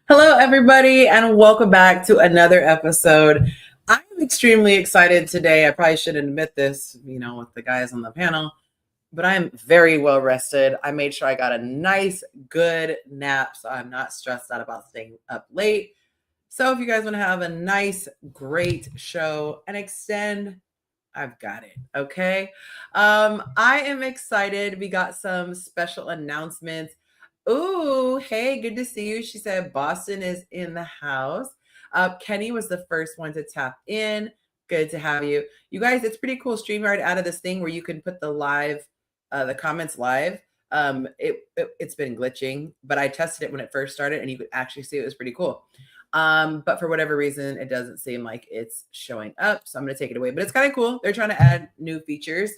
Hello, everybody, and welcome back to another episode. I'm extremely excited today. I probably shouldn't admit this, with the guys on the panel, but I'm very well rested. I made sure I got a nice, good nap, so I'm not stressed out about staying up late. So if you guys want to have a nice, great show and extend, I've got it. Okay. I am excited. We got some special announcements. Ooh, hey, good to see you. She said Boston is in the house. Kenny was the first one to tap in. Good to have you. You guys, it's pretty cool. StreamYard added this thing where you can put the comments live. It's been glitching, but I tested it when it first started and you could actually see it was pretty cool. But for whatever reason, it doesn't seem like it's showing up. So I'm going to take it away, but it's kind of cool. They're trying to add new features.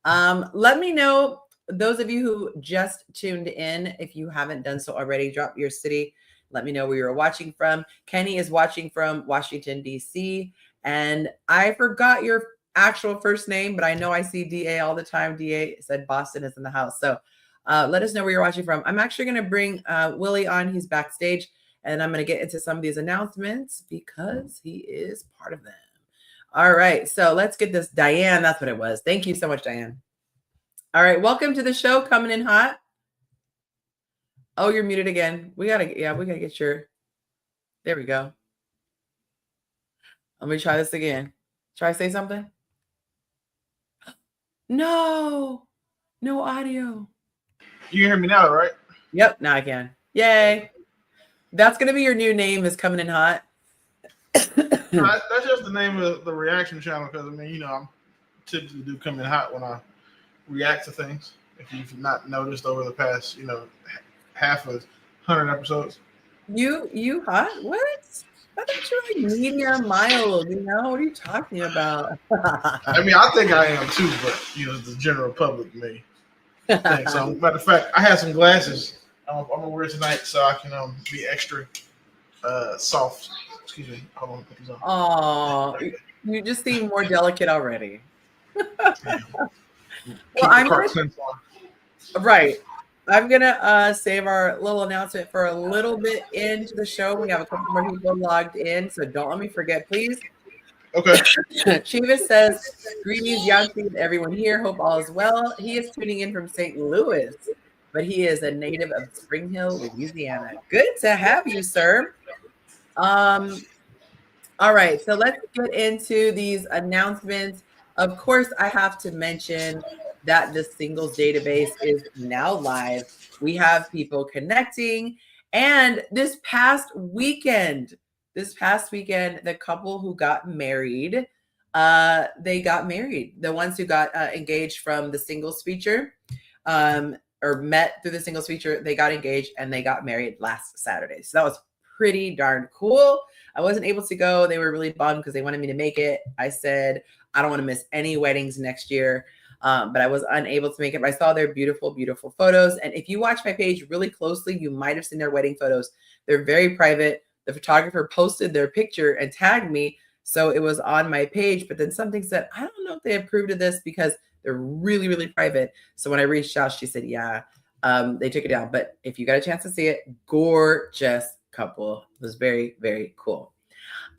Let me know, those of you who just tuned in, if you haven't done so already, drop your city. Let me know where you're watching from. Kenny is watching from Washington, D.C. And I forgot your actual first name, but I know I see DA all the time. DA said Boston is in the house. So let us know where you're watching from. I'm actually going to bring Willie on. He's backstage. And I'm going to get into some of these announcements because he is part of them. All right. So let's get this. Diane, that's what it was. Thank you so much, Diane. All right. Welcome to the show. Coming in hot. Oh, you're muted again. We got to get your. There we go. Let me try this again. Try to say something. No audio. You can hear me now, right? Yep. Now I can. Yay. That's going to be your new name, is Coming in Hot. That's just the name of the reaction channel because, I'm typically do come in hot when I react to things. If you've not noticed over the past, half of 100 episodes. You hot? What? I thought you were like medium mild, What are you talking about? I think I am too, but, the general public may think so. Matter of fact, I have some glasses I'm going to wear tonight so I can be extra soft. Excuse me. Hold on. Put these on. Oh, you just seem more delicate already. Well, I'm right. I'm gonna save our little announcement for a little bit into the show. We have a couple more people logged in, so don't let me forget, please. Okay. Chivas says, "Greetings, Yonci, and everyone here. Hope all is well." He is tuning in from St. Louis, but he is a native of Spring Hill, Louisiana. Good to have you, sir. All right, so let's get into these announcements. Of course, I have to mention that the singles database is now live. We have people connecting. And this past weekend, the couple who got married, they got married. The ones who got engaged from the singles feature, or met through the singles feature, they got engaged and they got married last Saturday. So that was pretty darn cool. I wasn't able to go. They were really bummed because they wanted me to make it. I said, I don't want to miss any weddings next year. But I was unable to make it. But I saw their beautiful, beautiful photos. And if you watch my page really closely, you might have seen their wedding photos. They're very private. The photographer posted their picture and tagged me. So it was on my page. But then something said, I don't know if they approved of this because they're really, really private. So when I reached out, she said, yeah, they took it down. But if you got a chance to see it, gorgeous couple. It was very, very cool.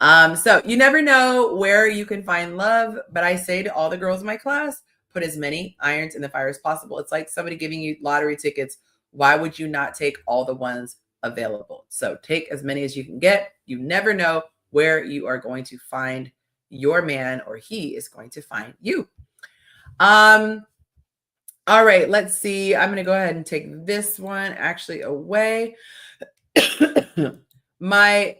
So you never know where you can find love, but I say to all the girls in my class, put as many irons in the fire as possible. It's like somebody giving you lottery tickets. Why would you not take all the ones available? So take as many as you can get. You never know where you are going to find your man, or he is going to find you. All right, let's see. I'm going to go ahead and take this one actually away. My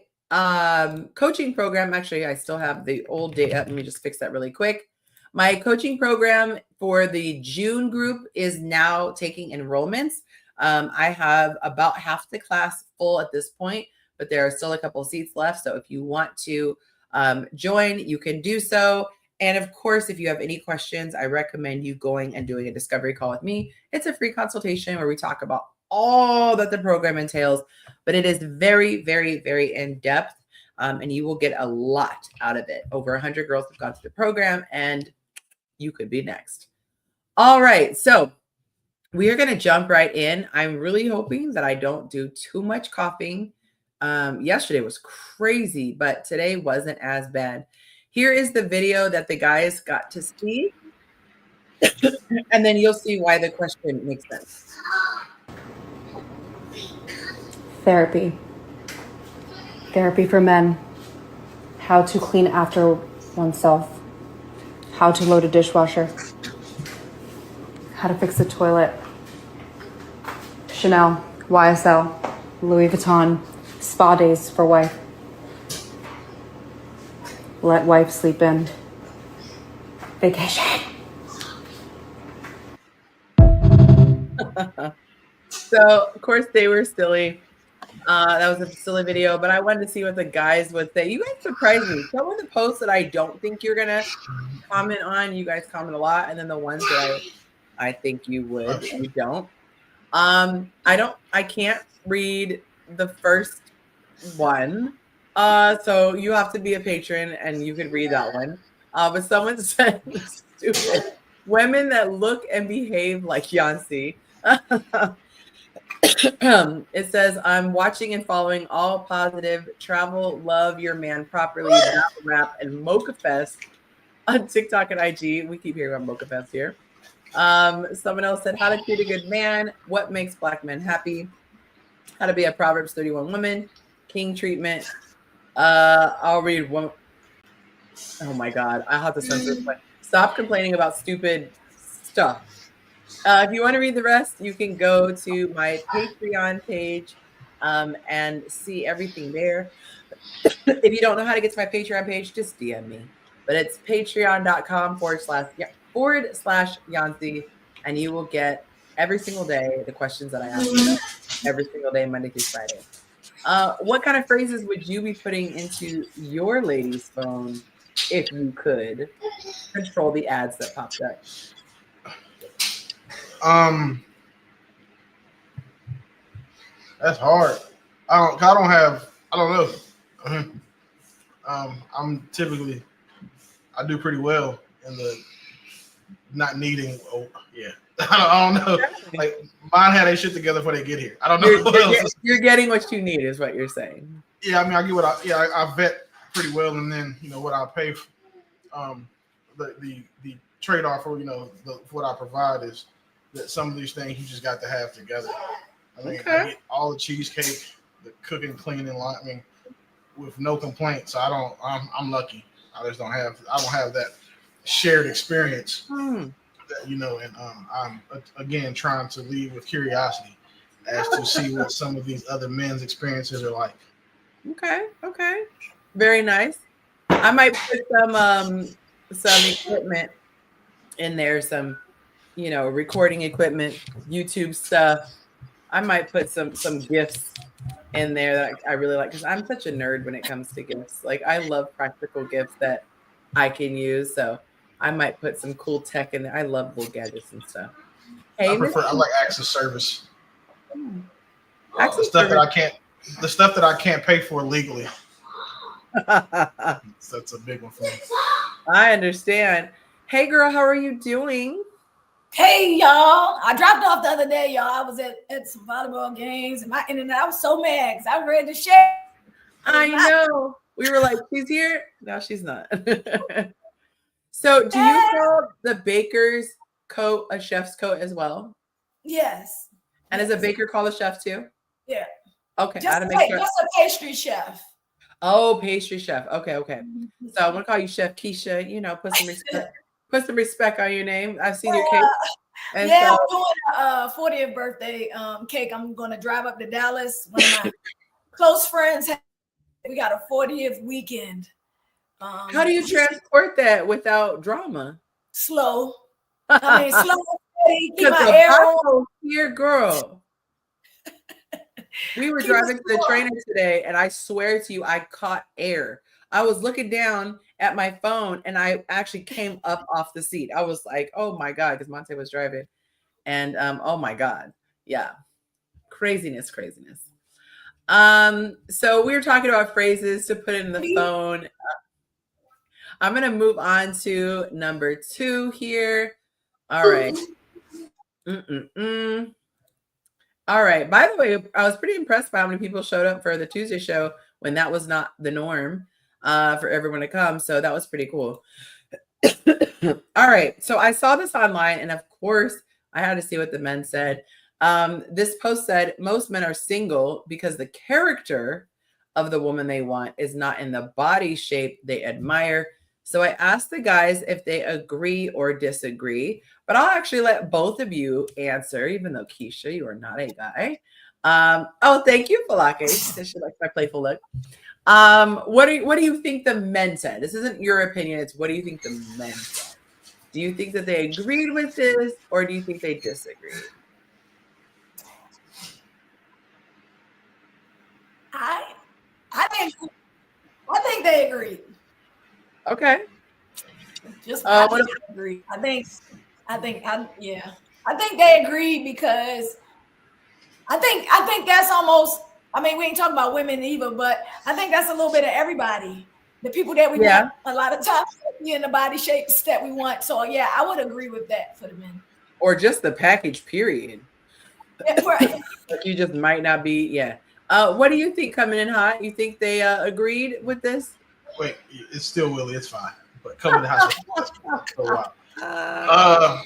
coaching program, actually, I still have the old date up. Let me just fix that really quick. My coaching program for the June group is now taking enrollments. I have about half the class full at this point, but there are still a couple seats left. So if you want to join, you can do so. And of course, if you have any questions, I recommend you going and doing a discovery call with me. It's a free consultation where we talk about all that the program entails, but it is very, very, very in-depth, and you will get a lot out of it. Over 100 girls have gone through the program, and you could be next. All right, so we are going to jump right in. I'm really hoping that I don't do too much coughing. Yesterday was crazy, but today wasn't as bad. Here is the video that the guys got to see, and then you'll see why the question makes sense. Therapy. Therapy for men. How to clean after oneself. How to load a dishwasher. How to fix a toilet. Chanel, YSL, Louis Vuitton, spa days for wife. Let wife sleep in. Vacation. So, of course, they were silly. That was a silly video, but I wanted to see what the guys would say. You guys surprised me. Some of the posts that I don't think you're gonna comment on, you guys comment a lot, and then the ones that I think you would, you don't. I can't read the first one. So you have to be a patron and you can read that one. But someone said stupid women that look and behave like Yonci. It says, I'm watching and following all positive travel, love your man properly, battle rap, and Mocha Fest on TikTok and IG. We keep hearing about Mocha Fest here. Someone else said, how to treat a good man, what makes Black men happy, how to be a Proverbs 31 woman, king treatment. I'll read one. Oh my God, I'll have to censor this one. Stop complaining about stupid stuff. If you want to read the rest, you can go to my Patreon page and see everything there. If you don't know how to get to my Patreon page, just DM me. But it's patreon.com/Yonci, and you will get every single day the questions that I ask you every single day, Monday through Friday. What kind of phrases would you be putting into your lady's phone if you could control the ads that popped up? That's hard. I don't know. I'm typically, I do pretty well in the not needing. Oh, yeah. I don't know. Like mine had their shit together before they get here. I don't know. You're getting what you need, is what you're saying. Yeah, I mean, I get what I vet pretty well, and then what I pay. The trade off for what I provide is that some of these things you just got to have together. I mean, I get all the cheesecake, the cooking, cleaning, I mean, with no complaints. I'm lucky. I don't have that shared experience. That, and I'm again trying to lead with curiosity as to see what some of these other men's experiences are like. Okay. Very nice. I might put some equipment in there, some recording equipment, YouTube stuff. I might put some gifts in there that I really like, because I'm such a nerd when it comes to gifts. Like, I love practical gifts that I can use. So I might put some cool tech in there. I love little gadgets and stuff. Hey, I like acts of service. Acts the of stuff service. the stuff that I can't pay for legally. That's a big one for me. I understand. Hey, girl, how are you doing? Hey, y'all. I dropped off the other day, y'all. I was at some volleyball games, and my internet, I was so mad because I was ready to share. I know. We were like, she's here. No, she's not. So do you call the baker's coat a chef's coat as well? Yes. And is a baker called a chef too? Yeah. Okay. Just a pastry chef. Oh, pastry chef. Okay. So I'm gonna call you Chef Keisha. Put some respect on your name. I've seen your cake. And I'm doing a 40th birthday cake. I'm gonna drive up to Dallas. One of my close friends. We got a 40th weekend. How do you transport that without drama? Slow. I mean, slow. Keep my air on. Here, girl. We were driving to the trainer today, and I swear to you, I caught air. I was looking down at my phone, and I actually came up off the seat. I was like, oh my God, because Monte was driving. And oh my God. Yeah. Craziness. So we were talking about phrases to put in the phone. I'm going to move on to number 2 here. All right. All right. By the way, I was pretty impressed by how many people showed up for the Tuesday show when that was not the norm for everyone to come. So that was pretty cool. All right. So I saw this online, and of course, I had to see what the men said. This post said most men are single because the character of the woman they want is not in the body shape they admire. So I asked the guys if they agree or disagree, but I'll actually let both of you answer, even though Keisha, you are not a guy. Oh, thank you, Falake. She said she likes my playful look. What do you think the men said? This isn't your opinion, it's what do you think the men said? Do you think that they agreed with this, or do you think they disagreed? I think they agreed. Okay. I think they agreed. I think they agreed because I think that's almost. I mean, we ain't talking about women either, but I think that's a little bit of everybody. The people that we want a lot of times be in the body shapes that we want. So yeah, I would agree with that for the men. Or just the package, period. Yeah, right. Like you just might not be, yeah. What do you think coming in hot? You think they agreed with this? Wait, it's still Willie. It's fine. But coming in hot for a while.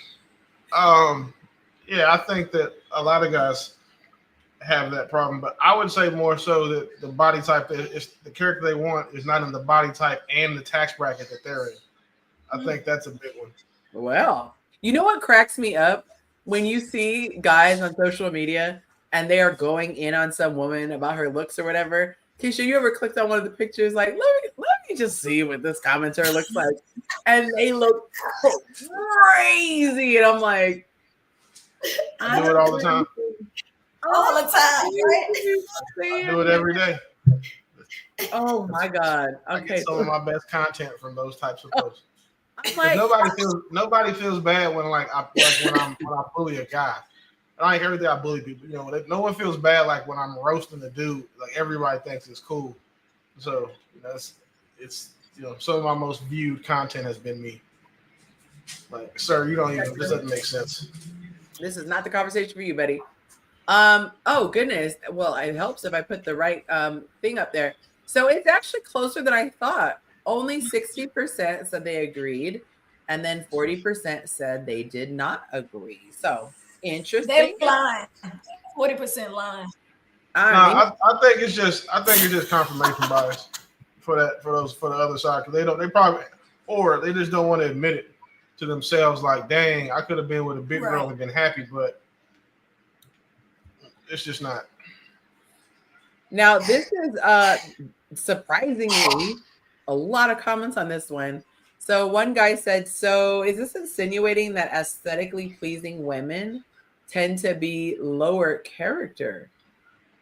Yeah, I think that a lot of guys have that problem, but I would say more so that the body type that is the character they want is not in the body type and the tax bracket that they're in. I think that's a big one. Well, you know what cracks me up? When you see guys on social media and they are going in on some woman about her looks or whatever. Keisha, you ever clicked on one of the pictures like, let me just see what this commenter looks like? And they look crazy. And I'm like, I do it all the time. All the time. Right? I do it every day. Oh my God. Okay. I get some of my best content from those types of posts. Like, nobody feels bad when when I bully a guy. I like everything I bully people. You know, no one feels bad like when I'm roasting a dude. Like everybody thinks it's cool. So it's some of my most viewed content has been me. Like, sir, this doesn't make sense. This is not the conversation for you, buddy. Oh goodness. Well, it helps if I put the right thing up there. So it's actually closer than I thought. Only 60% said they agreed, and then 40% said they did not agree. So interesting. They lying. 40% lying. I think it's just confirmation bias for the other side, because they probably, or they just don't want to admit it to themselves. Like, dang, I could have been with a big girl and been happy, but it's just not. Now this is surprisingly a lot of comments on this one. So one guy said, so is this insinuating that aesthetically pleasing women tend to be lower character?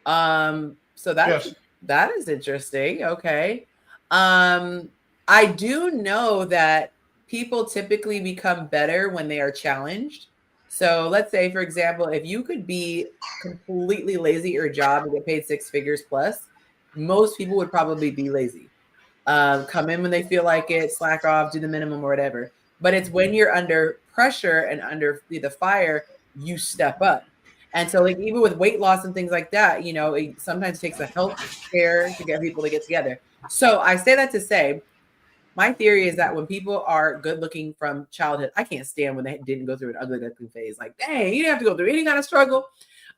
So that is interesting. Okay. I do know that people typically become better when they are challenged. So let's say, for example, if you could be completely lazy at your job and get paid 6 figures plus, most people would probably be lazy. Come in when they feel like it, slack off, do the minimum or whatever. But it's when you're under pressure and under the fire, you step up. And so like even with weight loss and things like that, it sometimes takes a health care to get people to get together. So I say that to say, my theory is that when people are good looking from childhood, I can't stand when they didn't go through an ugly looking phase. Like, dang, you didn't have to go through any kind of struggle.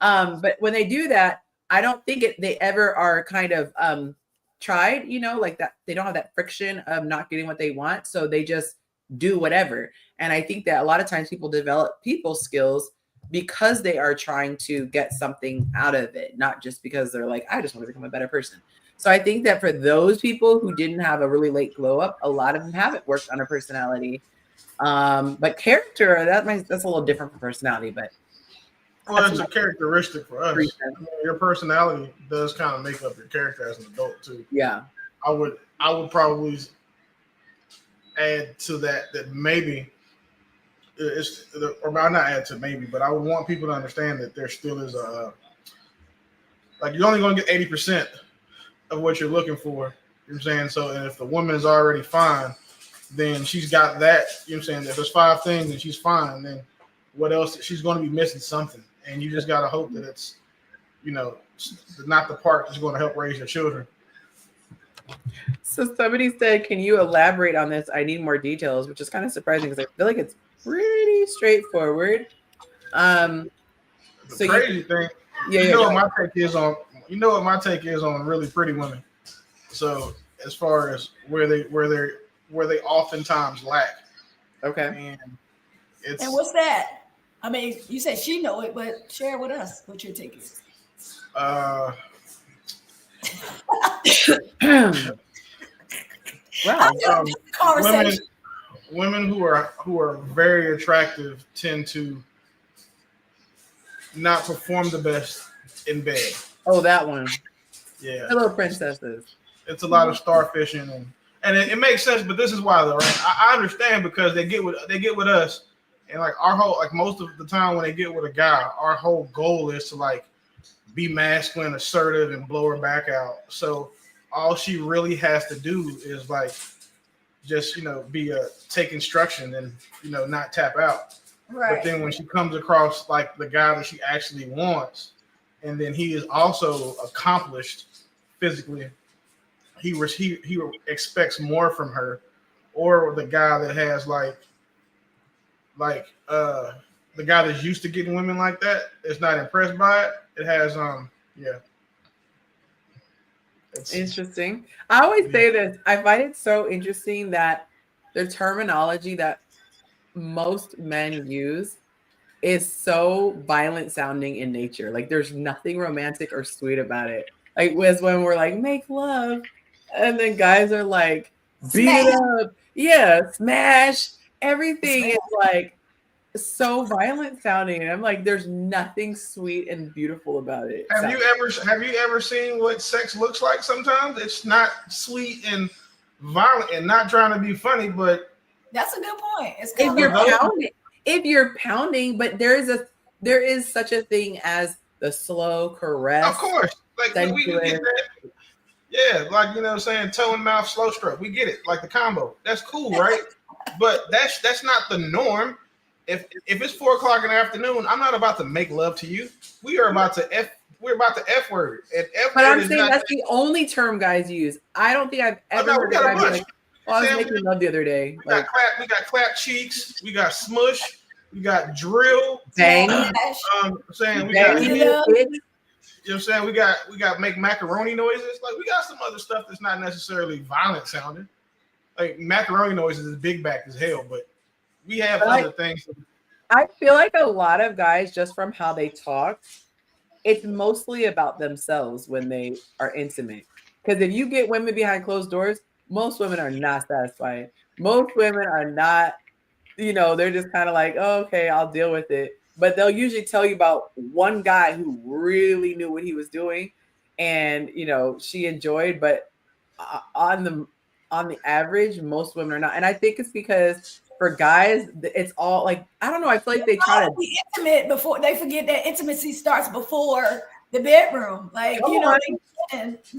But when they do that, I don't think they ever are kind of tried, like that. They don't have that friction of not getting what they want. So they just do whatever. And I think that a lot of times people develop people skills because they are trying to get something out of it, not just because they're like, I just want to become a better person. So I think that for those people who didn't have a really late glow up, a lot of them haven't worked on a personality. But character, that's a little different from personality, but well, it's a characteristic for us. Your personality does kind of make up your character as an adult too. Yeah. I would probably add to that maybe or not add to maybe, but I would want people to understand that there still is you're only going to get 80% of what you're looking for. You know what I'm saying? So, and if the woman is already fine, then she's got that. You know what I'm saying? If there's 5 things and she's fine, then what else? She's going to be missing something, and you just got to hope that it's not the part that's going to help raise your children. So somebody said, can you elaborate on this? I need more details, which is kind of surprising because I feel like it's pretty straightforward. The crazy thing, what my take is on, my take is on really pretty women. So as far as where they oftentimes lack. Okay. And what's that? I mean, you said she know it, but share with us what your take is. Wow. Women who are very attractive tend to not perform the best in bed. Oh, that one. Yeah. Hello, princesses. It's a lot of starfishing and it makes sense, but this is why though, right? I understand because they get with us, and like our whole, like most of the time when they get with a guy, our whole goal is to like be masculine, assertive, and blow her back out. So all she really has to do is like just take instruction and not tap out. Right. But then when she comes across like the guy that she actually wants, and then he is also accomplished physically, he expects more from her, or the guy that has the guy that's used to getting women like that is not impressed by it. It has It's interesting. I always say this. I find it so interesting that the terminology that most men use is so violent sounding in nature. Like there's nothing romantic or sweet about it. Like was when we're like make love, and then guys are like beat it up. Yeah, smash. Everything is like so violent sounding, and I'm like, there's nothing sweet and beautiful about it. Have you ever seen what sex looks like? Sometimes it's not sweet and violent and not trying to be funny, but that's a good point. It's if you're pounding, but there is such a thing as the slow caress. Of course, like we can get that. Yeah, like what I'm saying, toe and mouth, slow stroke. We get it, like the combo. That's cool, right? But that's not the norm. If it's 4:00 in the afternoon, I'm not about to make love to you. We're about to F word. And F but word I'm saying that's the only term guys use. I don't think I've ever heard a guy be like, I was making love the other day. We got clap cheeks, we got smush, we got drill, bang. Saying we bang. got what I'm saying? We got make macaroni noises. Like we got some other stuff that's not necessarily violent sounding. Like macaroni noises is big back as hell, but we have other things. I feel like a lot of guys, just from how they talk, it's mostly about themselves when they are intimate. Because if you get women behind closed doors, most women are not satisfied. Most women are not, they're just kind of like, oh, okay, I'll deal with it. But they'll usually tell you about one guy who really knew what he was doing, and she enjoyed. But on the average, most women are not. And I think it's because for guys, it's all like, I don't know. I feel like they try to be intimate before they forget that intimacy starts before the bedroom. Like well,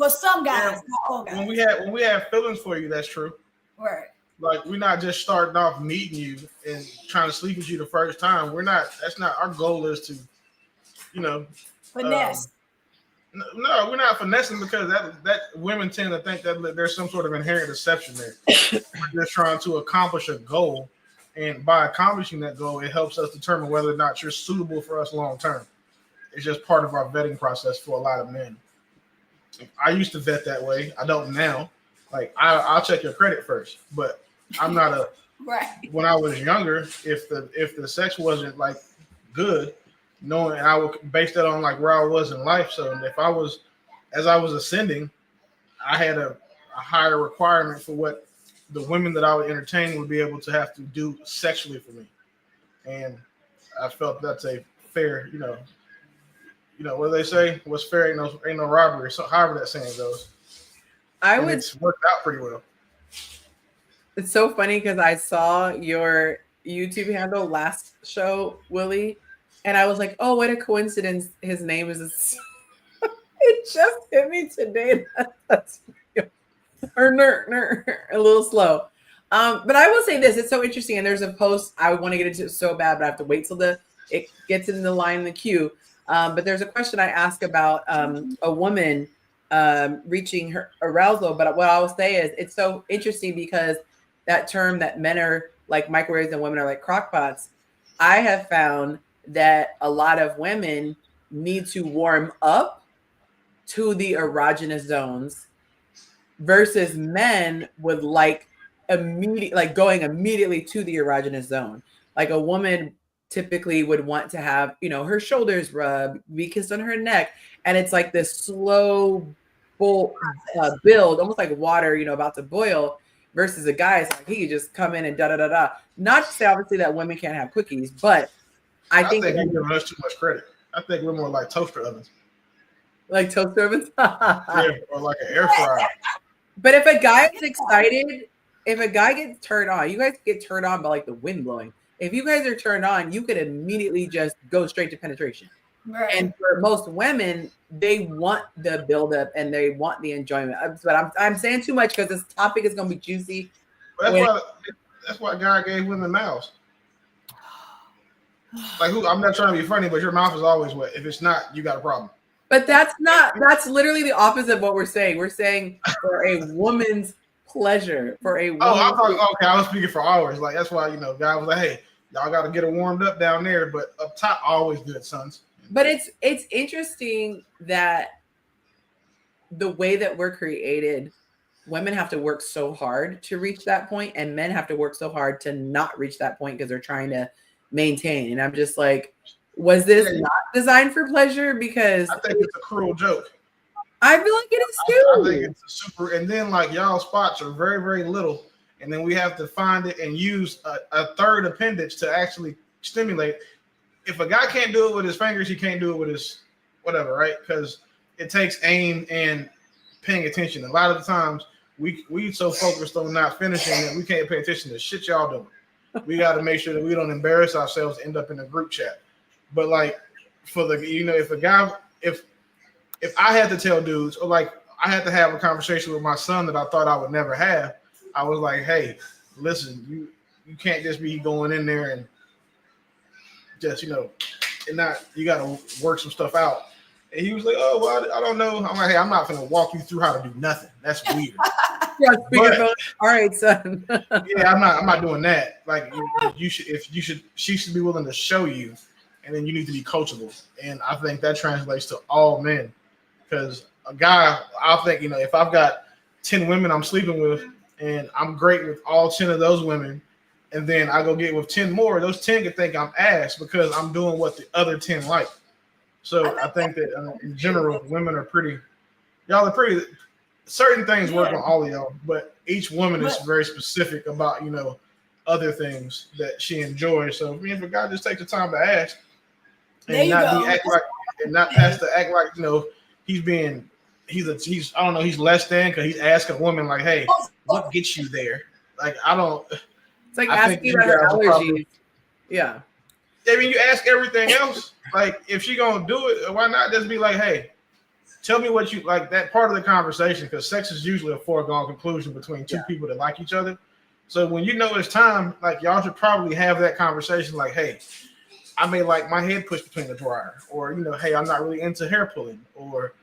some guys, not all guys. When we have feelings for you, that's true. Right. Like we're not just starting off meeting you and trying to sleep with you the first time. That's not our goal. Is to, finesse. No, we're not finessing because that women tend to think that there's some sort of inherent deception there. We're just trying to accomplish a goal, and by accomplishing that goal, it helps us determine whether or not you're suitable for us long term. It's just part of our vetting process for a lot of men. I used to vet that way. I don't now. Like I'll check your credit first, but I'm not a right. When I was younger, if the sex wasn't like good, knowing, and I would base that on like where I was in life. So as I was ascending, I had a higher requirement for what the women that I would entertain would be able to have to do sexually for me, and I felt that's a fair, what do they say? What's fair ain't no robbery. So however that saying goes, it's worked out pretty well. It's so funny because I saw your YouTube handle last show, Willie, and I was like, oh, what a coincidence. His name is it just hit me today. That's a little slow. But I will say this, it's so interesting. And there's a post I want to get into so bad, but I have to wait till it gets in the line in the queue. But there's a question I ask about a woman reaching her arousal. But what I will say is it's so interesting because that term that men are like microwaves and women are like crock pots. I have found that a lot of women need to warm up to the erogenous zones versus men would like going immediately to the erogenous zone. Like a woman typically would want to have, her shoulders rubbed, be kissed on her neck. And it's like this slow build, almost like water, about to boil, versus a guy, it's like he could just come in and da da da da. Not to say obviously that women can't have quickies, but I think you're giving us too much credit. I think we're more like toaster ovens. Like toaster ovens? Yeah, or like an air fryer. But if a guy is excited, if a guy gets turned on, you guys get turned on by like the wind blowing. If you guys are turned on, you could immediately just go straight to penetration. Right. And for most women, they want the buildup and they want the enjoyment. But I'm saying too much because this topic is going to be juicy. That's why God gave women mouths. Like, I'm not trying to be funny, but your mouth is always wet. If it's not, you got a problem. But that's literally the opposite of what we're saying. We're saying for a woman's pleasure, for a woman. I was speaking for hours. Like, that's why, God was like, hey, y'all got to get it warmed up down there, but up top, always good, sons. But it's interesting that the way that we're created, women have to work so hard to reach that point, and men have to work so hard to not reach that point because they're trying to maintain. And I'm just like, was this not designed for pleasure? Because I think it's a cruel joke. I feel like it is too. I think it's a super, and then like y'all spots are very, very little, and then we have to find it and use a third appendage to actually stimulate. If a guy can't do it with his fingers, he can't do it with his whatever, right? Because it takes aim and paying attention. A lot of the times we so focused on not finishing that we can't pay attention to shit y'all doing. We got to make sure that we don't embarrass ourselves, end up in a group chat. But like for the, if a guy, if I had to tell dudes, or like I had to have a conversation with my son that I thought I would never have, I was like, hey, listen, you can't just be going in there and just, and not, you got to work some stuff out. And he was like, oh, well, I don't know. I'm like, hey, I'm not going to walk you through how to do nothing. That's weird. But, all right, son. Yeah, I'm not doing that. Like she should be willing to show you, and then you need to be coachable. And I think that translates to all men, because a guy, I think, if I've got 10 women I'm sleeping with and I'm great with all 10 of those women, and then I go get with 10 more, those 10 can think I'm ass because I'm doing what the other 10 like. So I think that in general, women are pretty, certain things work on all of y'all, but each woman is very specific about, other things that she enjoys. So if a guy just takes the time to ask and not has to act like, he's I don't know, he's less than, because he's asking a woman like, hey, what gets you there? Like, it's like asking about her allergies. Yeah. I mean, you ask everything else. Like, if she gonna do it, why not just be like, hey, tell me what you like, that part of the conversation, because sex is usually a foregone conclusion between two people that like each other. So when it's time, like, y'all should probably have that conversation like, hey, I may like my head pushed between the dryer, or, hey, I'm not really into hair pulling, or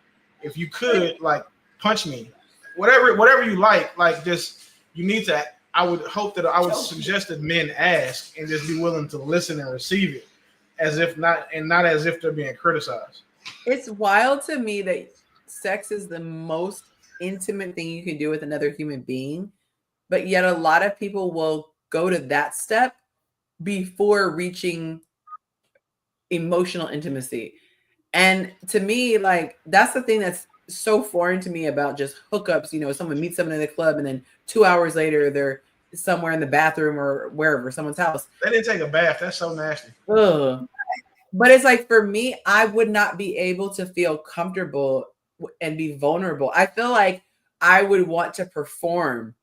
if you could, like, punch me, whatever you like just, you need to, I would suggest that men ask and just be willing to listen and receive it not as if they're being criticized. It's wild to me that sex is the most intimate thing you can do with another human being, but yet a lot of people will go to that step before reaching emotional intimacy. And to me, like, that's the thing that's so foreign to me about just hookups. Someone meets someone in the club and then 2 hours later they're somewhere in the bathroom or wherever, someone's house. They didn't take a bath. That's so nasty. Ugh. But it's like, for me, I would not be able to feel comfortable and be vulnerable. I feel like I would want to perform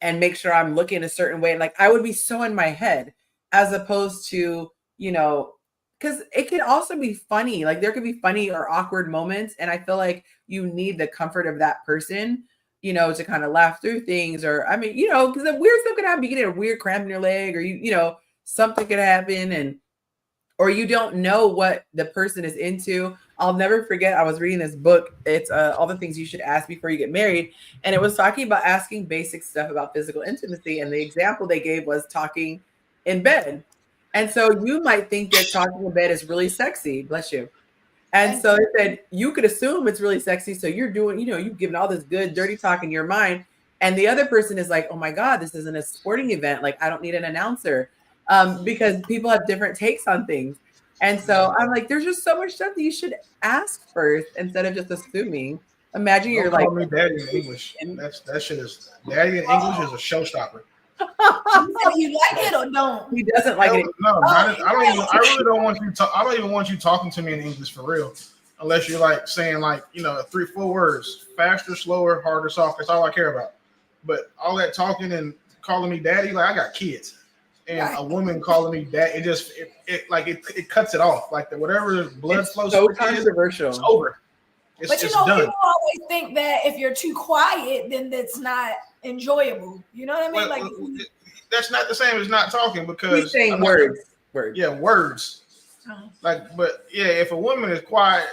and make sure I'm looking a certain way. Like, I would be so in my head, as opposed to, because it can also be funny. Like, there could be funny or awkward moments. And I feel like you need the comfort of that person, to kind of laugh through things. Or, I mean, because the weird stuff could happen. You get a weird cramp in your leg, or, something could happen. And or you don't know what the person is into. I'll never forget, I was reading this book. It's all the things you should ask before you get married. And it was talking about asking basic stuff about physical intimacy. And the example they gave was talking in bed. And so you might think that talking in bed is really sexy. Bless you. And so they said you could assume it's really sexy. So you're doing, you've given all this good, dirty talk in your mind. And the other person is like, oh my God, this isn't a sporting event. Like, I don't need an announcer. Because people have different takes on things. And so I'm like, there's just so much stuff that you should ask first instead of just assuming. Imagine you're like, call me daddy in English. That shit is daddy in English is a showstopper. You like it or don't? He doesn't like it. No, I really don't want you. I don't even want you talking to me in English for real, unless you're like saying like 3-4 words, faster, slower, harder, soft. That's all I care about. But all that talking and calling me daddy, like I got kids, and a woman calling me dad, it cuts it off. Like whatever blood flow. So controversial. It's over. But it's done. People always think that if you're too quiet, then that's not enjoyable. You know what I mean? Well, that's not the same as not talking because he's saying words. Yeah, words. But if a woman is quiet,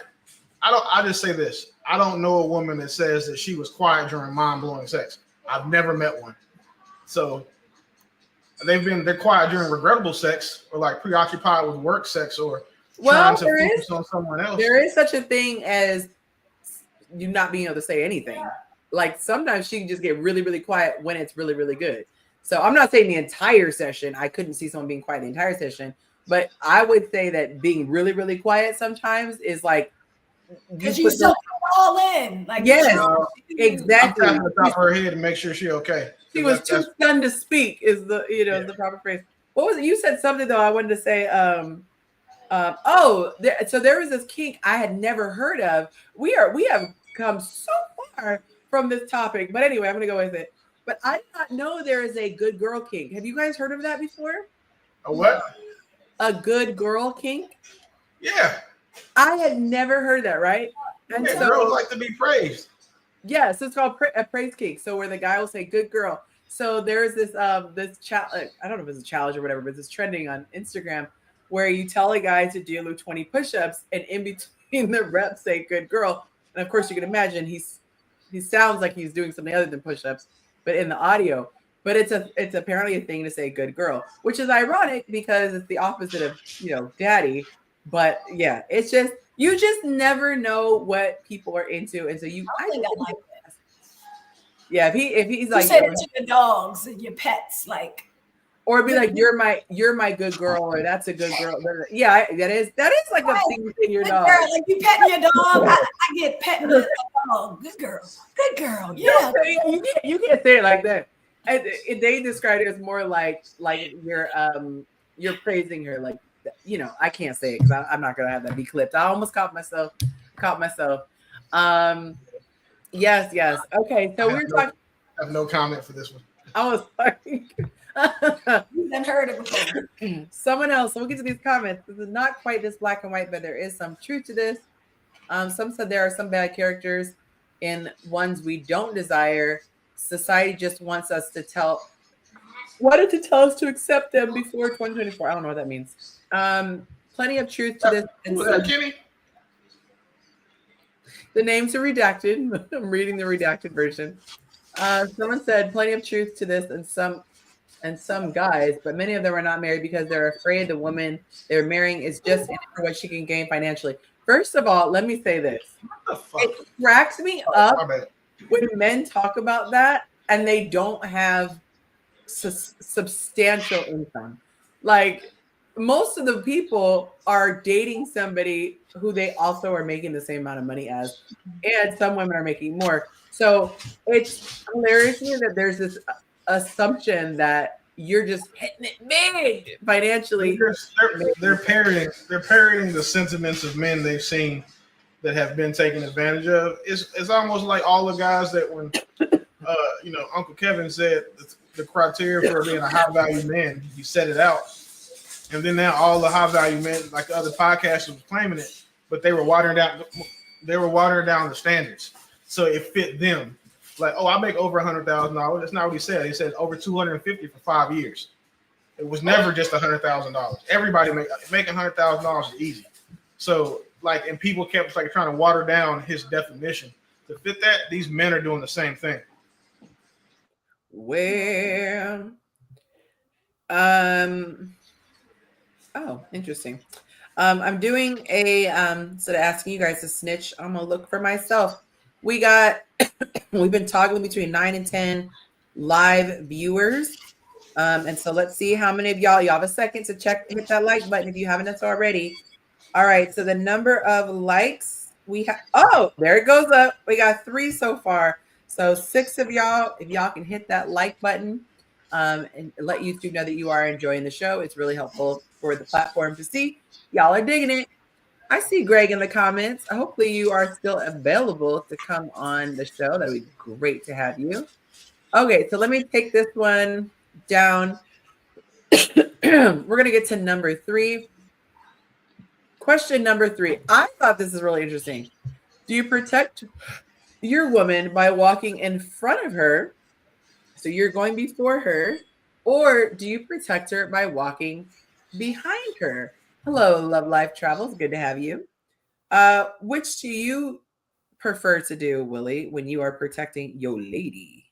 I just say this. I don't know a woman that says that she was quiet during mind-blowing sex. I've never met one. So they're quiet during regrettable sex or like preoccupied with work sex or trying to focus on someone else. There is such a thing as you not being able to say anything. Like sometimes she can just get really, really quiet when it's really, really good. So I'm not saying the entire session. I couldn't see someone being quiet the entire session, but I would say that being really, really quiet sometimes is like because you still all in. Like yes, exactly. I'm tapping the top of her head to make sure she's okay. She was too stunned to speak. Is the the proper phrase? What was it? You said something though. I wanted to say. So there was this kink I had never heard of. We have come so far from this topic, but anyway, I'm gonna go with it. But I did not know there is a good girl kink. Have you guys heard of that before? A what? A good girl kink? Yeah. I had never heard that, right? And so girls like to be praised. Yes, it's called a praise kink. So where the guy will say "good girl." So there's this challenge. I don't know if it's a challenge or whatever, but it's trending on Instagram where you tell a guy to do 20 push-ups, and in between the reps say "good girl." And of course, you can imagine he sounds like he's doing something other than push-ups, but in the audio. But it's apparently a thing to say "good girl," which is ironic because it's the opposite of daddy. But yeah, it's just you just never know what people are into, and so I think I like that. Yeah, if he's like say it to your dogs and your pets, like, or be like you're my good girl, or that's a good girl. Yeah, that is like a thing within your dog. Girl, like you petting your dog, I get petting the dog. Good girl, yeah. You can't say it like that. They described it as more like you're praising her, like I can't say it because I'm not gonna have that be clipped. I almost caught myself. Yes. Okay, so we're talking. I have no comment for this one. I was like, you've never heard it before. Someone else. So we'll get to these comments. This is not quite this black and white, but there is some truth to this. Some said there are some bad characters in ones we don't desire. Society just wants us to tell us to accept them before 2024. I don't know what that means. Plenty of truth to this. And Kenny? The names are redacted. I'm reading the redacted version. Someone said plenty of truth to this, and some guys, but many of them are not married because they're afraid the woman they're marrying is just in it for what she can gain financially. First of all, let me say this. It cracks me up when men talk about that and they don't have substantial income. Like most of the people are dating somebody who they also are making the same amount of money as, and some women are making more. So it's hilarious to me that there's this assumption that you're just hitting it big financially. They're parroting the sentiments of men they've seen that have been taken advantage of. It's almost like all the guys that when Uncle Kevin said the criteria for being a high value man, he set it out, and then now all the high value men, like the other podcasters, was claiming it, but they were watering down the standards so it fit them. Like, I make over $100,000. That's not what he said. He said over $250 for 5 years. It was never just $100,000. Everybody making $100,000 is easy. So like, and people kept like trying to water down his definition to fit that. These men are doing the same thing. Well, oh, interesting. I'm doing a instead of asking you guys to snitch, I'm gonna look for myself. We've been toggling between 9 and 10 live viewers. And so let's see how many of y'all have a second to hit that like button if you haven't done so already. All right, so the number of likes we have, oh, there it goes up. We got 3 so far. So 6 of y'all, if y'all can hit that like button and let YouTube know that you are enjoying the show. It's really helpful for the platform to see. Y'all are digging it. I see Greg in the comments. Hopefully you are still available to come on the show. That'd be great to have you. Okay, so let me take this one down. We're going to get to number 3. Question number 3. I thought this is really interesting. Do you protect your woman by walking in front of her? So you're going before her, or do you protect her by walking behind her? Hello, Love Life Travels. Good to have you. Which do you prefer to do, Willie, when you are protecting your lady?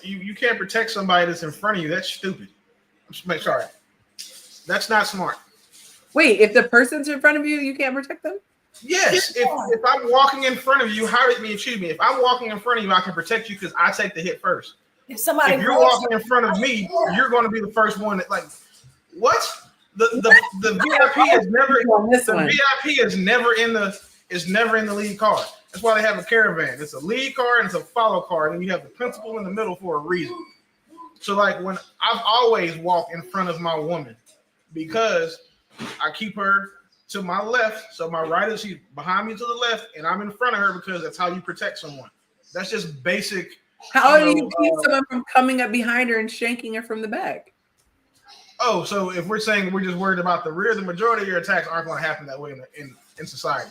You can't protect somebody that's in front of you. That's stupid. Sorry. That's not smart. Wait, if the person's in front of you, you can't protect them? Yes. If I'm walking in front of you, if I'm walking in front of you, I can protect you because I take the hit first. If you're walking in front of me, you're going to be the first one that, like, what? The VIP is never in the lead car. That's why they have a caravan. It's a lead car and it's a follow car, and you have the principal in the middle for a reason. So like, when I've always walked in front of my woman because I keep her to my left, so my right is she's behind me to the left, and I'm in front of her because that's how you protect someone. That's just basic. How do you keep someone from coming up behind her and shanking her from the back? Oh, so if we're saying we're just worried about the rear, the majority of your attacks aren't going to happen that way in society.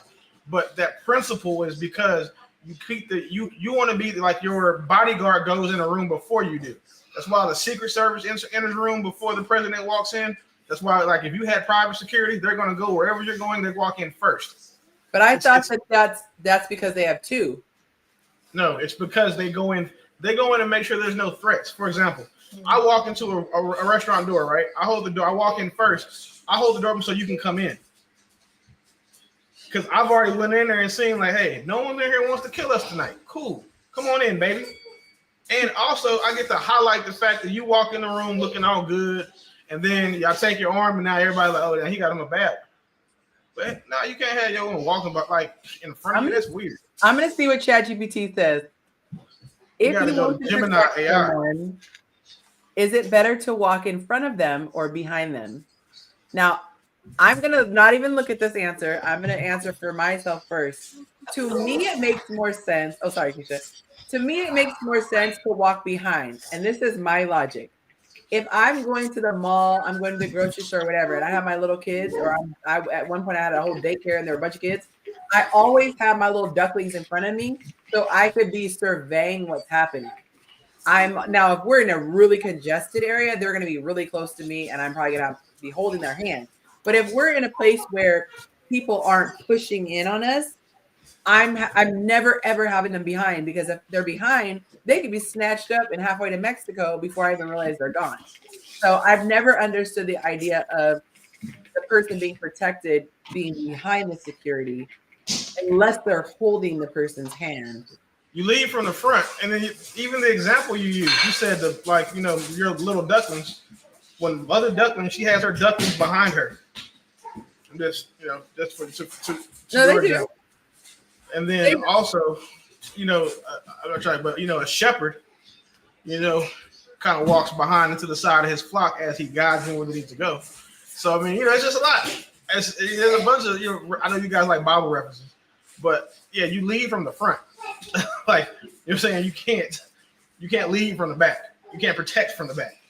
But that principle is because you keep you want to be like your bodyguard goes in a room before you do. That's why the Secret Service enters the room before the president walks in. That's why, like, if you had private security, they're going to go wherever you're going. They walk in first. But I thought that's because they have 2. No, it's because they go in. They go in and make sure there's no threats. For example, I walk into a restaurant door, right? I hold the door. I walk in first. I hold the door open so you can come in. Because I've already went in there and seen, like, hey, no one in here wants to kill us tonight. Cool. Come on in, baby. And also, I get to highlight the fact that you walk in the room looking all good, and then y'all take your arm, and now everybody's like, oh, yeah, he got him a bad one. But no, you can't have your own walking about like in front of you. That's weird. I'm going to see what ChatGPT says. If you want to Gemini AI. Someone, is it better to walk in front of them or behind them? Now, I'm going to not even look at this answer. I'm going to answer for myself first. To me, it makes more sense. Oh, sorry, Keisha. To me, it makes more sense to walk behind. And this is my logic. If I'm going to the mall, I'm going to the grocery store, whatever, and I have my little kids, or I at one point I had a whole daycare and there were a bunch of kids, I always have my little ducklings in front of me so I could be surveying what's happening. Now, if we're in a really congested area, they're going to be really close to me, and I'm probably going to be holding their hand. But if we're in a place where people aren't pushing in on us, I'm never ever having them behind, because if they're behind, they could be snatched up and halfway to Mexico before I even realize they're gone. So I've never understood the idea of the person being protected being behind the security unless they're holding the person's hand. You lead from the front, and then even the example you use, you said your little ducklings. When mother duckling, she has her ducklings behind her. Just for your example. And then also, I'm not trying, but a shepherd, kind of walks behind into the side of his flock as he guides him where they need to go. So I mean, it's just a lot. There's a bunch of I know you guys like Bible references, but yeah, you lead from the front. Like you're saying, you can't lead from the back. You can't protect from the back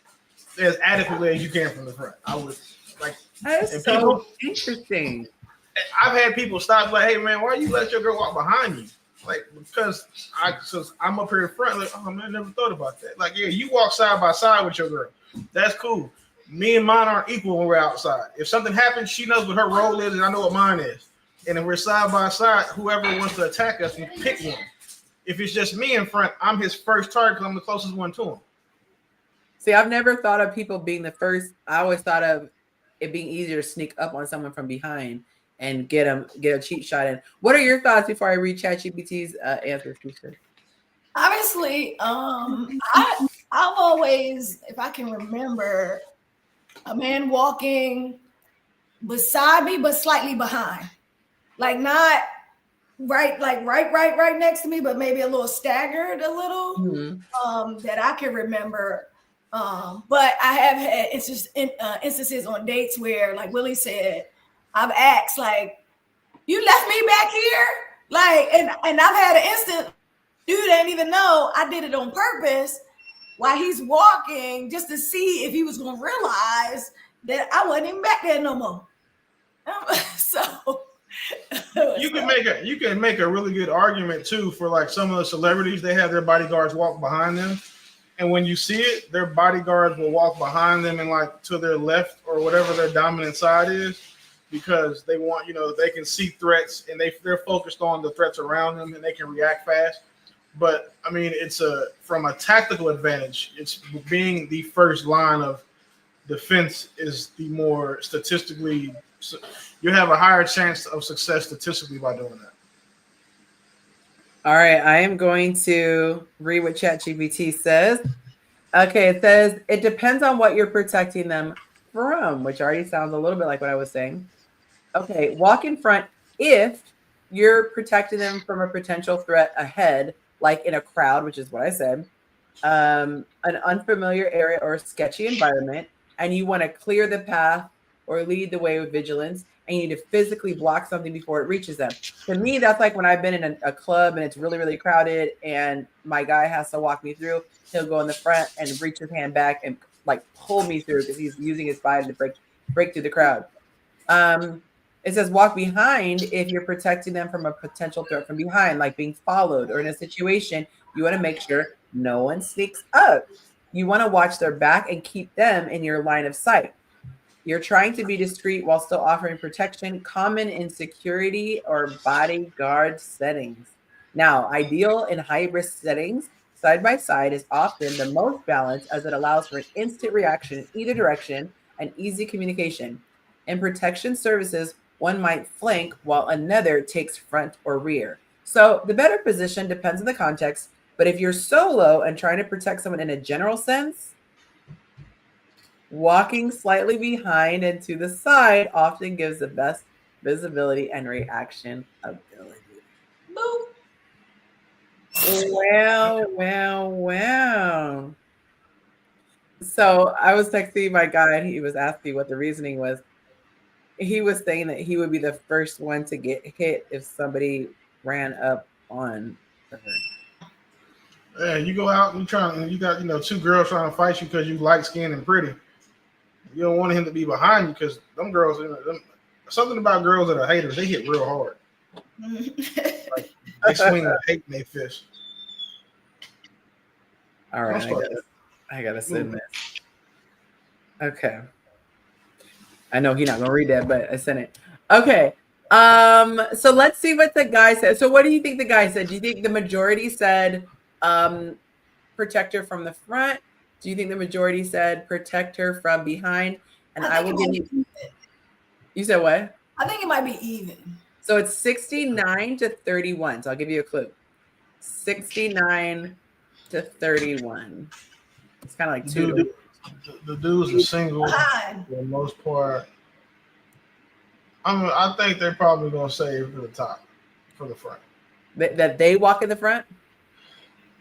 as adequately as you can from the front. I would like. That is so interesting. I've had people stop like, hey man, why you let your girl walk behind you? Like, because I'm up here in front, like, oh man, I never thought about that. Like, yeah, you walk side by side with your girl. That's cool. Me and mine aren't equal when we're outside. If something happens, she knows what her role is, and I know what mine is. And if we're side by side, whoever wants to attack us, we pick one. If it's just me in front, I'm his first target because I'm the closest one to him. See, I've never thought of people being the first. I always thought of it being easier to sneak up on someone from behind and get a cheat shot in. What are your thoughts before I read ChatGPT's answers, Keisha? Obviously, I've always, if I can remember, a man walking beside me, but slightly behind, like not right next to me, but maybe a little staggered a little. Mm-hmm. That I can remember. But I have had instances on dates where, like Willie said, I've asked, like, you left me back here? Like, and I've had an instant, dude didn't even know I did it on purpose while he's walking just to see if he was going to realize that I wasn't even back there no more. So you can make a really good argument too for like some of the celebrities. They have their bodyguards walk behind them, and when you see it, their bodyguards will walk behind them and like to their left or whatever their dominant side is, because they want, they can see threats and they're focused on the threats around them and they can react fast. But I mean, from a tactical advantage, it's being the first line of defense is the more statistically, you have a higher chance of success statistically by doing that. All right, I am going to read what ChatGPT says. Okay, it says it depends on what you're protecting them from, which already sounds a little bit like what I was saying. Okay, walk in front if you're protecting them from a potential threat ahead, like in a crowd, which is what I said, an unfamiliar area or a sketchy environment, and you want to clear the path or lead the way with vigilance, and you need to physically block something before it reaches them. To me, that's like when I've been in a club and it's really, really crowded and my guy has to walk me through. He'll go in the front and reach his hand back and like pull me through because he's using his body to break through the crowd. It says walk behind if you're protecting them from a potential threat from behind, like being followed or in a situation. You want to make sure no one sneaks up. You want to watch their back and keep them in your line of sight. You're trying to be discreet while still offering protection, common in security or bodyguard settings. Now, ideal in high-risk settings, side by side is often the most balanced as it allows for an instant reaction in either direction and easy communication. In protection services, one might flank while another takes front or rear. So the better position depends on the context, but if you're solo and trying to protect someone in a general sense, walking slightly behind and to the side often gives the best visibility and reaction ability. boop. Wow. So I was texting my guy and he was asking what the reasoning was. He was saying that he would be the first one to get hit if somebody ran up on her. Yeah, you go out and you got two girls trying to fight you because you light skinned and pretty. You don't want him to be behind you because them girls, something about girls that are haters, they hit real hard. Like, they swing with hate in their fist. All right, I gotta send this. Okay. I know he's not gonna read that, but I sent it. Okay. So let's see what the guy said. So what do you think the guy said? Do you think the majority said protect her from the front? Do you think the majority said protect her from behind? And I will give you. You said what? I think it might be even. So it's 69 to 31. So I'll give you a clue. 69 to 31. It's kind of like two. The dudes are single for the most part. I think they're probably gonna say for the top, for the front. That they walk in the front?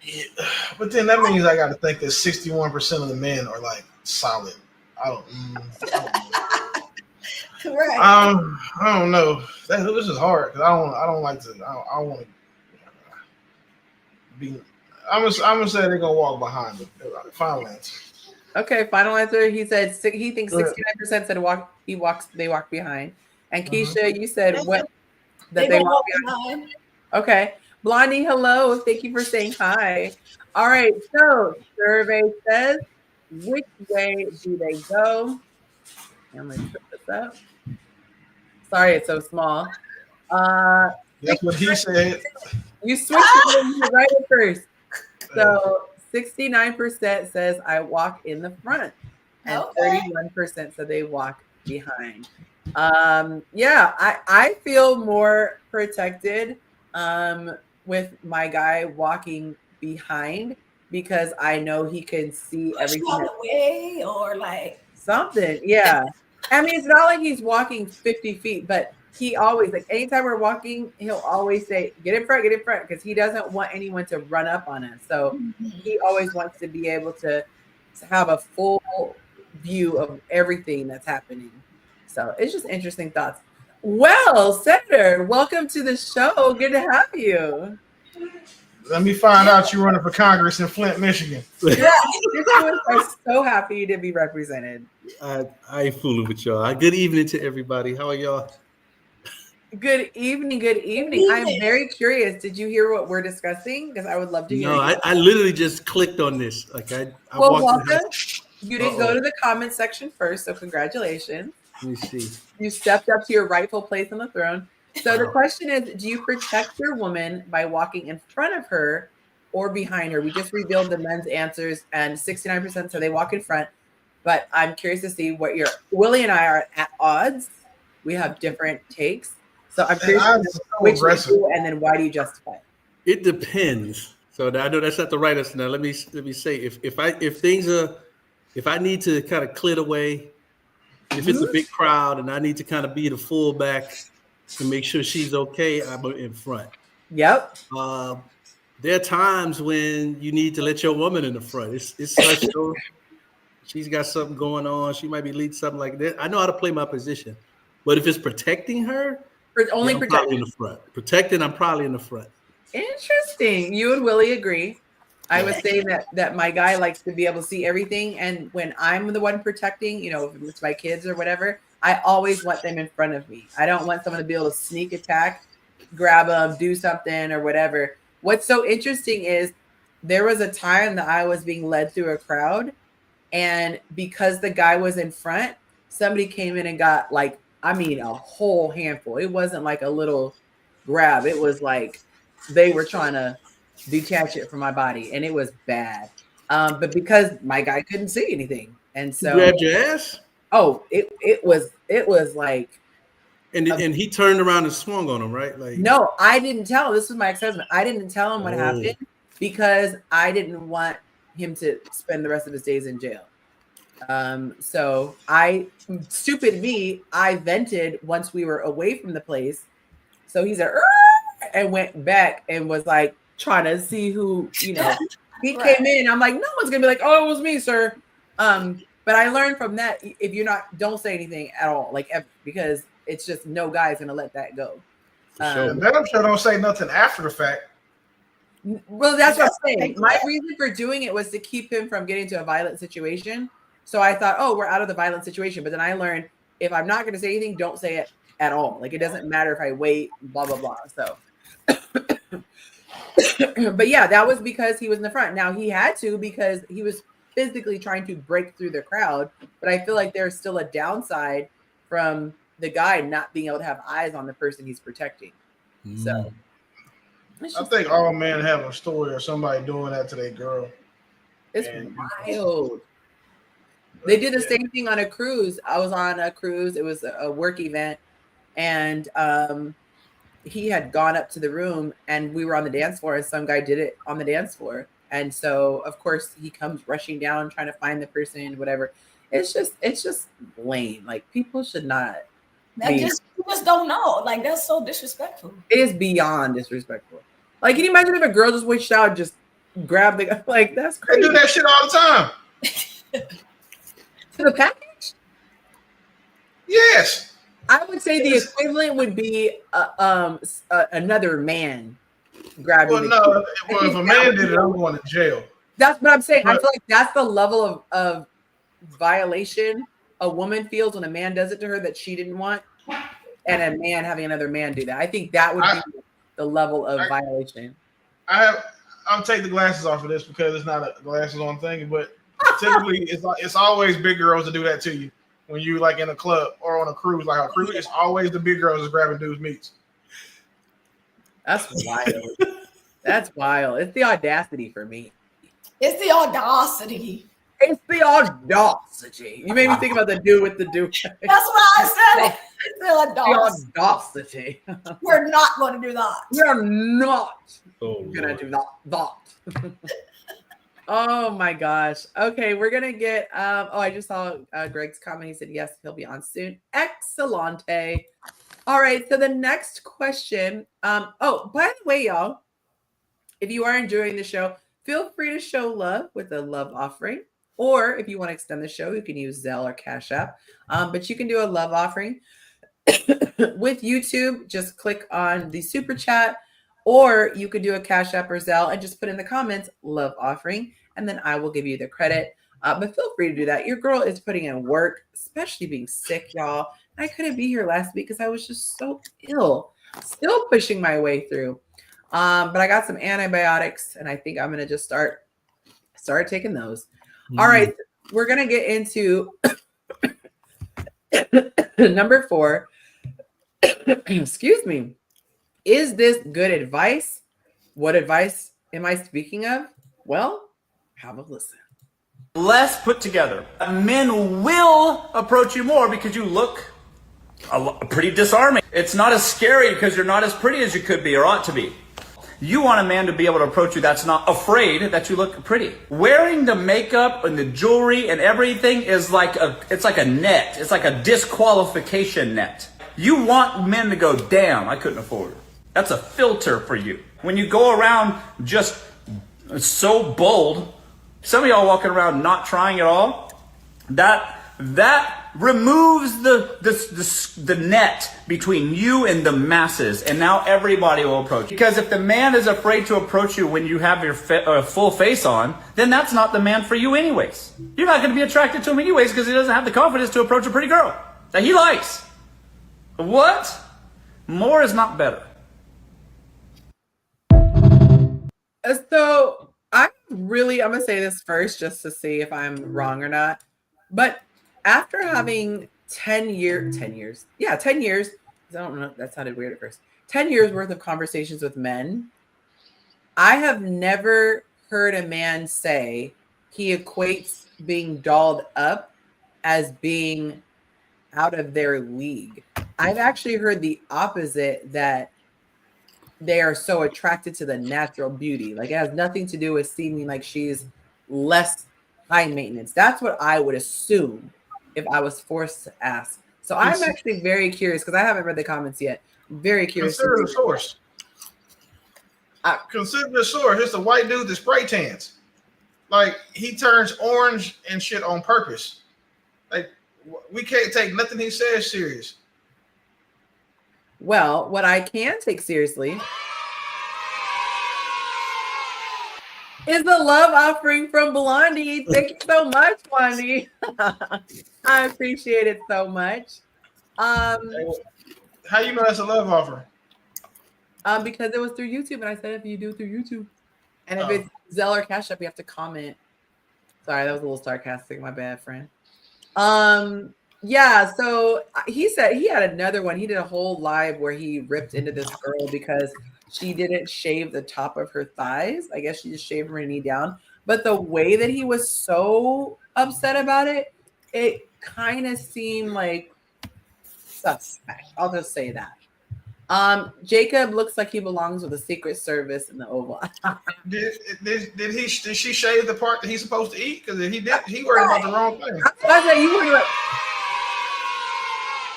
Yeah. But then that means I got to think that 61% of the men are like solid. I don't know. Right. I don't know. This is hard because I don't like to. I want to be. I'm gonna say they're gonna walk behind them. Final answer. Okay, final answer. He said he thinks 69% said they walk behind. And Keisha, you said what? That they walk behind. Okay. Blondie, hello. Thank you for saying hi. All right. So survey says, which way do they go? I'm going to put this up. Sorry, it's so small. That's what he said. You switched it. You write it first. So 69% says I walk in the front, and 31% said they walk behind. Yeah, I feel more protected with my guy walking behind because I know he can see everything. Push away or like something. Yeah. I mean, it's not like he's walking 50 feet, but he always, like, anytime we're walking, he'll always say, get in front, because he doesn't want anyone to run up on us. So he always wants to be able to have a full view of everything that's happening. So it's just interesting thoughts. Well, Senator, welcome to the show. Good to have you. Let me find out you're running for Congress in Flint, Michigan. Yeah, constituents are so happy to be represented. I ain't fooling with y'all. Good evening to everybody. How are y'all? Good evening. Good evening. I'm very curious. Did you hear what we're discussing? Because I would love to hear. No, I literally just clicked on this. Like well, welcome. You didn't go to the comment section first, so congratulations. Let me see. You stepped up to your rightful place on the throne. So the question is, do you protect your woman by walking in front of her or behind her? We just revealed the men's answers, and 69% say they walk in front. But I'm curious to see what Willie and I are at odds. We have different takes. So I'm curious which you do, and then why do you justify it? It depends. So I know that's not the right answer. Now let me say if I need to kind of clear the way, if it's a big crowd and I need to kind of be the fullback to make sure she's okay, I'm in front. Yep. There are times when you need to let your woman in the front. It's such she's got something going on. She might be leading something like that. I know how to play my position, but if it's protecting her, only I'm probably in the front. Protecting, I'm probably in the front. Interesting. You and Willie agree. I was saying that my guy likes to be able to see everything, and when I'm the one protecting, if it's my kids or whatever, I always want them in front of me. I don't want someone to be able to sneak attack, grab them, do something or whatever. What's so interesting is there was a time that I was being led through a crowd, and because the guy was in front, somebody came in and got a whole handful. It wasn't like a little grab. It was like they were trying to detach it from my body, and it was bad. But because my guy couldn't see anything, and so you grabbed your ass. Oh, it was like, and he turned around and swung on him, right? Like, no, I didn't tell him. This was my ex-husband. I didn't tell him what happened because I didn't want him to spend the rest of his days in jail. So stupid me, I vented once we were away from the place. So he said, and went back and was like trying to see who, he came in. I'm like, no one's gonna be like, oh, it was me, sir. But I learned from that, if you're not, don't say anything at all, because it's just no guy's gonna let that go. And then I'm sure don't say nothing after the fact. Well, that's what I'm saying. My reason for doing it was to keep him from getting to a violent situation. So I thought, we're out of the violent situation. But then I learned, if I'm not going to say anything, don't say it at all. Like, it doesn't matter if I wait, blah, blah, blah. So, but yeah, that was because he was in the front. Now, he had to because he was physically trying to break through the crowd. But I feel like there's still a downside from the guy not being able to have eyes on the person he's protecting. So I think all men have a story of somebody doing that to their girl. It's wild. They did the same thing on a cruise. I was on a cruise. It was a work event. And he had gone up to the room and we were on the dance floor and some guy did it on the dance floor. And so, of course, he comes rushing down, trying to find the person, whatever. It's just lame. Like, people should not. You just don't know. Like, that's so disrespectful. It is beyond disrespectful. Like, can you imagine if a girl just reached out and just grabbed the guy? Like, that's crazy. They do that shit all the time. To the package? Yes. I would say the equivalent would be another man grabbing. Well, if a man did it, I'm going to jail. That's what I'm saying. I feel like that's the level of violation a woman feels when a man does it to her that she didn't want, and a man having another man do that. I think that would be the level of violation. I'll take the glasses off of this because it's not a glasses on thing, but typically it's always big girls that do that to you when you like in a club or on a cruise. Like a cruise, it's always the big girls that's grabbing dudes' meats. That's wild. That's wild. It's the audacity for me. It's the audacity. It's the audacity. You made me think about the dude with the dude. That's why I said it. It's the audacity. We're not going to do that. We're not gonna do that. Oh my gosh. Okay, we're gonna get I just saw Greg's comment. He said yes, he'll be on soon. Excellente. All right, so the next question. By the way, y'all, if you are enjoying the show, feel free to show love with a love offering. Or if you want to extend the show, you can use Zelle or Cash App. But you can do a love offering. With YouTube, just click on the super chat, or you could do a Cash App or Zelle and just put in the comments love offering, and then I will give you the credit. But feel free to do that. Your girl is putting in work, especially being sick, y'all. I couldn't be here last week because I was just so ill, still pushing my way through. But I got some antibiotics, and I think I'm gonna just start taking those. All right, we're gonna get into number 4. Excuse me. Is this good advice? What advice am I speaking of? Well, have a listen. Less put together. Men will approach you more because you look pretty disarming. It's not as scary because you're not as pretty as you could be or ought to be. You want a man to be able to approach you that's not afraid that you look pretty. Wearing the makeup and the jewelry and everything is it's like a net. It's like a disqualification net. You want men to go, damn, I couldn't afford it. That's a filter for you. When you go around just so bold, some of y'all walking around not trying at all, that removes the net between you and the masses, and now everybody will approach you. Because if the man is afraid to approach you when you have your full face on, then that's not the man for you anyways. You're not going to be attracted to him anyways because he doesn't have the confidence to approach a pretty girl that he likes. What? More is not better. So I'm going to say this first just to see if I'm wrong or not. But after having 10 years, I don't know, that sounded weird at first. 10 years worth of conversations with men, I have never heard a man say he equates being dolled up as being out of their league. I've actually heard the opposite, that they are so attracted to the natural beauty. Like it has nothing to do with seeming like she's less high maintenance. That's what I would assume if I was forced to ask. So I'm actually very curious because I haven't read the comments yet. I'm very curious. Consider the source. Consider the source. It's a white dude that spray tans. Like he turns orange and shit on purpose. Like we can't take nothing he says serious. Well, what I can take seriously is the love offering from Blondie. Thank you so much, Blondie. I appreciate it so much. How you know that's a love offer? Because it was through YouTube, and I said if you do it through YouTube, and if it's Zelle or Cash App, you have to comment. Sorry, that was a little sarcastic. My bad, friend. Yeah, so he said he had another one. He did a whole live where he ripped into this girl because she didn't shave the top of her thighs. I guess she just shaved her knee down. But the way that he was so upset about it, it kind of seemed like suspect. I'll just say that. Jacob looks like he belongs with the Secret Service in the Oval. Did she shave the part that he's supposed to eat? Because if he did, he worried about the wrong thing. I said you worried about.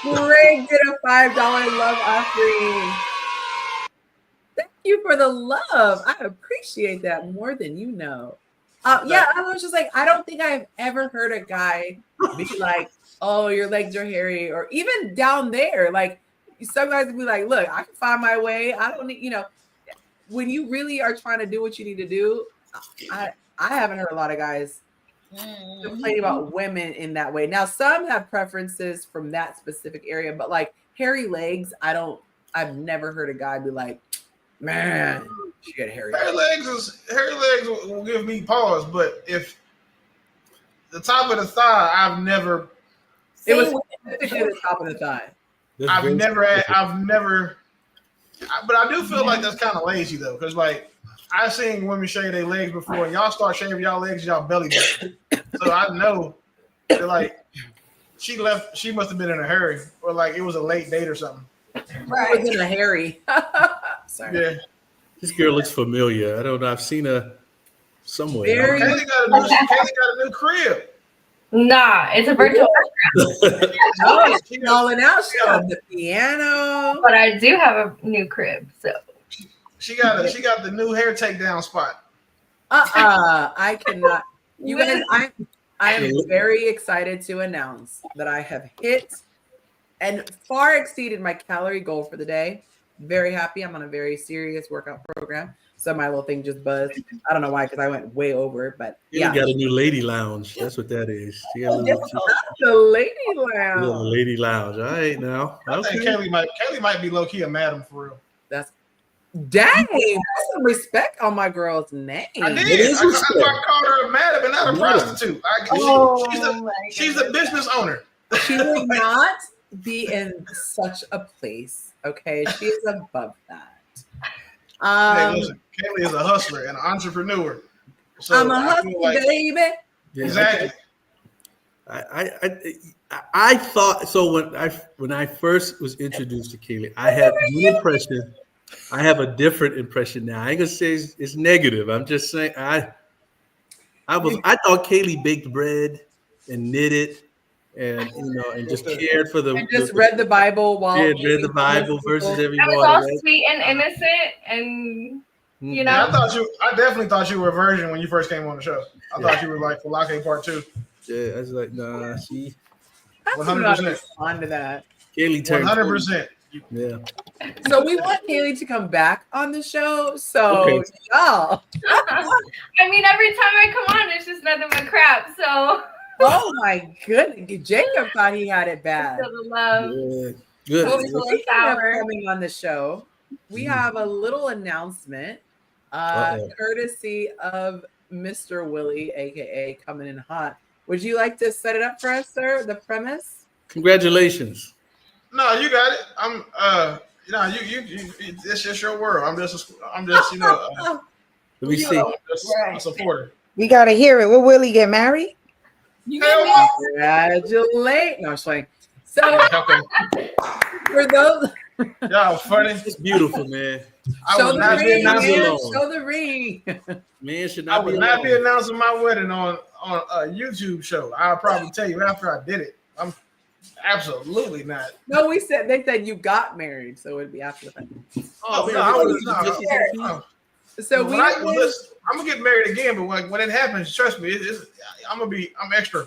Greg did a $5 love offering. Thank you for the love. I appreciate that more than you know. Yeah, I was just like, I don't think I've ever heard a guy be like, oh, your legs are hairy, or even down there. Like some guys would be like, look, I can find my way. I don't need, when you really are trying to do what you need to do, I haven't heard a lot of guys complain about women in that way. Now, some have preferences from that specific area, but like hairy legs, I've never heard a guy be like, Man, she got hairy. Hairy legs will give me pause, but if the top of the thigh, I've never. It was specifically the top of the thigh. I've never. But I do feel like that's kind of lazy though, because like I've seen women shave their legs before, and y'all start shaving y'all legs, y'all belly button. So I know that like she left. She must have been in a hurry, or like it was a late date or something. Right. It was in a hairy. Sorry. Yeah. This girl looks familiar. I don't know. I've seen her somewhere. Very- Kaylee got a new crib. Nah, it's a virtual Oh, she's calling out. She got the piano. but I do have a new crib, so She got the new hair takedown spot. I cannot. You guys, I am very excited to announce that I have hit and far exceeded my calorie goal for the day. Very happy. I'm on a very serious workout program. So my little thing just buzzed. I don't know why, because I went way over, but Yeah, got a new lady lounge. That's what that is. She got a the lady lounge. little lady lounge. All right, now. I think Kaylee might be low key a madam for real. That's dang. Put some respect on my girl's name. I did. I called her a madam and not a prostitute. She's a business owner. She would not be in such a place. Okay, she is above that. Hey, listen, Kaylee is a hustler and an entrepreneur. So I'm a hustler, baby. Yeah, Exactly. I thought so when I first was introduced to Kaylee, I had one impression. I have a different impression now. I ain't gonna say it's negative. I'm just saying I thought Kaylee baked bread and knitted and and just cared for the and just read the Bible while read the Bible versus every I was morning. all Right? sweet and innocent, and you know. Yeah, I definitely thought you were a virgin when you first came on the show. I thought you were like Falake Part 2. Yeah, I was like, nah, she. I don't know how to respond to that. Kaylee turned 100%. Yeah. So we want Kaylee to come back on the show. So y'all. I mean, every time I come on, it's just nothing but crap. So. Oh my goodness. Jacob thought he had it bad. Still the love. Yeah. Good. Well, Speaking of coming on the show, we have a little announcement courtesy of Mr. Willie, aka Coming in Hot. Would you like to set it up for us, sir? The premise? Congratulations. No, you got it. I'm you it's just your world. I'm just Let me see. a supporter. We gotta hear it. Will Willie get married? You Congratulate. No, I'm just playing. So for those Y'all funny. It's beautiful, man. show the ring. Man should I not would be not be alone. announcing my wedding on a YouTube show. I'll probably tell you after I did it. I'm absolutely not. No, they said you got married, so it'd be after the fact. Oh, no, I was So I'm gonna get married again, but when it happens, trust me, I'm extra.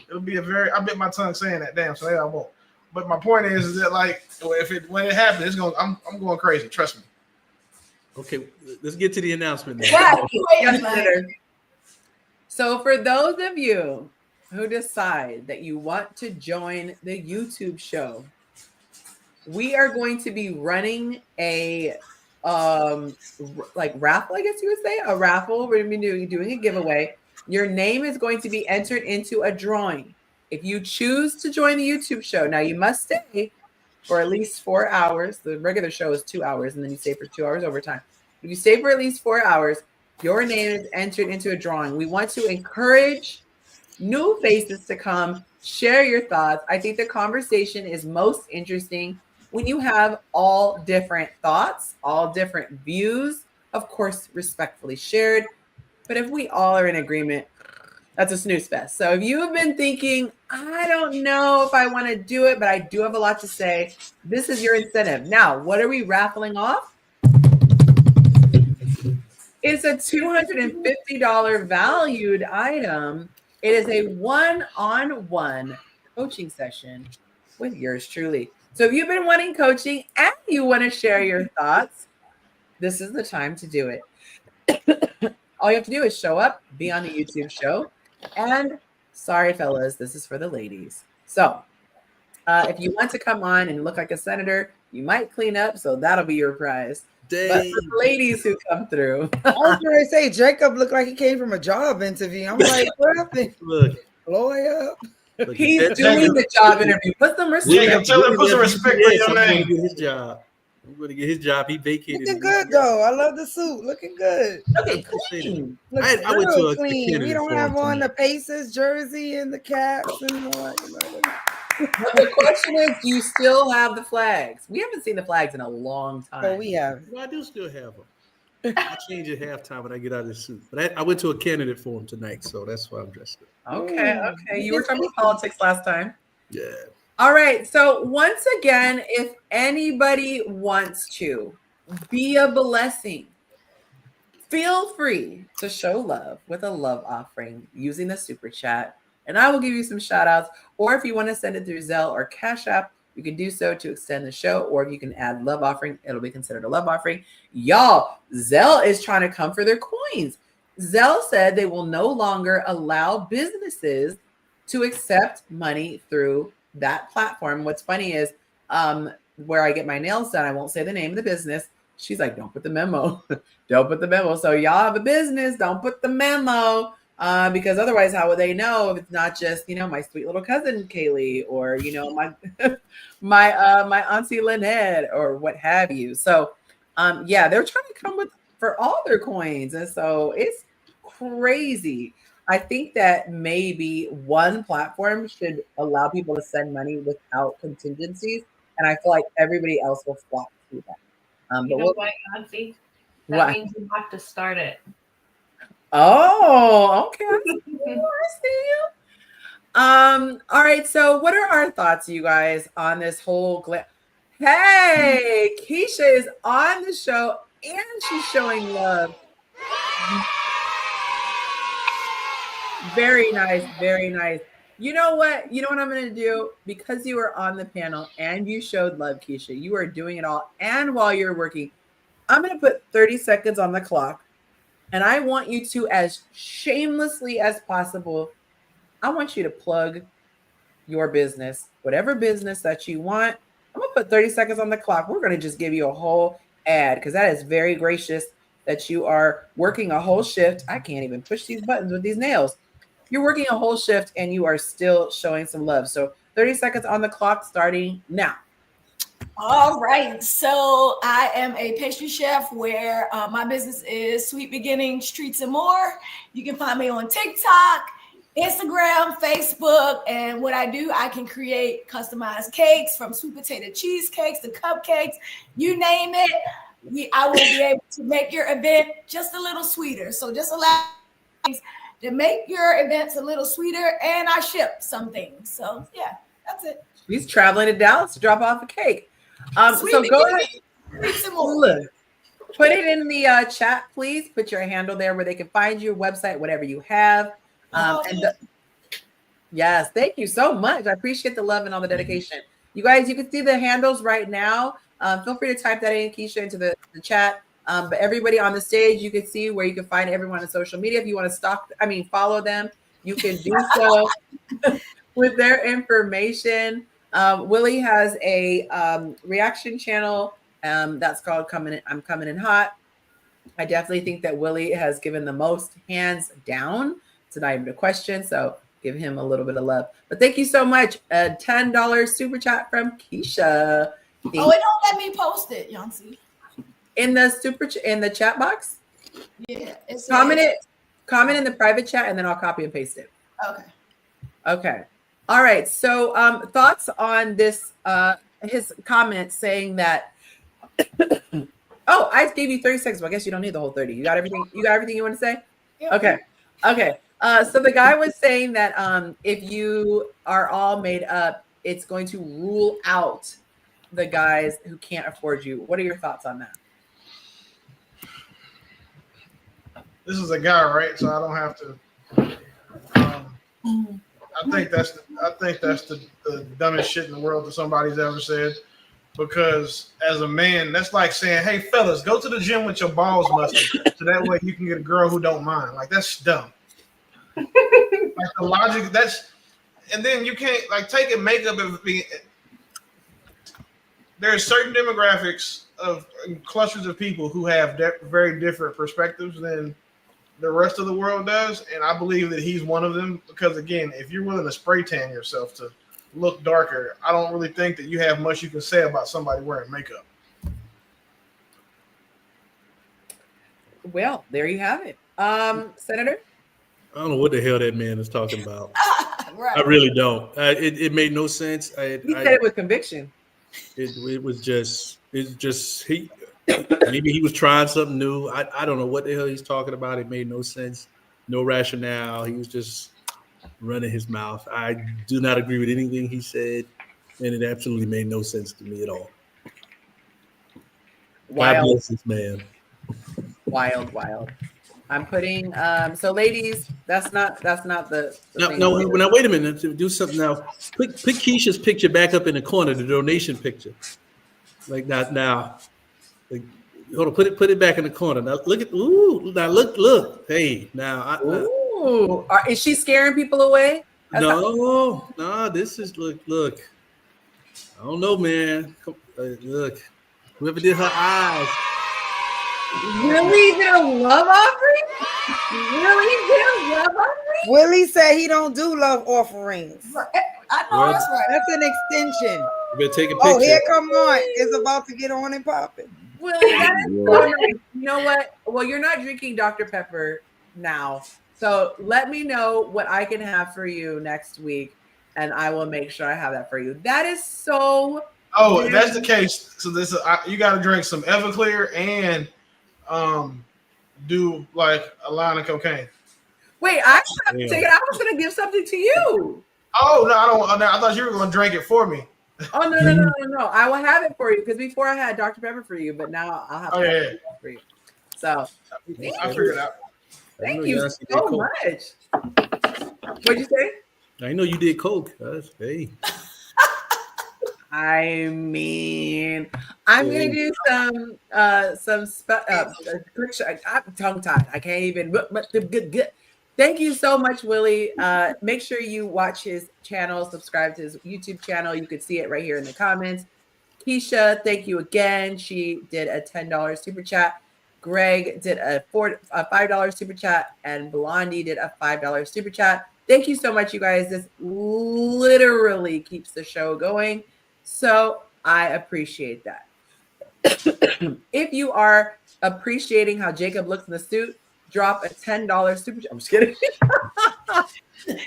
It'll be I bit my tongue saying that, damn, so yeah, I won't. But my point is that like when it happens, I'm going crazy. Trust me. Okay, let's get to the announcement now. So for those of you who decide that you want to join the YouTube show, we are going to be running a raffle, I guess you would say, a raffle. We're going to be doing a giveaway. Your name is going to be entered into a drawing. If you choose to join the YouTube show, now you must stay for at least 4 hours. The regular show is 2 hours, and then you stay for 2 hours overtime. If you stay for at least 4 hours, your name is entered into a drawing. We want to encourage new faces to come, share your thoughts. I think the conversation is most interesting when you have all different thoughts, all different views, of course, respectfully shared. But if we all are in agreement, that's a snooze fest. So if you have been thinking, I don't know if I want to do it, but I do have a lot to say, this is your incentive. Now, what are we raffling off? It's a $250 valued item. It is a one-on-one coaching session with yours truly. So if you've been wanting coaching and you want to share your thoughts, this is the time to do it. All you have to do is show up, be on the YouTube show, and sorry, fellas, this is for the ladies. So if you want to come on and look like a senator, you might clean up, so that'll be your prize. Dang. for the ladies who come through. I was going to say, Jacob looked like he came from a job interview. I'm like, what happened? Look, Lawyer up. look, He's that- doing the job interview. Put some respect. Jacob, tell him to put some Willie respect left on your UPS. I'm going name. to get his job. I'm going to get his job. He vacated. Looking good, though. I love the suit. Looking good. Looking I appreciate it. clean. Looks I went to real a clean. candidate We don't forum have on tonight. the Pacers jersey and the caps and all that. But the question is, do you still have the flags? We haven't seen the flags in a long time. But we have. Well, I do still have them. I change at halftime when I get out of the suit. But I went to a candidate forum tonight, so that's why I'm dressed up. Okay. You were talking about politics last time. Yeah. All right. So once again, if anybody wants to be a blessing, feel free to show love with a love offering using the super chat, and I will give you some shout outs. Or if you want to send it through Zelle or Cash App, you can do so to extend the show. Or if you can add love offering, it'll be considered a love offering. Y'all, Zelle is trying to come for their coins. Zelle said they will no longer allow businesses to accept money through that platform. What's funny is where I get my nails done, I won't say the name of the business. She's like, don't put the memo. Don't put the memo. So y'all have a business, don't put the memo. Because otherwise, how would they know if it's not just, my sweet little cousin Kaylee, or my my auntie Lynette, or what have you. So they're trying to come with for all their coins, and so it's crazy. I think that maybe one platform should allow people to send money without contingencies, and I feel like everybody else will flock to that. You know what, Yonci? That What? means you have to start it. Oh, okay. I see you. All right. So, what are our thoughts, you guys, on this whole Hey, Keisha is on the show and she's showing love. Very nice, very nice. You know what? You know what I'm going to do? Because you were on the panel and you showed love, Keisha, you are doing it all. And while you're working, I'm going to put 30 seconds on the clock. And I want you to, as shamelessly as possible, I want you to plug your business, whatever business that you want. I'm going to put 30 seconds on the clock. We're going to just give you a whole ad because that is very gracious that you are working a whole shift. I can't even push these buttons with these nails. You're working a whole shift and you are still showing some love. So 30 seconds on the clock starting now. All right. So I am a pastry chef where my business is Sweet Beginnings, Treats, and More. You can find me on TikTok, Instagram, Facebook. And what I do, I can create customized cakes from sweet potato cheesecakes to cupcakes, you name it. I will be able to make your event just a little sweeter. So just allow to make your events a little sweeter, and I ship some things. So yeah, that's it. She's traveling to Dallas to drop off a cake. So go ahead. Look, put it in the chat, please. Put your handle there where they can find your website, whatever you have. Yes, thank you so much. I appreciate the love and all the dedication. You guys, you can see the handles right now. Feel free to type that in, Keisha, into the chat. But everybody on the stage, you can see where you can find everyone on social media. If you want to follow them, you can do so with their information. Willie has a reaction channel that's called I'm Coming in Hot. I definitely think that Willie has given the most hands down. It's not even a question. So give him a little bit of love. But thank you so much. A $10 super chat from Keisha. It don't let me post it, Yonci. In the chat box? Yeah. Comment in the private chat and then I'll copy and paste it. Okay. All right. So thoughts on this his comment saying that I gave you 30 seconds. Well, I guess you don't need the whole 30. You got everything you want to say? Yep. Okay. So the guy was saying that if you are all made up, it's going to rule out the guys who can't afford you. What are your thoughts on that? This is a guy, right? So I don't have to. I think that's the dumbest shit in the world that somebody's ever said. Because as a man, that's like saying, "Hey, fellas, go to the gym with your balls muscled, so that way you can get a girl who don't mind." Like that's dumb. Like the logic, and then you can't take it makeup and be. There are certain demographics of clusters of people who have very different perspectives than the rest of the world does, and I believe that he's one of them. Because again, if you're willing to spray tan yourself to look darker, I don't really think that you have much you can say about somebody wearing makeup. Well, there you have it. Senator? I don't know what the hell that man is talking about. Right. I really don't. It made no sense. He said it with conviction. It was just he maybe he was trying something new. I don't know what the hell he's talking about. It made no sense, no rationale. He was just running his mouth. I do not agree with anything he said, and it absolutely made no sense to me at all. God bless this man. Wild. I'm putting so ladies, that's not the thing. No, now wait a minute. To do something now. Put Keisha's picture back up in the corner, the donation picture. Like not now. Like, hold on, put it back in the corner. Now look at look. Hey, now is she scaring people away? No, this is look. I don't know, man. Look, whoever did her eyes. Really did a love offering? Willie said he don't do love offerings. I know that's right. That's an extension. You better take a picture. Oh, here come on. It's about to get on and popping. Willie, that is so nice. You know what? Well, you're not drinking Dr. Pepper now. So let me know what I can have for you next week, and I will make sure I have that for you. That is so. Oh, if that's the case, so you got to drink some Everclear and do like a line of cocaine. Wait, I was going to give something to you. Oh no, I don't. I thought you were going to drink it for me. Oh no! I will have it for you because before I had Dr. Pepper for you, but now I'll have Pepper for you. So I figured it out. Thank you so much. What'd you say? I know you did coke. Hey. I mean, I'm gonna do some I'm tongue tied. I can't even. But good. Thank you so much, Willie. Make sure you watch his channel, subscribe to his YouTube channel. You can see it right here in the comments. Keisha, thank you again. She did a $10 super chat. Greg did a $5 super chat, and Blondie did a $5 super chat. Thank you so much, you guys. This literally keeps the show going. So I appreciate that. If you are appreciating how Jacob looks in the suit, drop a $10 super chat. I'm just kidding.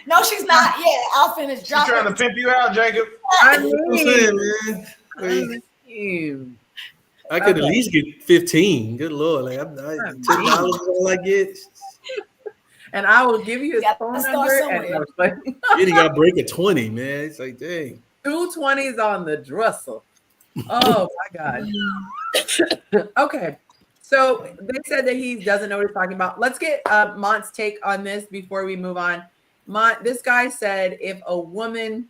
No, she's not. Yeah, I'll finish. She's trying to pimp you out, Jacob. I could at least get 15. Good Lord. Like $10 is all I get. And I will give you his phone number. You got to break a 20, man. It's like, dang. 2 20s on the dresser. Oh my God. Okay. So they said that he doesn't know what he's talking about. Let's get Mont's take on this before we move on. Mont, this guy said if a woman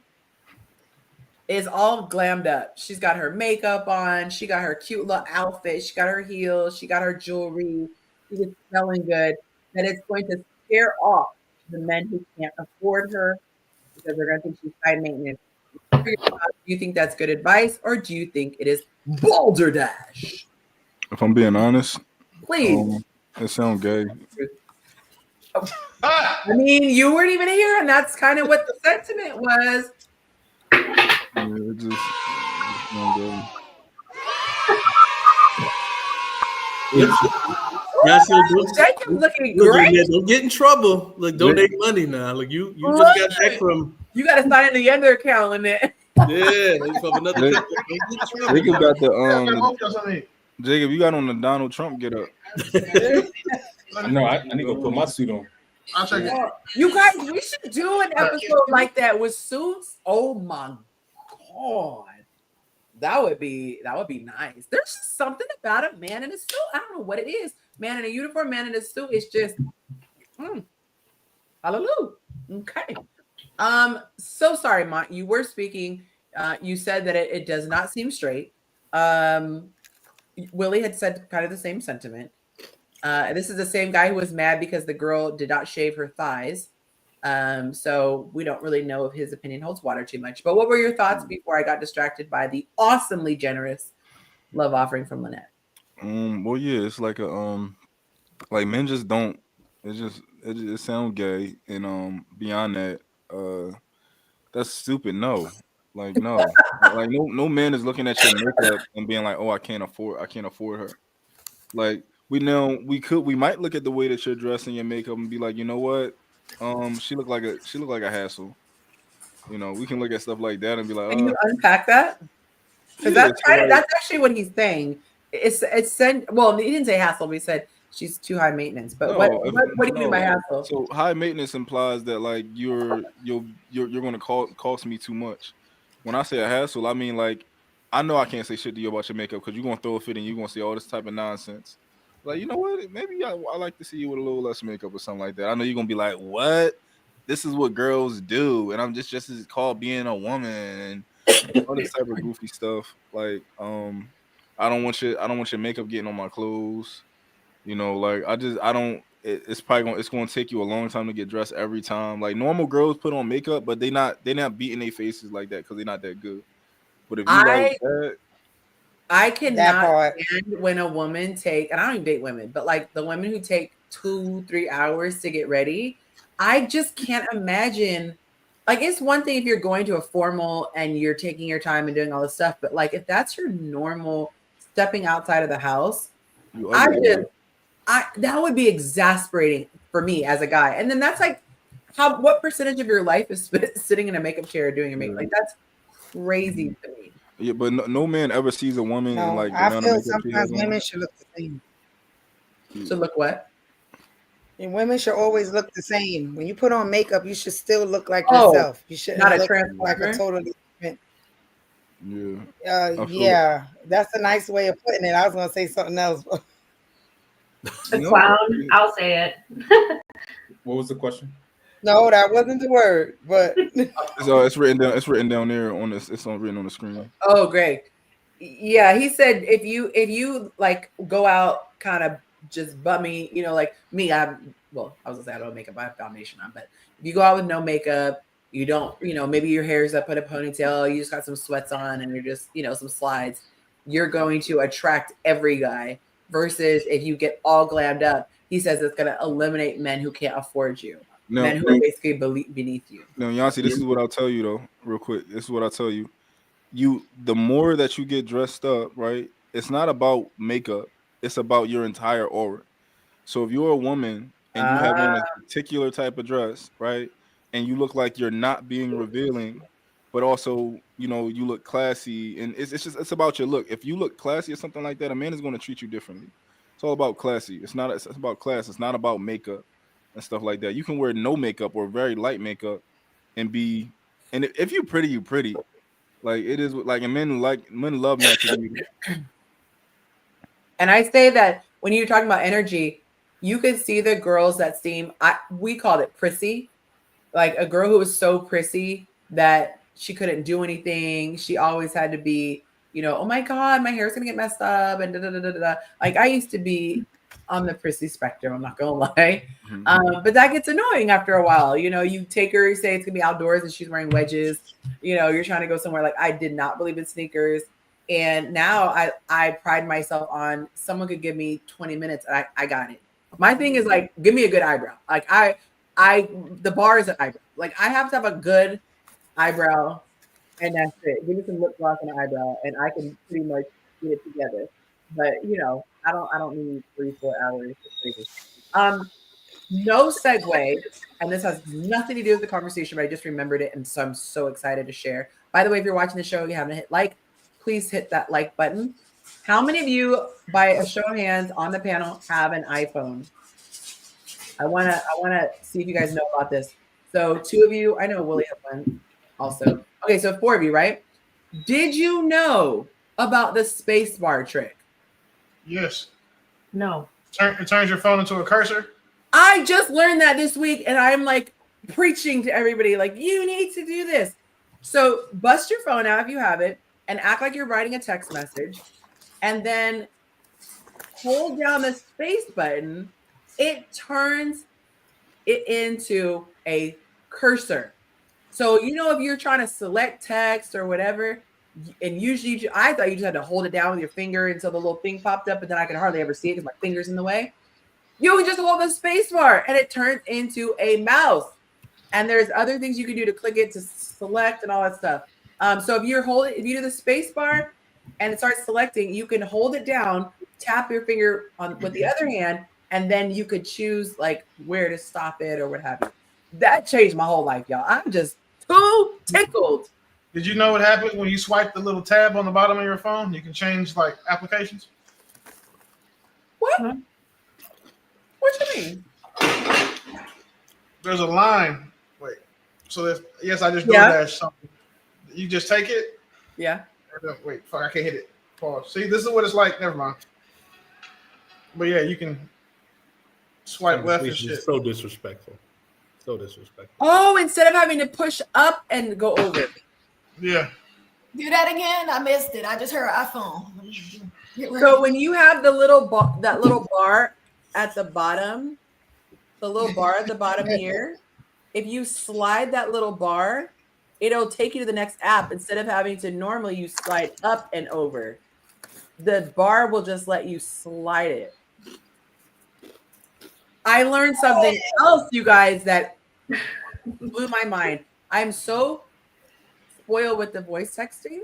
is all glammed up, she's got her makeup on, she got her cute little outfit, she got her heels, she got her jewelry, she's smelling good, that it's going to scare off the men who can't afford her because they're going to think she's high maintenance. Do you think that's good advice, or do you think it is balderdash? If I'm being honest, please. It sounds gay. I mean, you weren't even here, and that's kind of what the sentiment was. Yeah, it just sounds gay. Jacob's looking great. Don't get in trouble. Look, donate money now. Look, you just got back from. You got to sign in the other account in there. Yeah, from another. Jacob got the Jacob, you got on the Donald Trump get up. No, I need to go put my suit on. I'll check it. You guys, we should do an episode like that with suits. Oh my God. That would be nice. There's just something about a man in a suit. I don't know what it is. Man in a uniform, man in a suit. It's just hallelujah. Okay. So sorry, Mont. You were speaking. You said that it does not seem straight. Willie had said kind of the same sentiment. This is the same guy who was mad because the girl did not shave her thighs. So we don't really know if his opinion holds water too much. But what were your thoughts before I got distracted by the awesomely generous love offering from Lynette? Well, yeah, it's like like men just don't. It sound gay, and beyond that, that's stupid. No, like no, like no man is looking at your makeup and being like, oh, I can't afford her. Like we might look at the way that you're dressed and your makeup and be like, you know what, she look like a hassle. You know, we can look at stuff like that and be like, Can you unpack that? Because yeah, so like, that's actually what he's saying. It's said. Well, he didn't say hassle, but he said she's too high maintenance. But what do you mean by hassle? So high maintenance implies that like you're gonna cost me too much. When I say a hassle, I mean like I know I can't say shit to you about your makeup because you're gonna throw a fit and you're gonna say all this type of nonsense. Like, you know what? Maybe I like to see you with a little less makeup or something like that. I know you're gonna be like, what? This is what girls do, and I'm just as called being a woman and all this type of goofy stuff. Like, I don't want your makeup getting on my clothes. You know, like I don't. It's probably going to take you a long time to get dressed every time. Like normal girls put on makeup, but they're not beating their faces like that because they're not that good. But if you like that, I That cannot part. stand when a woman and I don't even date women, but like the women who take 2-3 hours to get ready, I just can't imagine. Like, it's one thing if you're going to a formal and you're taking your time and doing all this stuff, but like if that's your normal stepping outside of the house, you I ugly. just that would be exasperating for me as a guy. And then that's like what percentage of your life is sitting in a makeup chair doing your makeup? Like that's crazy to me. Yeah, but no man ever sees a woman in No, like the I amount of feel makeup she has sometimes on. women should look the same. So look what? And women should always look the same. When you put on makeup, you should still look like Oh, yourself. You shouldn't not a look like a transformer. totally different. Yeah, I feel Yeah, that's a nice way of putting it. I was gonna say something else. A clown. I'll say it. What was the question? No, that wasn't the word. But it's written down. It's written down there on this. It's written on the screen. Oh, great. Yeah, he said if you like go out kind of just bummy, you know, like me, I was gonna say I don't have makeup, I have foundation on, but if you go out with no makeup, you don't, you know, maybe your hair's up in a ponytail, you just got some sweats on and you're just, you know, some slides, you're going to attract every guy versus if you get all glammed up, he says it's gonna eliminate men who can't afford you. Men who are basically beneath you. Now, Yonci, this is what I'll tell you though, real quick. This is what I'll tell you. The more that you get dressed up, right? It's not about makeup. It's about your entire aura. So if you're a woman and you have on a particular type of dress, right? And you look like you're not being revealing, but also, you know, you look classy and it's about your look. If you look classy or something like that, a man is going to treat you differently. It's all about classy. It's about class. It's not about makeup and stuff like that. You can wear no makeup or very light makeup and if you're pretty, you're pretty. Like it is like men love natural beauty. And I say that when you're talking about energy, you could see the girls that seem we called it prissy, like a girl who was so prissy that she couldn't do anything. She always had to be, you know, oh my God, my hair's gonna get messed up and da da da da da. Like I used to be on the prissy spectrum, I'm not gonna lie. But that gets annoying after a while. You know, you take her, you say it's gonna be outdoors and she's wearing wedges, you know, you're trying to go somewhere. Like I did not believe in sneakers. And now I pride myself on someone could give me 20 minutes and I got it. My thing is like, give me a good eyebrow. Like the bar is an eyebrow. Like I have to have a good eyebrow and that's it. Give me some lip gloss and an eyebrow and I can pretty much get it together. But you know, I don't need 3-4 hours. No segue, and this has nothing to do with the conversation, but I just remembered it, and so I'm so excited to share. By the way, if you're watching the show, you haven't hit like, please hit that like button. How many of you, by a show of hands on the panel, have an iPhone? I wanna see if you guys know about this. So 2 of you, I know Willie has one also. Okay, so 4 of you, right? Did you know about the space bar trick? Yes. No. It turns your phone into a cursor. I just learned that this week, and I'm like preaching to everybody, like, you need to do this. So bust your phone out if you have it and act like you're writing a text message, and then hold down the space button. It turns it into a cursor. So, you know, if you're trying to select text or whatever, And usually I thought you just had to hold it down with your finger until the little thing popped up, but then I could hardly ever see it because my finger's in the way. You can just hold the space bar and it turns into a mouse. And there's other things you can do to click it to select and all that stuff. So if you do the space bar and it starts selecting, you can hold it down, tap your finger on with the other hand, and then you could choose like where to stop it or what have you. That changed my whole life, y'all. I'm just too tickled. Did you know what happens when you swipe the little tab on the bottom of your phone? You can change like applications. What? What you mean? There's a line. Wait. So there's yes, I just Yeah. DoorDash something. You just take it. Yeah. Wait, fuck, I can't hit it. Pause. See, this is what it's like. Never mind. But yeah, you can swipe left and shit. So disrespectful. So disrespectful. Oh, instead of having to push up and go over. Yeah. Do that again. I missed it. I just heard iPhone. So when you have the little that little bar at the bottom, the little bar at the bottom here, if you slide that little bar, it'll take you to the next app instead of having to normally you slide up and over. The bar will just let you slide it. I learned something else, you guys, that blew my mind. I'm so spoiled with the voice texting.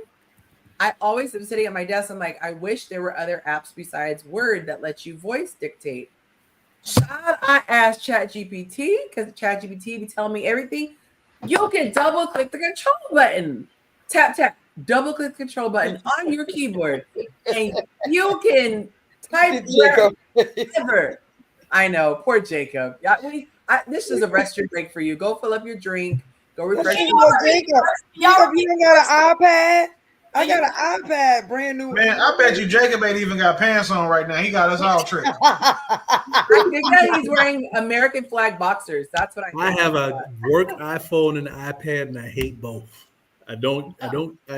I always am sitting at my desk. I'm like, I wish there were other apps besides Word that let you voice dictate. Child, I asked ChatGPT because ChatGPT be telling me everything. You can double click the control button. Tap, tap, double click the control button on your keyboard. And you can type whatever. I know, poor Jacob. Yeah, this is a restroom break for you. Go fill up your drink. Go refresh. Jacob, you ain't got an iPad? I got an iPad, brand new. Man, I bet you Jacob ain't even got pants on right now. He got us all tricked. I think that he's wearing American flag boxers. That's what I think. I have a work iPhone and an iPad, and I hate both. I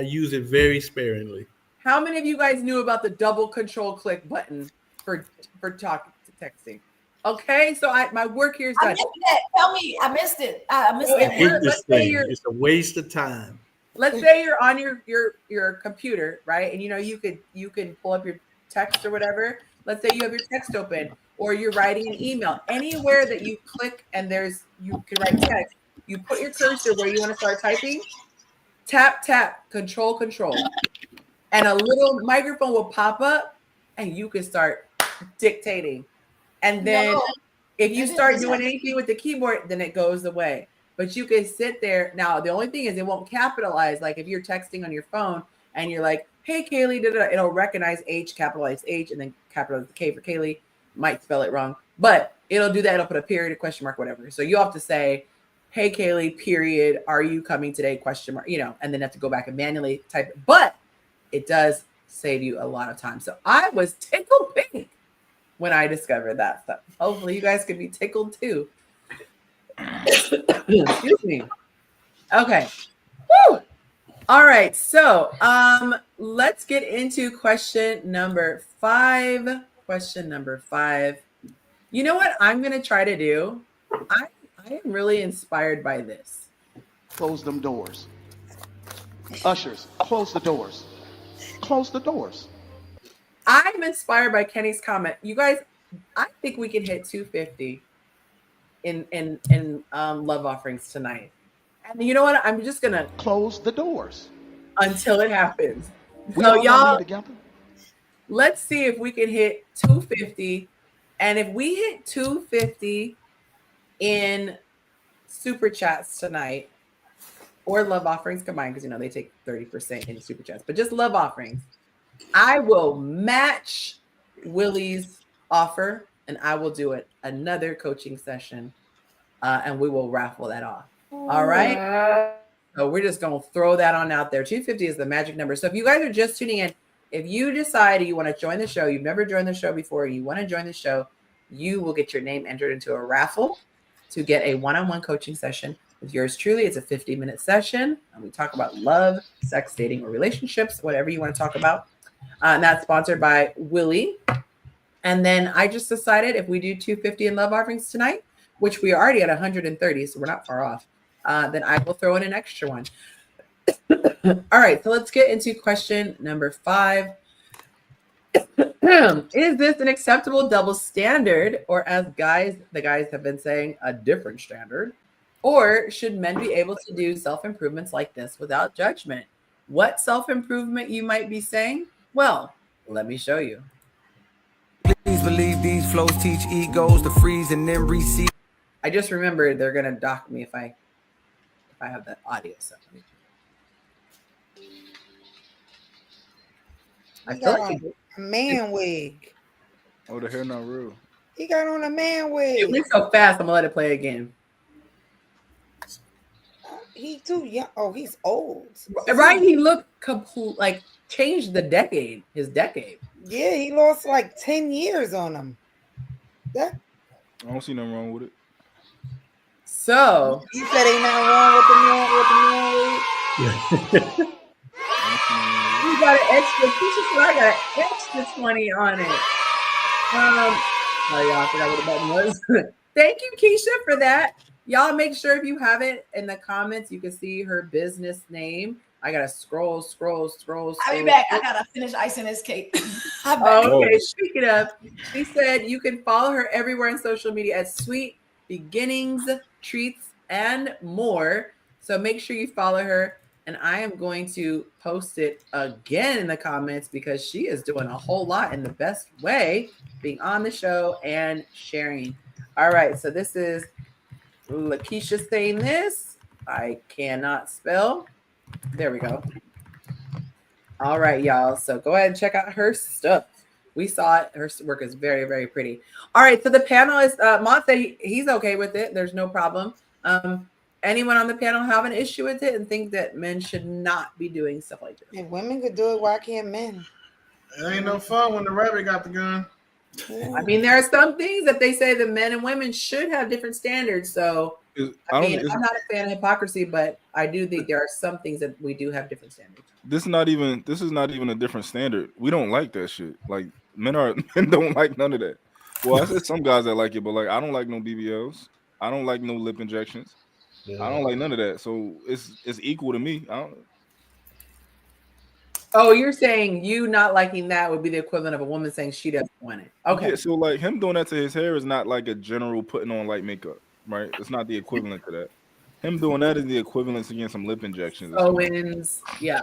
use it very sparingly. How many of you guys knew about the double control click button for texting? Okay, so my work here is done. I missed that. Tell me, I missed it. I missed I hate it. this thing. It's a waste of time. Let's say you're on your computer, right? And you can pull up your text or whatever. Let's say you have your text open or you're writing an email. Anywhere that you click and you can write text, you put your cursor where you want to start typing. Tap, tap, control, control. And a little microphone will pop up and you can start dictating. And then if you start doing anything with the keyboard, then it goes away. But you can sit there. Now, the only thing is it won't capitalize. Like if you're texting on your phone and you're like, hey, Kaylee, it'll recognize H, capitalize H, and then capitalize K for Kaylee. Might spell it wrong. But it'll do that. It'll put a period, a question mark, whatever. So you have to say, hey, Kaylee, period. Are you coming today? Question mark, and then have to go back and manually type it. But it does save you a lot of time. So I was tickled pink when I discovered that stuff. Hopefully you guys can be tickled too. Excuse me. Okay. Woo! All right. So let's get into question number 5. Question number 5. You know what I'm gonna try to do? I am really inspired by this. Close them doors. Ushers, close the doors. Close the doors. I'm inspired by Kenny's comment. You guys, I think we can hit 250 in love offerings tonight. And you know what? I'm just gonna close the doors until it happens. So y'all, let's see if we can hit 250. And if we hit 250 in super chats tonight, or love offerings combined, because they take 30% in super chats, but just love offerings, I will match Willie's offer and I will do another coaching session and we will raffle that off. All right. So we're just going to throw that on out there. 250 is the magic number. So if you guys are just tuning in, if you decide you want to join the show, you've never joined the show before, you want to join the show, you will get your name entered into a raffle to get a one-on-one coaching session with yours truly. It's a 50-minute session. And we talk about love, sex, dating, or relationships, whatever you want to talk about. And that's sponsored by Willie. And then I just decided if we do 250 in love offerings tonight, which we are already at 130, so we're not far off, then I will throw in an extra one. All right, so let's get into question number 5. Is this an acceptable double standard, or as the guys have been saying, a different standard? Or should men be able to do self-improvements like this without judgment? What self-improvement you might be saying? Well, let me show you. Please believe these flows teach egos to freeze and then receive. I just remembered they're gonna dock me if I have that audio set. He got on a man wig. Oh, the hair not real. He got on a man wig. It went so fast, I'm gonna let it play again. He too young. Oh, he's old. Right? He looked complete, like changed his decade. Yeah, he lost like 10 years on him. I don't see nothing wrong with it. So you said ain't nothing wrong with the man wig. You got an extra. I got an extra 20 on it. Oh, y'all, I forgot what the button was. Thank you, Keisha, for that. Y'all make sure if you have it in the comments, you can see her business name. I gotta scroll. I'll be back. I gotta finish icing this cake. Okay, speaking of, she said you can follow her everywhere on social media at Sweet Beginnings, Treats, and more. So make sure you follow her. And I am going to post it again in the comments because she is doing a whole lot in the best way, being on the show and sharing. All right, so this is Lakeisha saying this. I cannot spell. There we go. All right, y'all. So go ahead and check out her stuff. We saw it. Her work is very, very pretty. All right, so the panel is Monte. He's okay with it. There's no problem. Anyone on the panel have an issue with it and think that men should not be doing stuff like this? If women could do it, why can't men? It ain't no fun when the rabbit got the gun. I mean, there are some things that they say that men and women should have different standards. So, I'm not a fan of hypocrisy, but I do think there are some things that we do have different standards. This is not even a different standard. We don't like that shit. Like men don't like none of that. Well, I said some guys that like it, but like I don't like no BBLs. I don't like no lip injections. Yeah. I don't like none of that. So it's equal to me. Oh, you're saying you not liking that would be the equivalent of a woman saying she doesn't want it. Okay. Yeah, so like him doing that to his hair is not like a general putting on light makeup, right? It's not the equivalent to that. Him doing that is the equivalent to getting some lip injections. Sew-ins, yeah.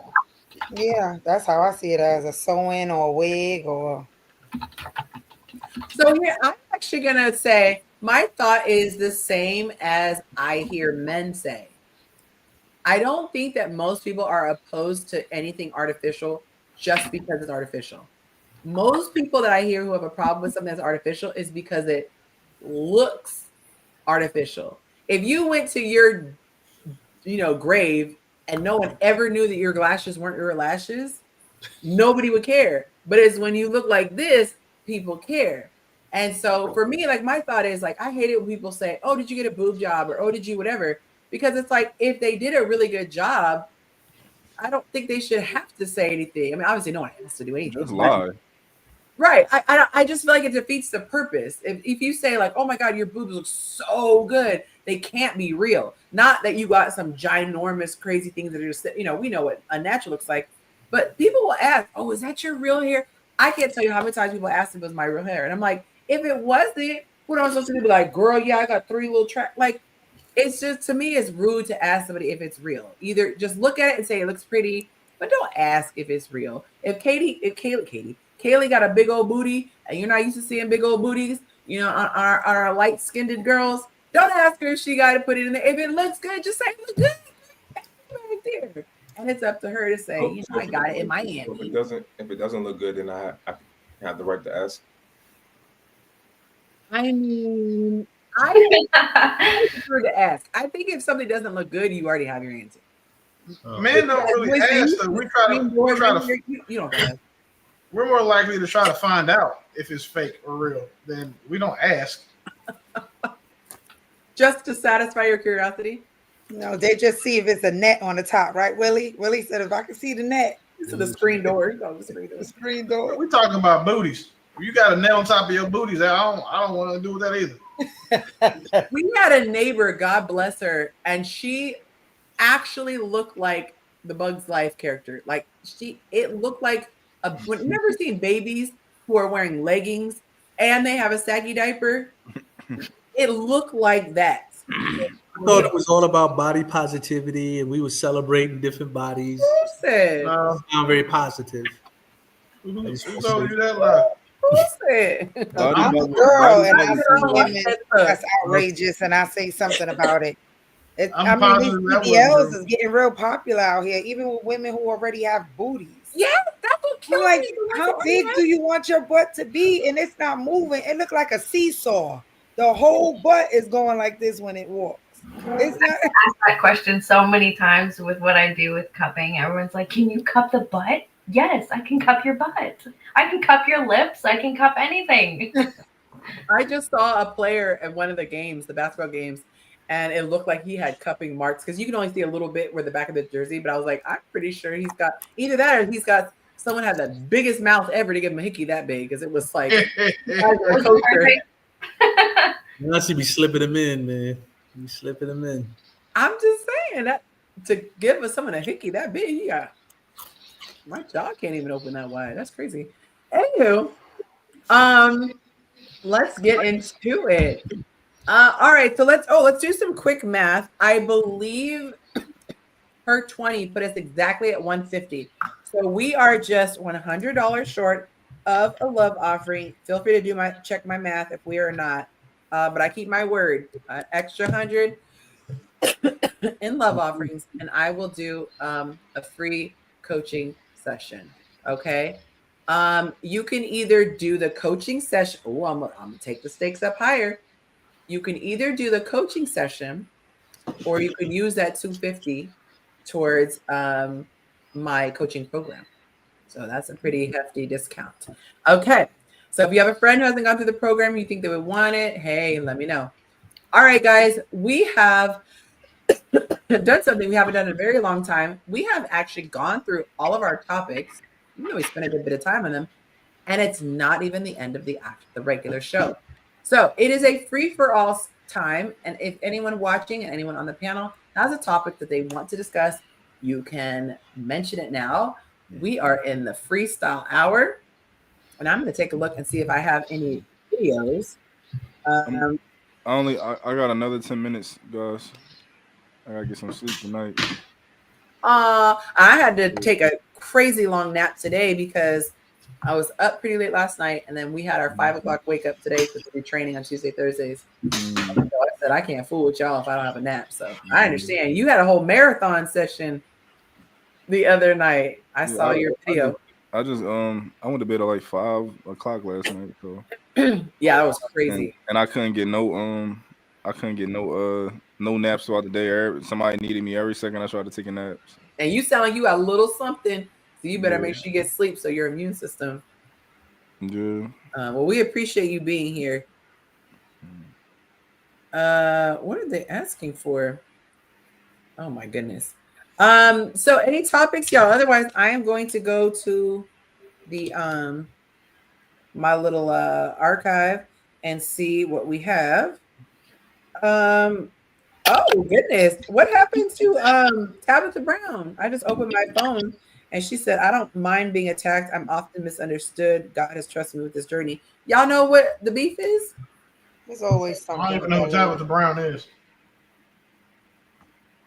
Yeah, that's how I see it, as a sew-in or a wig or. So here, I'm actually gonna say my thought is the same as I hear men say. I don't think that most people are opposed to anything artificial just because it's artificial. Most people that I hear who have a problem with something that's artificial is because it looks artificial. If you went to your, grave and no one ever knew that your lashes weren't your lashes, nobody would care. But it's when you look like this, people care. And so for me, like my thought is like, I hate it when people say, oh, did you get a boob job? Or, oh, did you whatever? Because it's like, if they did a really good job, I don't think they should have to say anything. I mean, obviously no one has to do anything. That's lie. Right. I just feel like it defeats the purpose. If you say like, oh my God, your boobs look so good, they can't be real. Not that you got some ginormous crazy things that are just, we know what unnatural looks like. But people will ask, oh, is that your real hair? I can't tell you how many times people ask if it was my real hair. And I'm like, if it wasn't, what am I supposed to do? Be like, girl, yeah, I got 3 little tracks. Like, it's just, to me, it's rude to ask somebody if it's real. Either just look at it and say it looks pretty, but don't ask if it's real. If Kaylee got a big old booty and you're not used to seeing big old booties, on our light-skinned girls, don't ask her if she got to put it in there. If it looks good, just say it looks good. Right there. And it's up to her to say, I got it in Miami. If it doesn't look good, then I have the right to ask. I mean, I prefer to ask. I think if something doesn't look good, you already have your answer. Men don't really ask. So we try to. You don't ask. We're more likely to try to find out if it's fake or real than we don't ask. Just to satisfy your curiosity? No, they just see if it's a net on the top, right, Willie? Willie said, if I can see the net. So the screen door. The screen door. We're talking about booties. If you got a net on top of your booties, I don't want to do that either. We had a neighbor, God bless her, and she actually looked like the Bugs Life character. Like it looked like never seen babies who are wearing leggings and they have a saggy diaper. It looked like that. I thought it was all about body positivity, and we were celebrating different bodies. Who said? Sound very positive. Who told you that lie? Who said? I'm a girl and I see women that's outrageous and I say something about it. I mean, these BBLs is getting real popular out here, even with women who already have booties. Yeah, that's what kills like, me. how big do you want your butt to be? And it's not moving. It looks like a seesaw. The whole butt is going like this when it walks. It's not. I ask that question so many times with what I do with cupping. Everyone's like, "Can you cup the butt?" Yes, I can cup your butt. I can cup your lips. I can cup anything. I just saw a player at one of the games, the basketball games, and it looked like he had cupping marks because you can only see a little bit where the back of the jersey. But I was like, I'm pretty sure he's got either that or he's got someone had the biggest mouth ever to give him a hickey that big because it was like Unless you be slipping them in, man. You slipping them in. I'm just saying that to give someone a hickey that big, you got my jaw can't even open that wide. That's crazy. Anywho, let's get into it. All right, so let's do some quick math. I believe her 20 put us exactly at 150. So we are just $100 short of a love offering. Feel free to check my math if we are not. But I keep my word. Extra 100 in love offerings, and I will do a free coaching session. Okay. You can either do the coaching session. Oh, I'm gonna take the stakes up higher. You can either do the coaching session, or you can use that $250 towards my coaching program. So that's a pretty hefty discount. Okay. So if you have a friend who hasn't gone through the program, you think they would want it, hey, let me know. All right, guys, we have done something we haven't done in a very long time. We have actually gone through all of our topics. You know, we spent a good bit of time on them, and it's not even the end of the regular show. So it is a free-for-all time, and if anyone watching and anyone on the panel has a topic that they want to discuss, you can mention it now. We are in the freestyle hour, and I'm going to take a look and see if I have any videos. I got another 10 minutes, guys. I gotta get some sleep tonight. I had to take a crazy long nap today because I was up pretty late last night, and then we had our 5 o'clock wake up today because we're training on Tuesday, Thursdays. So I said I can't fool with y'all if I don't have a nap. So I understand. You had a whole marathon session the other night. I saw your video. I went to bed at like 5 o'clock last night. So yeah, that was crazy. And I couldn't get no naps throughout the day. Somebody needed me every second I tried to take a nap. And you sound like you got a little something, so you better make sure you get sleep so your immune system. Yeah. Well, we appreciate you being here. What are they asking for? Oh my goodness. So any topics, y'all? Otherwise, I am going to go to the my little archive and see what we have. Oh goodness, what happened to Tabitha Brown? I just opened my phone and she said, I don't mind being attacked. I'm often misunderstood. God has trusted me with this journey. Y'all know what the beef is? There's always something. I don't even know what Tabitha Brown is.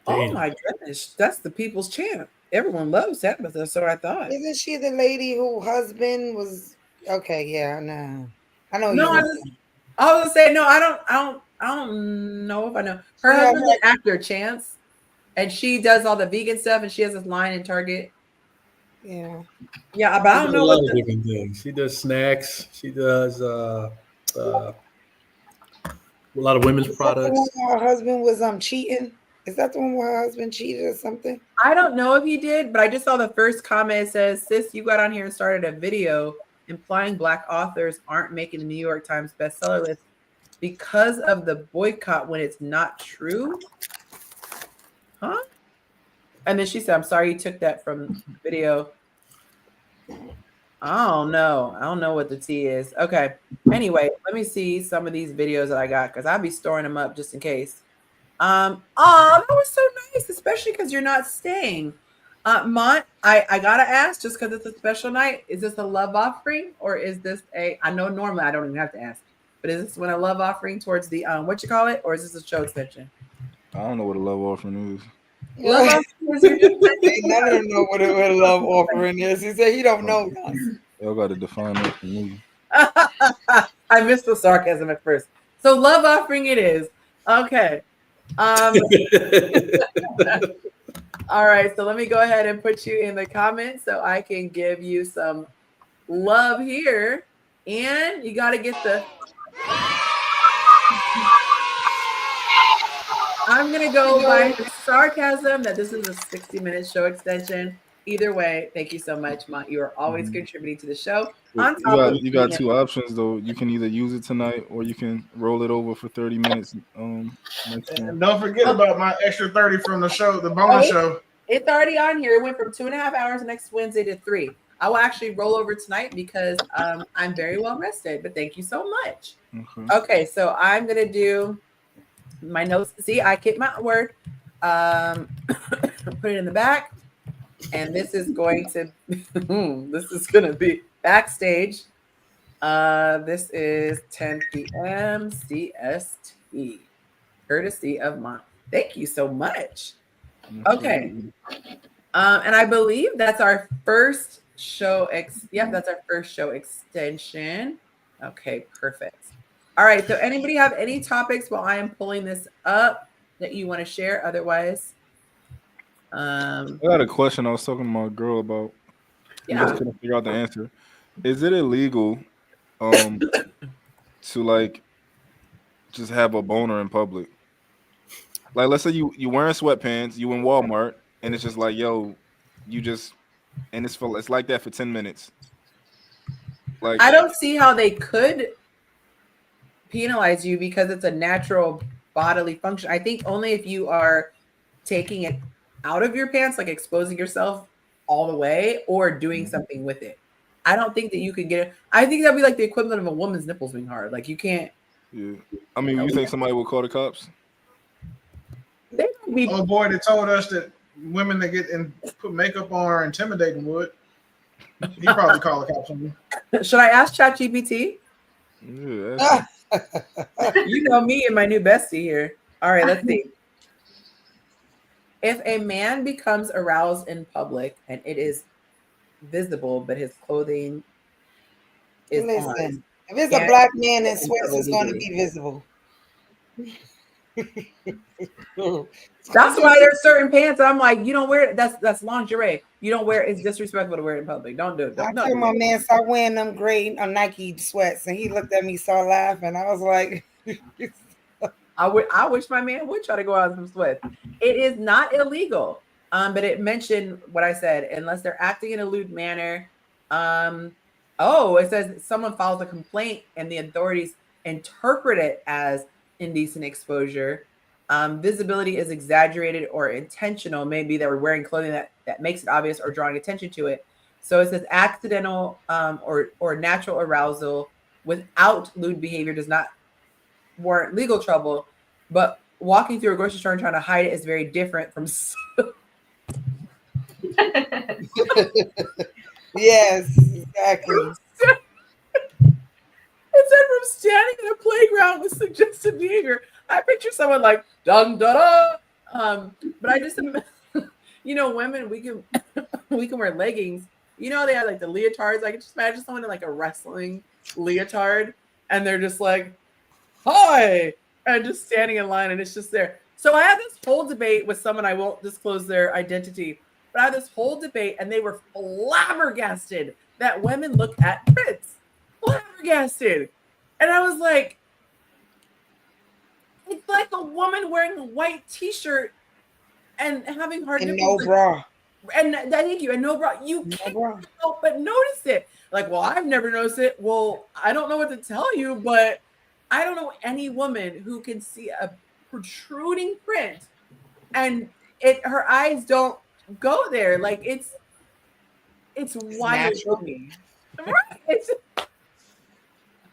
Oh my goodness, that's the people's champ. Everyone loves Tabitha, so I thought. Isn't she the lady whose husband was okay? Yeah, no, I know. No, I was gonna say no. I don't know if I know. Her husband's an actor, Chance, and she does all the vegan stuff, and she has this line in Target. Yeah, yeah, but I don't know what different things. She does snacks. She does a lot of women's products. Her husband was cheating. Is that the one where her husband cheated or something? I don't know if he did, but I just saw the first comment. It says, sis, you got on here and started a video implying Black authors aren't making the New York Times bestseller list because of the boycott when it's not true. Huh? And then she said, I'm sorry you took that from the video. I don't know. I don't know what the tea is. Okay. Anyway, let me see some of these videos that I got because I'll be storing them up just in case. Oh, that was so nice, especially because you're not staying. Mont, I gotta ask, just because it's a special night, is this a love offering or is this I know normally I don't even have to ask, but is this one a love offering towards the what you call it, or is this a show extension? I don't know what a love offering is. Love offering is you're just none of them know what a love offering is. He said he don't know. Y'all got to define that for me. I missed the sarcasm at first. So love offering it is. Okay. All right, so let me go ahead and put you in the comments so I can give you some love here. And you got to get the... I'm going to go by sarcasm that this is a 60-minute show extension. Either way, thank you so much, Mont. You are always contributing to the show. You got two options, though. You can either use it tonight or you can roll it over for 30 minutes. Next and don't forget about my extra 30 from the show, the bonus show. It's already on here. It went from 2.5 hours next Wednesday to 3. I will actually roll over tonight because I'm very well rested, but thank you so much. Okay, so I'm going to do my notes. See, I kept my word. Put it in the back. And this is going to be backstage. This is 10 p.m. CST, courtesy of Mom. Thank you so much. Okay. And I believe that's our first show. That's our first show extension. Okay, perfect. All right. So anybody have any topics while I am pulling this up that you want to share? Otherwise, I got a question I was talking to my girl about. Yeah. I just couldn't figure out the answer. Is it illegal to like just have a boner in public? Like, let's say you wearing sweatpants, you in Walmart, and it's just like, yo, you just, and it's like that for 10 minutes. Like, I don't see how they could penalize you because it's a natural bodily function. I think only if you are taking it out of your pants, like exposing yourself all the way, or doing something with it. I don't think that you could get it. I think that'd be like the equivalent of a woman's nipples being hard. Like you can't. Yeah. I mean, you think somebody will call the cops? Oh boy, they told us that women that get and put makeup on are intimidating would. He probably call the cops on you. Should I ask ChatGPT? Yeah. You know me and my new bestie here. All right, let's see. If a man becomes aroused in public and it is visible, but his clothing is on, if it's a black man in sweats, it's going to be visible. That's why there's certain pants I'm like, you don't wear it. That's lingerie. You don't wear it. It's disrespectful to wear it in public. Don't do it. I told my man start wearing them gray Nike sweats, and he looked at me, started laughing. I was like, I wish my man would try to go out in some sweats. It is not illegal, but it mentioned what I said, unless they're acting in a lewd manner. It says someone files a complaint and the authorities interpret it as indecent exposure. Visibility is exaggerated or intentional. Maybe they were wearing clothing that makes it obvious or drawing attention to it. So it says accidental or natural arousal without lewd behavior does not warrant legal trouble, but walking through a grocery store and trying to hide it is very different from yes, exactly. It said from standing in a playground with suggestive behavior. I picture someone like dun da da. But I just, women, we can wear leggings. You know, they have like the leotards. I can just imagine someone in like a wrestling leotard, and they're just like, hi, and just standing in line, and it's just there. So I had this whole debate with someone, I won't disclose their identity, but I had this whole debate, and they were flabbergasted that women look at prints. Flabbergasted. And I was like, it's like a woman wearing a white t-shirt and having hard and nipples. No bra. And thank you. And no bra. You can't help but notice it. Like, well, I've never noticed it. Well, I don't know what to tell you, but I don't know any woman who can see a protruding print and her eyes don't go there. Like it's wild to me.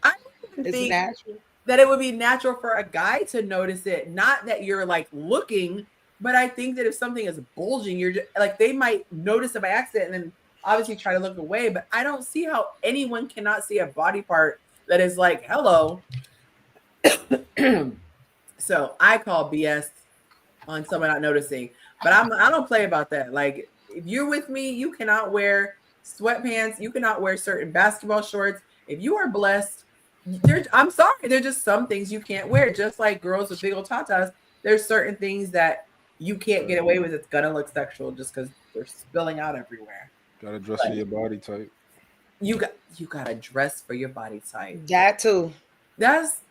I think natural. That it would be natural for a guy to notice it, not that you're like looking, But I think that if something is bulging, you're just, like, they might notice it by accident and then obviously try to look away. But I don't see how anyone cannot see a body part that is like, hello. So I call BS on someone not noticing. But I don't play about that. Like, if you're with me, you cannot wear sweatpants. You cannot wear certain basketball shorts. If you are blessed, I'm sorry, there's just some things you can't wear. Just like girls with big old tatas, there's certain things that you can't get away with. It's gonna look sexual just because they're spilling out everywhere. Gotta dress for your body type. You gotta dress for your body type. That too. That's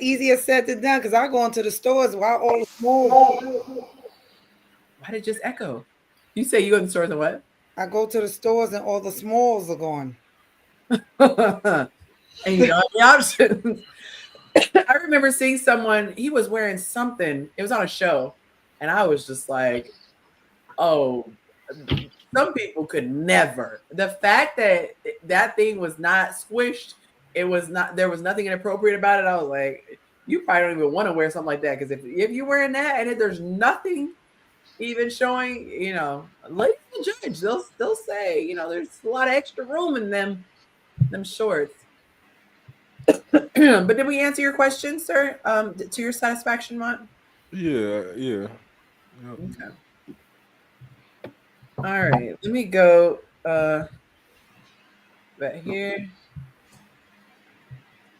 easier said than done, because I go into the stores while all the small. Why did it just echo? You say you go to the stores and what? I go to the stores and all the smalls are gone. And you don't have the options. I remember seeing someone, he was wearing something, it was on a show, and I was just like, oh, some people could never. The fact that that thing was not squished, there was nothing inappropriate about it. I was like, you probably don't even want to wear something like that, because if you're wearing that and if there's nothing even showing, ladies will judge. They'll say, there's a lot of extra room in them shorts. But did we answer your question, sir? To your satisfaction, Mont? Yeah. Okay. All right. Let me go back here.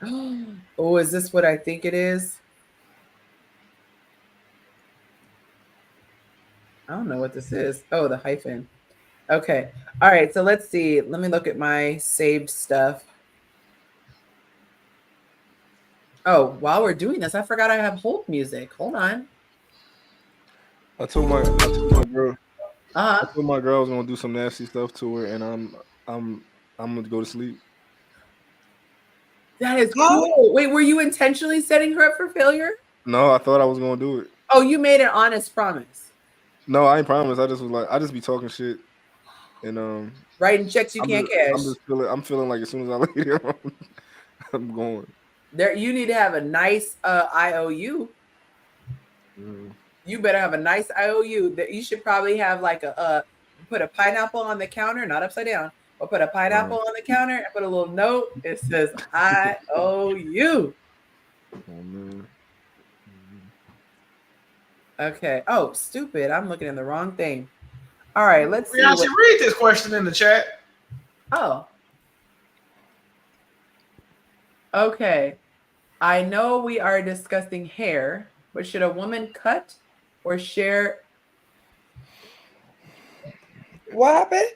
Oh, is this what I think it is? I don't know what this is. Oh, the hyphen. Okay. All right. So let's see. Let me look at my saved stuff. Oh, while we're doing this, I forgot I have hold music. Hold on. I told my girl. I told my girl I was gonna do some nasty stuff to her, and I'm gonna go to sleep. That is cool. Wait, were you intentionally setting her up for failure? No, I thought I was gonna do it. Oh, you made an honest promise. No, I ain't promise. I just was like, I just be talking shit, and writing checks you can't cash. I'm feeling like as soon as I lay there, I'm going. There, you need to have a nice IOU. You better have a nice IOU. That you should probably have like put a pineapple on the counter, not upside down, but put a pineapple on the counter and put a little note. It says IOU. Oh man. Okay. Oh, stupid! I'm looking at the wrong thing. All right, let's see. Yonci, read this question in the chat. Oh. Okay. I know we are discussing hair, but should a woman cut or share? What happened?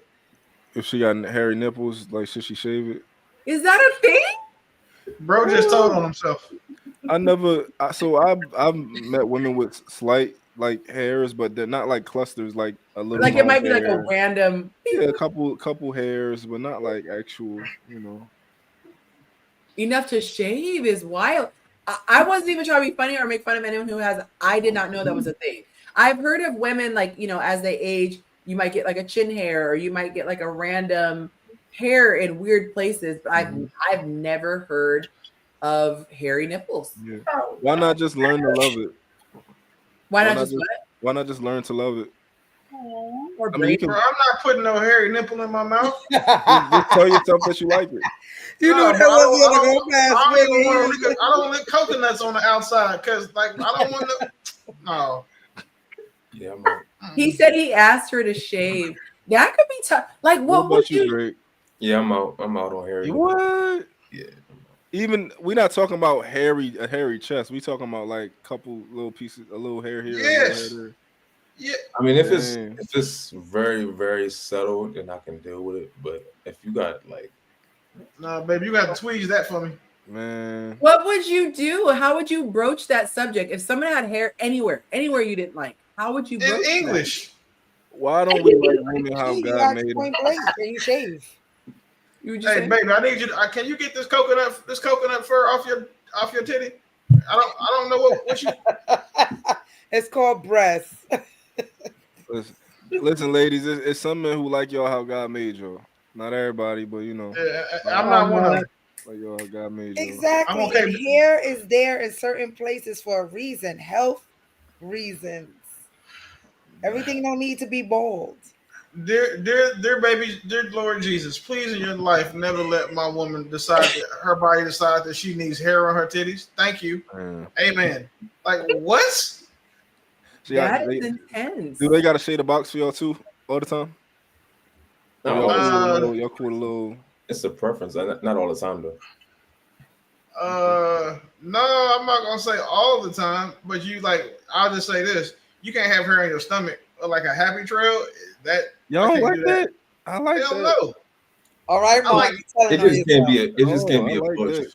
If she got hairy nipples, like should she shave it? Is that a thing? Bro just told on himself. I've met women with slight like hairs, but they're not like clusters, like a little. Like it might be like a random. Yeah, a couple hairs, but not like actual, Enough to shave is wild. I wasn't even trying to be funny or make fun of anyone who has. I did not know that was a thing. I've heard of women like, as they age, you might get like a chin hair or you might get like a random hair in weird places. But I've never heard of hairy nipples. Yeah. Why not just learn to love it? Why not just Why not just learn to love it? Or Bro, I'm not putting no hairy nipple in my mouth. just tell yourself that you like it. You know that I don't lick coconuts on the outside because, like, I don't want to. No. Yeah, he said he asked her to shave. That could be tough. Like, what would you? Drake? Yeah, I'm out on hairy. What? Yeah. Even we're not talking about a hairy chest. We talking about like couple little pieces, a little hair here. Yes. A little hair there. Yeah. I mean, if it's very, very subtle, then I can deal with it. But if you got like, nah, baby, you got to tweeze that for me, man. What would you do? How would you broach that subject if someone had hair anywhere you didn't like? How would you? In English. Why don't we like women how God made them? Can you shave? Hey, baby, I need you. Can you get this coconut fur off your titty? I don't know what you. It's called breasts. Listen, ladies, it's some men who like y'all how God made y'all. Not everybody, but I'm not one of them. Like y'all how God made y'all. Exactly. I'm okay. And hair is there in certain places for a reason, health reasons. Everything don't need to be bald. Dear baby, dear Lord Jesus, please in your life never let my woman decide that her body decide that she needs hair on her titties. Thank you. Amen. Like what? That is intense. Do they got a shade of box for y'all too all the time? Not Y'all all y'all cool a little. It's a preference. Not all the time though. No, I'm not gonna say all the time, but you like. I'll just say this: you can't have hair on your stomach like a happy trail. That y'all don't like that? I like Hell that. No. All right, Mark. Like, it just can't be. It just can't be a like push. that.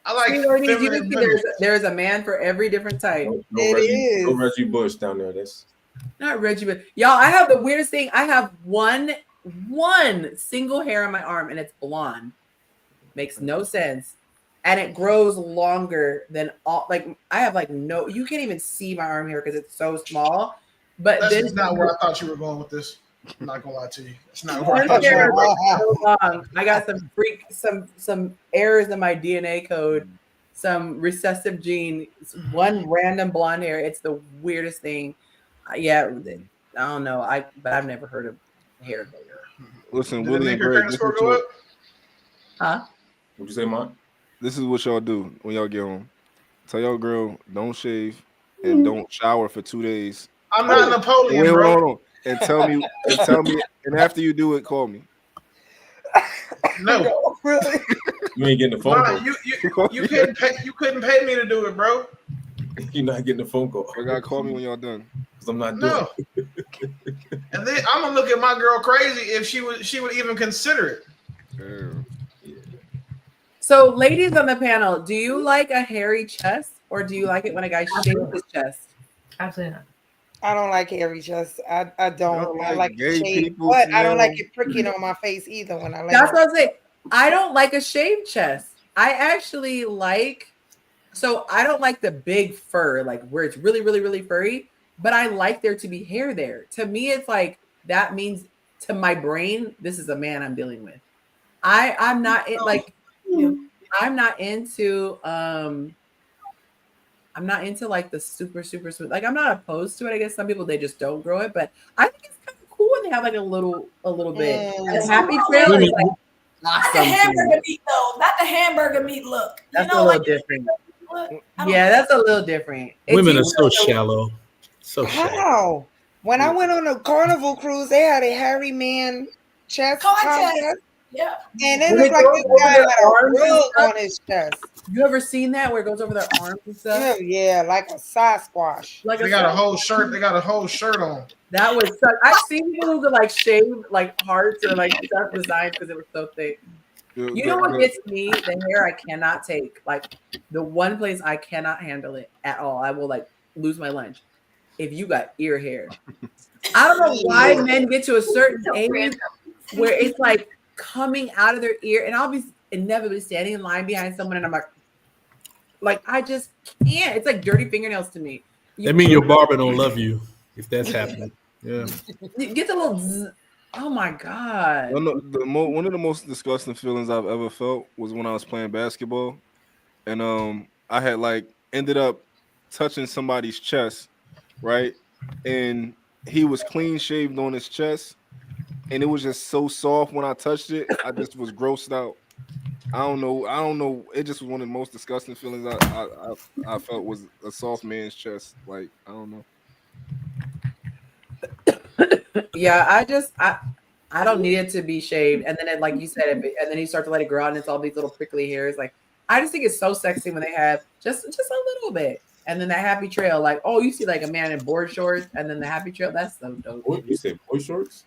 I like. See, ladies, you can see there's a man for every different type. No Reggie Bush down there. That's not Reggie, but y'all. I have the weirdest thing. I have one single hair on my arm, and it's blonde. Makes no sense. And it grows longer than all. Like I have like no. You can't even see my arm hair because it's so small. But that's not where I thought you were going with this. I'm not gonna lie to you. It's not where I thought you were going. So long. I got some errors in my DNA code, some recessive gene, one random blonde hair. It's the weirdest thing. Yeah, I don't know. But I've never heard of hair bigger. Listen, Did Willie and Greg, this is what y'all, huh? What'd you say, Mont? This is what y'all do when y'all get home. Tell your girl don't shave and don't shower for 2 days. I'm not Napoleon, Wait, bro. hold on. And tell me, and after you do it, call me. No, really. You ain't getting the phone call. You couldn't pay me to do it, bro. You're not getting the phone call. You gotta call me when y'all done. Because I'm not doing it. And then I'm gonna look at my girl crazy if she would even consider it. Damn. So, ladies on the panel, do you like a hairy chest, or do you like it when a guy shaves his chest? Absolutely not. I don't like hairy chest. I don't. I like gay shave, people, but I don't Janelle. like it pricking on my face either when I lay. That's what I'm saying. I don't like a shaved chest. I actually like. So I don't like the big fur, like where it's really, really, really furry. But I like there to be hair there. To me, it's like that means to my brain, this is a man I'm dealing with. I'm not like. I'm not into like the super smooth. Like I'm not opposed to it. I guess some people they just don't grow it, but I think it's kind of cool when they have like a little bit. And happy trail is like Not awesome. the hamburger meat though. Not the hamburger meat look. That's a little different. Yeah, that's a little different. Women are so shallow. So shallow. How? When I went on a carnival cruise, they had a hairy man chest contest. Yeah. And it looked like this guy had a rug on his chest. You ever seen that where it goes over their arms and stuff? Yeah, like a Sasquatch. Like They got a whole shirt. They got a whole shirt on. That was such, I've seen people who could like shave like hearts or like stuff designs because it was so thick. You know what gets me? The hair I cannot take. Like the one place I cannot handle it at all. I will like lose my lunch. If you got ear hair. I don't know why men get to a certain age where it's like coming out of their ear, and I'll be inevitably standing in line behind someone and I'm like I just can't. It's like dirty fingernails to me. That mean your barber don't love you if that's happening. Yeah. It gets a little zzz. Oh my God. One of the most disgusting feelings I've ever felt was when I was playing basketball. And I had like ended up touching somebody's chest, right? And he was clean shaved on his chest. And it was just so soft when I touched it. I just was grossed out. I don't know. It just was one of the most disgusting feelings I felt was a soft man's chest. Like, I don't know. Yeah, I don't need it to be shaved. And then like you said, and then you start to let it grow out and it's all these little prickly hairs. Like I just think it's so sexy when they have just a little bit. And then that happy trail, like, oh, you see like a man in board shorts, and then the happy trail, that's so dope. What you say, boy shorts?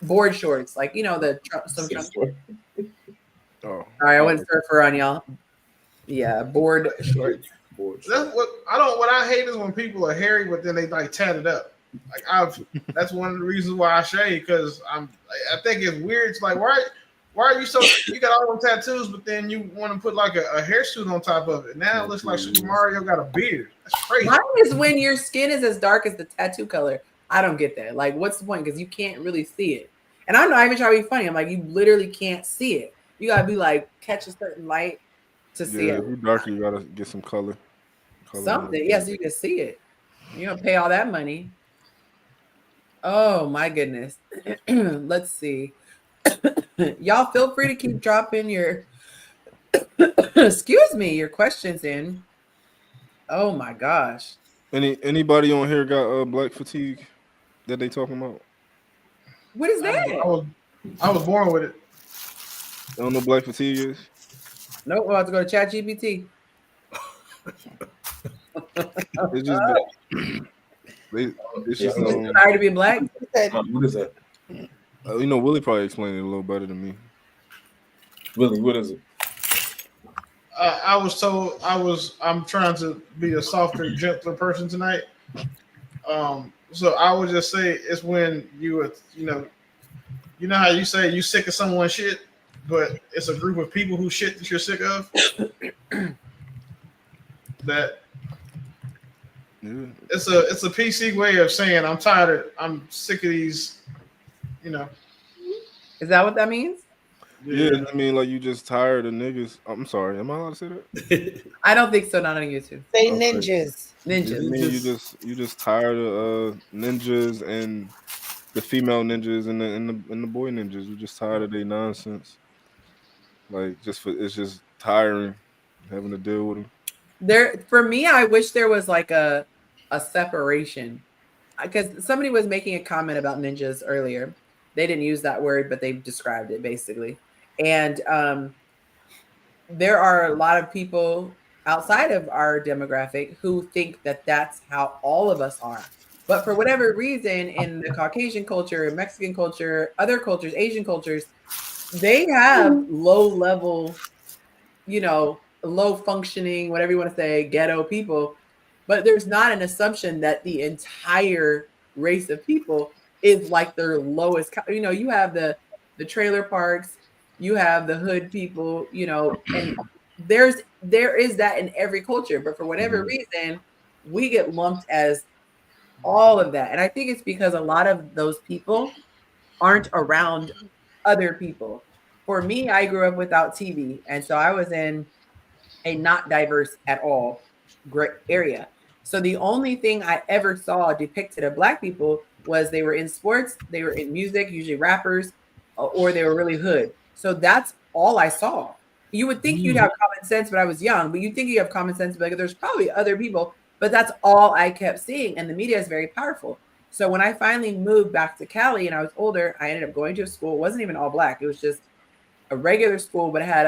Board shorts, like the some Trump. Oh, all right, I went surfer on y'all. Yeah, board shorts. That's what I hate is when people are hairy, but then they like tat it up. Like that's one of the reasons why I shave, because I think it's weird. It's like why are you so you got all those tattoos, but then you want to put like a hairsuit on top of it? Now it looks like Super Mario got a beard. That's crazy. Mine is when your skin is as dark as the tattoo color. I don't get that. Like, what's the point? Because you can't really see it. And I'm not even trying to be funny. I'm like, you literally can't see it. You gotta be like catch a certain light to see it. If you're darker, you gotta get some color. Something, yes, you can see it. You don't pay all that money. Oh my goodness. Let's see. Y'all feel free to keep dropping your excuse me, your questions in. Oh my gosh. Anybody on here got black fatigue that they talking about? What is that? I was born with it. I don't know what black fatigue is. Nope, we'll have to go to Chat GPT. It's just it's just tired to be black. What is that? You know, Willie probably explained it a little better than me. Willie, what is it? I was told I'm trying to be a softer, gentler person tonight. So I would just say it's when you know how you say you sick of someone's shit, but it's a group of people who shit that you're sick of. That it's a PC way of saying I'm sick of these. You know, is that what that means? Yeah, I mean, like you just tired of niggas. I'm sorry, am I allowed to say that? I don't think so. Not on YouTube. Say ninjas. Ninjas. I mean, you just tired of ninjas and the female ninjas and the boy ninjas. You're just tired of their nonsense. Like it's just tiring having to deal with them. For me, I wish there was like a separation, because somebody was making a comment about ninjas earlier. They didn't use that word, but they described it basically. And there are a lot of people outside of our demographic who think that that's how all of us are. But for whatever reason, in the Caucasian culture, Mexican culture, other cultures, Asian cultures, they have low level, low functioning, whatever you want to say, ghetto people. But there's not an assumption that the entire race of people is like their lowest. You have the trailer parks, you have the hood people, and there is that in every culture. But for whatever reason, we get lumped as all of that. And I think it's because a lot of those people aren't around other people. For me, I grew up without TV. And so I was in a not diverse at all area. So the only thing I ever saw depicted of Black people was they were in sports, they were in music, usually rappers, or they were really hood. So that's all I saw. You would think you'd have common sense, but I was young. But you think you have common sense, but there's probably other people. But that's all I kept seeing. And the media is very powerful. So when I finally moved back to Cali and I was older, I ended up going to a school. It wasn't even all Black. It was just a regular school, but it had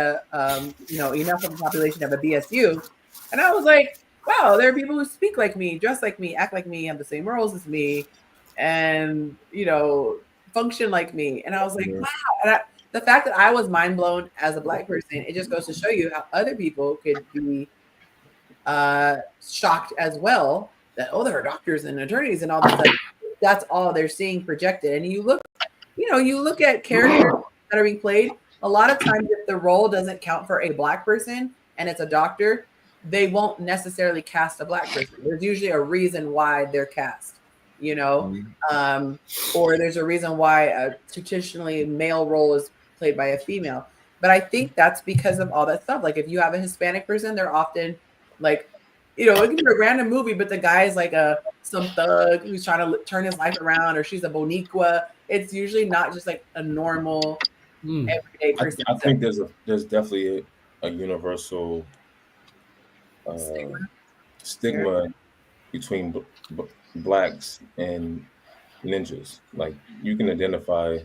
enough of a population of a BSU. And I was like, wow, there are people who speak like me, dress like me, act like me, have the same morals as me, and function like me. And I was like, wow. And the fact that I was mind blown as a Black person, it just goes to show you how other people could be shocked as well that, oh, there are doctors and attorneys and all this stuff. That's all they're seeing projected. And you look at characters that are being played. A lot of times, if the role doesn't count for a Black person and it's a doctor, they won't necessarily cast a Black person. There's usually a reason why they're cast, or there's a reason why a traditionally male role is played by a female. But I think that's because of all that stuff. Like if you have a Hispanic person, they're often like, it can be a random movie, but the guy is like some thug who's trying to turn his life around, or she's a Boniqua. It's usually not just like a normal everyday person. I think there's definitely a universal stigma between Blacks and ninjas. Like you can identify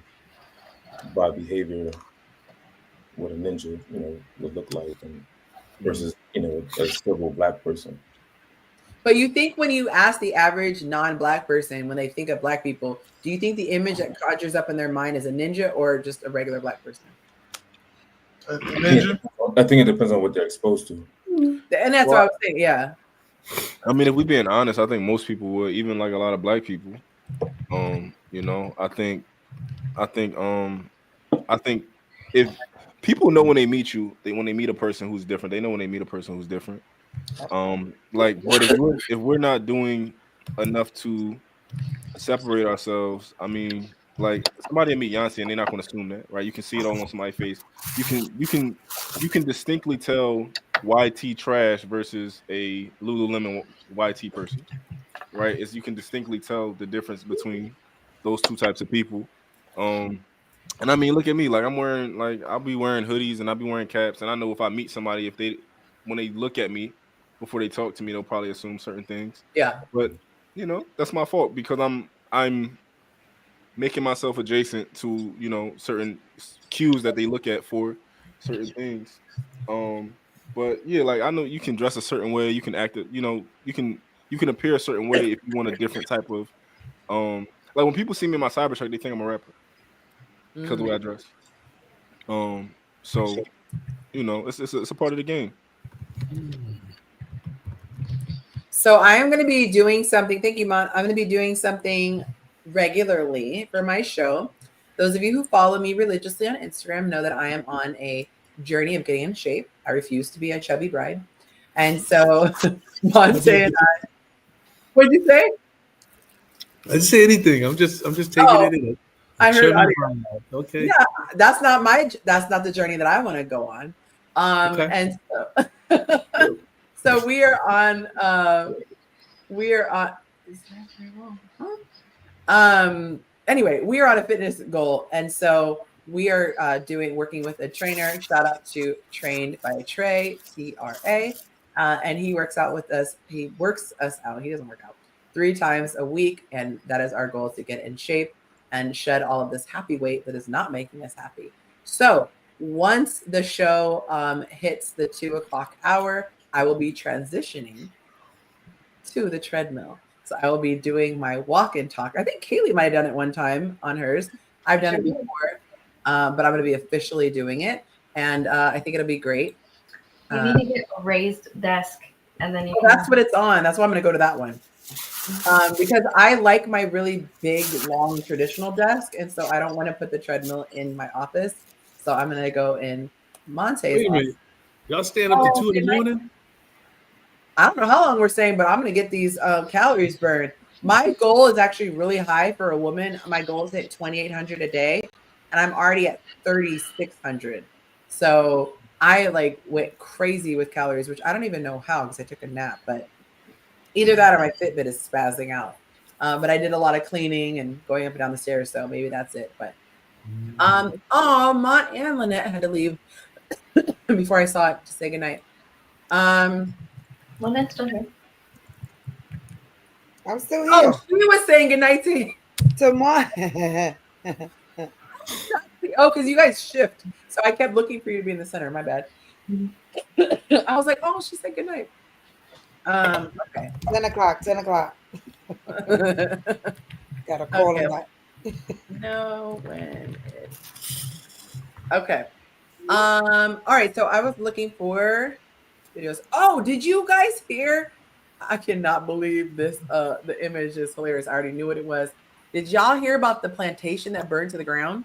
by behavior what a ninja would look like, and versus a civil Black person. But you think when you ask the average non-Black person, when they think of Black people, do you think the image that conjures up in their mind is a ninja or just a regular Black person? A ninja? I think it depends on what they're exposed to. And that's what I was saying, yeah. I mean, if we're being honest, I think most people would, even like a lot of Black people. I think if people know when they meet you, when they meet a person who's different, they know when they meet a person who's different. But if we're not doing enough to separate ourselves, I mean, like somebody meet Yonci and they're not going to assume that, right? You can see it all on somebody's face. You can distinctly tell YT trash versus a Lululemon YT person, right? You can distinctly tell the difference between those two types of people. And I mean, look at me. Like I'm wearing, like I'll be wearing hoodies and I'll be wearing caps. And I know if I meet somebody, when they look at me before they talk to me, they'll probably assume certain things. Yeah. But that's my fault because I'm making myself adjacent to certain cues that they look at for certain things. But yeah, like I know you can dress a certain way, you can act it, you can appear a certain way if you want a different type of like when people see me in my cyber truck, they think I'm a rapper because of the way I dress. So it's a part of the game. So I am going to be doing something. Thank you, Mon. I'm going to be doing something regularly for my show. Those of you who follow me religiously on Instagram know that I am on a journey of getting in shape. I refuse to be a chubby bride. And so Monte and I, what did you say? I didn't say anything. I'm just taking it in. I heard audio. Okay. Yeah, that's not the journey that I want to go on. Okay. And so, so we are on anyway, we are on a fitness goal, and so we are working with a trainer. Shout out to Trained by Trey, TRA, and he works out with us. He works us out. He doesn't work out 3 times a week, and that is our goal, to get in shape and shed all of this happy weight that is not making us happy. So once the show hits the 2:00 hour, I will be transitioning to the treadmill. So I will be doing my walk and talk. I think Kaylee might have done it one time on hers. I've done it before, but I'm going to be officially doing it. And I think it'll be great. You need to get a raised desk, and then that's what it's on. That's why I'm going to go to that one. Because I like my really big, long, traditional desk. And so I don't want to put the treadmill in my office. So I'm going to go in Monte's Wait a minute. office. Y'all staying up to 2 in the morning? I don't know how long we're staying, but I'm going to get these calories burned. My goal is actually really high for a woman. My goal is to hit 2,800 a day, and I'm already at 3,600. So I went crazy with calories, which I don't even know how because I took a nap. But either that or my Fitbit is spazzing out. But I did a lot of cleaning and going up and down the stairs, so maybe that's it. But Mont and Lynette had to leave before I saw it to say goodnight. Lynette's still here. I'm still here. Oh, she was saying goodnight to Mont. Oh, because you guys shift. So I kept looking for you to be in the center. My bad. I was like, oh, she said goodnight. Okay. 10 o'clock. Gotta call him back. No, when okay. All right. So I was looking for videos. Oh, did you guys hear? I cannot believe this. The image is hilarious. I already knew what it was. Did y'all hear about the plantation that burned to the ground?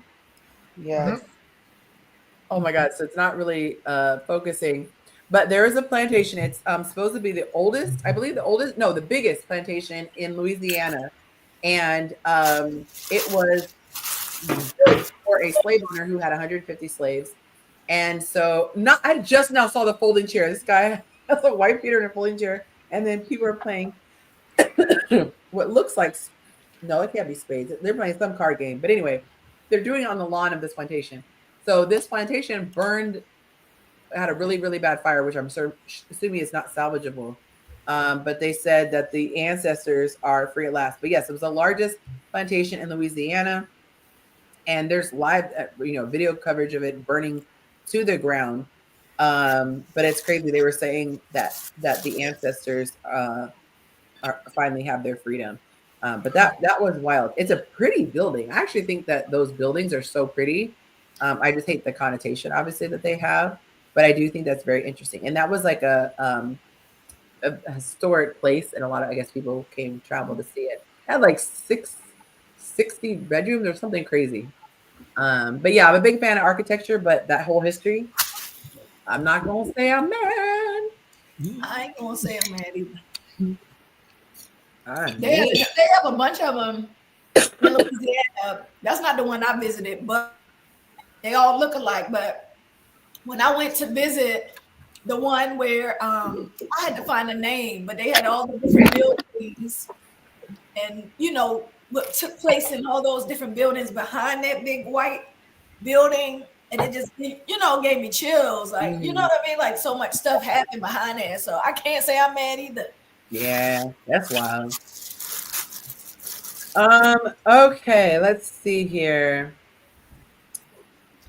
Yes. Oh my God. So it's not really focusing, but there is a plantation. It's supposed to be the oldest, I believe the biggest plantation in Louisiana. And it was built for a slave owner who had 150 slaves. And so I just now saw the folding chair. This guy has a white beater and a folding chair. And then people are playing what looks like, no, it can't be spades. They're playing some card game. But anyway, they're doing it on the lawn of this plantation. So this plantation had a really, really bad fire, which I'm assuming is not salvageable. But they said that the ancestors are free at last. But yes, it was the largest plantation in Louisiana. And there's live, video coverage of it burning to the ground. But it's crazy. They were saying that the ancestors finally have their freedom. But that was wild. It's a pretty building. I actually think that those buildings are so pretty. I just hate the connotation, obviously, that they have. But I do think that's very interesting. And that was like a historic place, and a lot of, I guess, people travel to see it. It had like 60 bedrooms or something crazy. But yeah, I'm a big fan of architecture, but that whole history, I'm not gonna say I'm mad. I ain't gonna say I'm mad either. Right. They have a bunch of them in Louisiana. That's not the one I visited, but they all look alike. But when I went to visit the one where I had to find a name, but they had all the different buildings, and what took place in all those different buildings behind that big white building, and it just, you know, gave me chills. Like, you know what I mean? Like, so much stuff happened behind there, so I can't say I'm mad either. Yeah, that's wild. Okay, let's see here.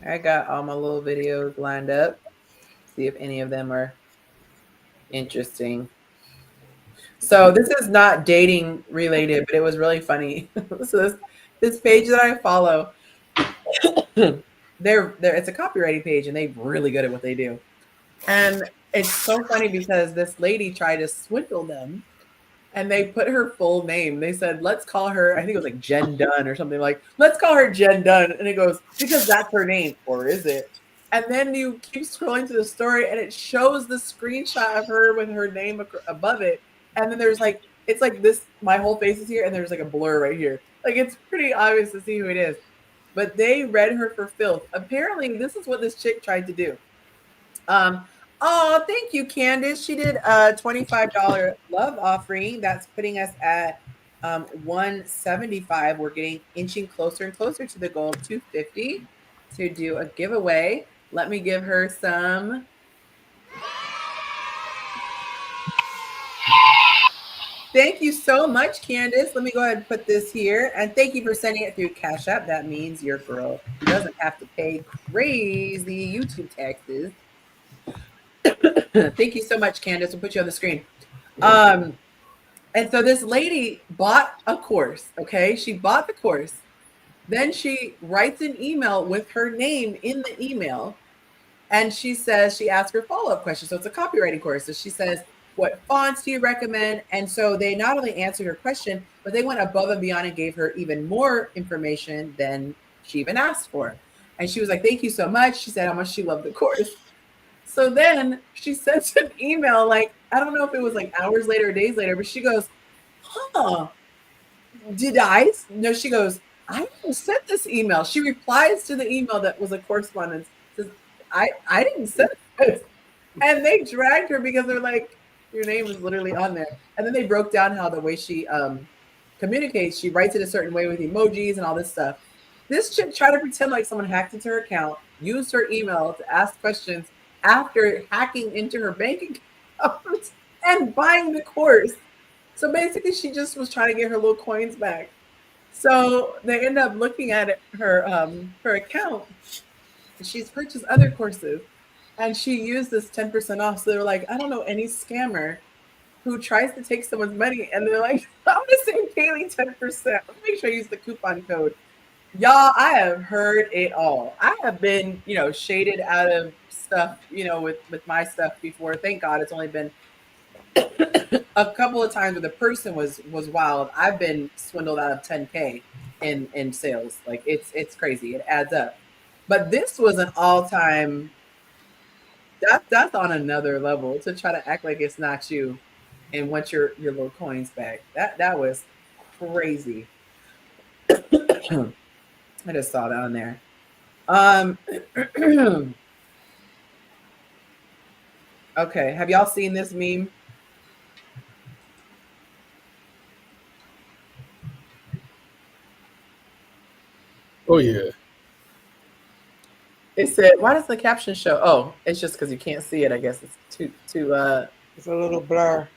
I got all my little videos lined up. See if any of them are interesting. So this is not dating related, but it was really funny. So this page that I follow, it's a copywriting page, and they're really good at what they do. And it's so funny because this lady tried to swindle them, and they put her full name. They said, let's call her, I think it was like Jen Dunn or something, like, let's call her Jen Dunn. And it goes, because that's her name, or is it? And then you keep scrolling to the story, and it shows the screenshot of her with her name above it. And then there's like, it's like this, my whole face is here, and there's like a blur right here. Like, it's pretty obvious to see who it is. But they read her for filth. Apparently, this is what this chick tried to do. Oh, thank you, Candace. She did a $25 love offering. That's putting us at 175. We're getting inching closer and closer to the goal of 250 to do a giveaway. Let me give her some. Thank you so much, Candace. Let me go ahead and put this here. And thank you for sending it through Cash App. That means your girl doesn't have to pay crazy YouTube taxes. Thank you so much, Candace. We'll put you on the screen. And so this lady bought a course, okay? She bought the course. Then she writes an email with her name in the email. And she says, she asks her follow-up question. So it's a copywriting course. So she says, what fonts do you recommend? And so they not only answered her question, but they went above and beyond and gave her even more information than she even asked for. And she was like, thank you so much. She said how much she loved the course. So then she sends an email, like, I don't know if it was like hours later or days later, but she goes, did I? No, she goes, I didn't send this email. She replies to the email that was a correspondence. Says, I didn't send this. And they dragged her because they're like, your name is literally on there. And then they broke down how the way she communicates, she writes it a certain way with emojis and all this stuff. This chick tried to pretend like someone hacked into her account, used her email to ask questions after hacking into her bank account and buying the course. So basically, she just was trying to get her little coins back. So they end up looking at her account. She's purchased other courses, and she used this 10% off. So they were like, I don't know any scammer who tries to take someone's money, and they're like, I'm gonna save Kaylee 10%. Make sure I use the coupon code. Y'all, I have heard it all. I have been, shaded out of stuff, with my stuff before. Thank God it's only been a couple of times where the person was wild. I've been swindled out of 10K in sales. Like it's crazy. It adds up. But this was an all-time, that's on another level, to try to act like it's not you and want your little coins back. That was crazy. I just saw that on there. Okay, have y'all seen this meme? Oh yeah. It said, why does the caption show? Oh, it's just because you can't see it. I guess it's too it's a little blur.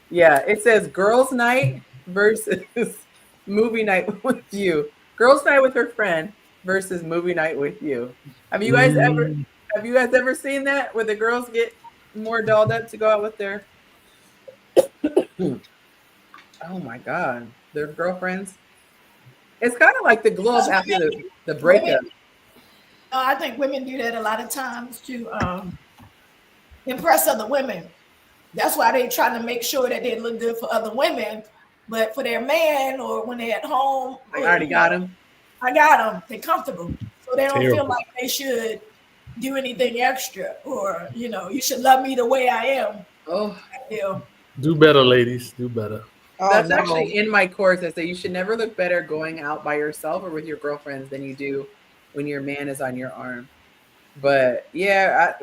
Yeah, it says girls' night versus movie night with you. Girls' night with her friend versus movie night with you. Have you guys ever seen that, where the girls get more dolled up to go out with their oh my God, their girlfriends? It's kind of like the glow up after the breakup. I think women do that a lot of times to impress other women. That's why they're trying to make sure that they look good for other women. But for their man, or when they're at home, I already got him. I got them. They're comfortable. So they don't feel like they should do anything extra, or, you should love me the way I am. Oh, do better, ladies. Do better. That's actually in my course. I say you should never look better going out by yourself or with your girlfriends than you do when your man is on your arm. But yeah,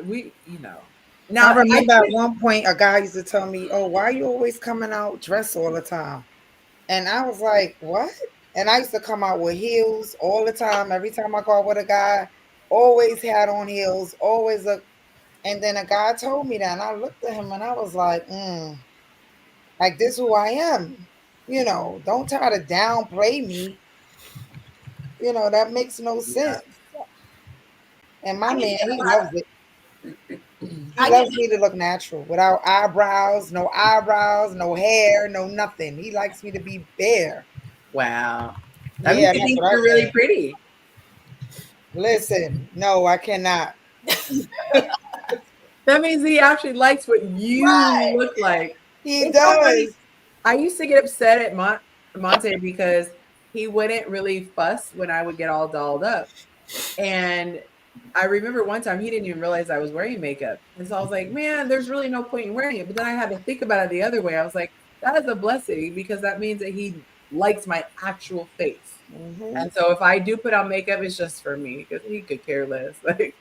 Now I remember at one point a guy used to tell me, "Oh, why are you always coming out dressed all the time?" And I was like, "What?" And I used to come out with heels all the time. Every time I go out with a guy, always had on heels, always look. And then a guy told me that, and I looked at him and I was like, like this who I am. Don't try to downplay me. That makes no sense. And my man, he loves it. He loves me to look natural without eyebrows, no hair, no nothing. He likes me to be bare. Wow. That Yeah, means he that's thinks what I you're really think. pretty. Listen, no, I cannot. That means he actually likes what you look like. He It's so funny. does. I used to get upset at Monte because he wouldn't really fuss when I would get all dolled up. And I remember one time he didn't even realize I was wearing makeup. And so I was like, man, there's really no point in wearing it. But then I had to think about it the other way. I was like, that is a blessing because that means that he likes my actual face. Mm-hmm. And so if I do put on makeup, it's just for me because he could care less. Like,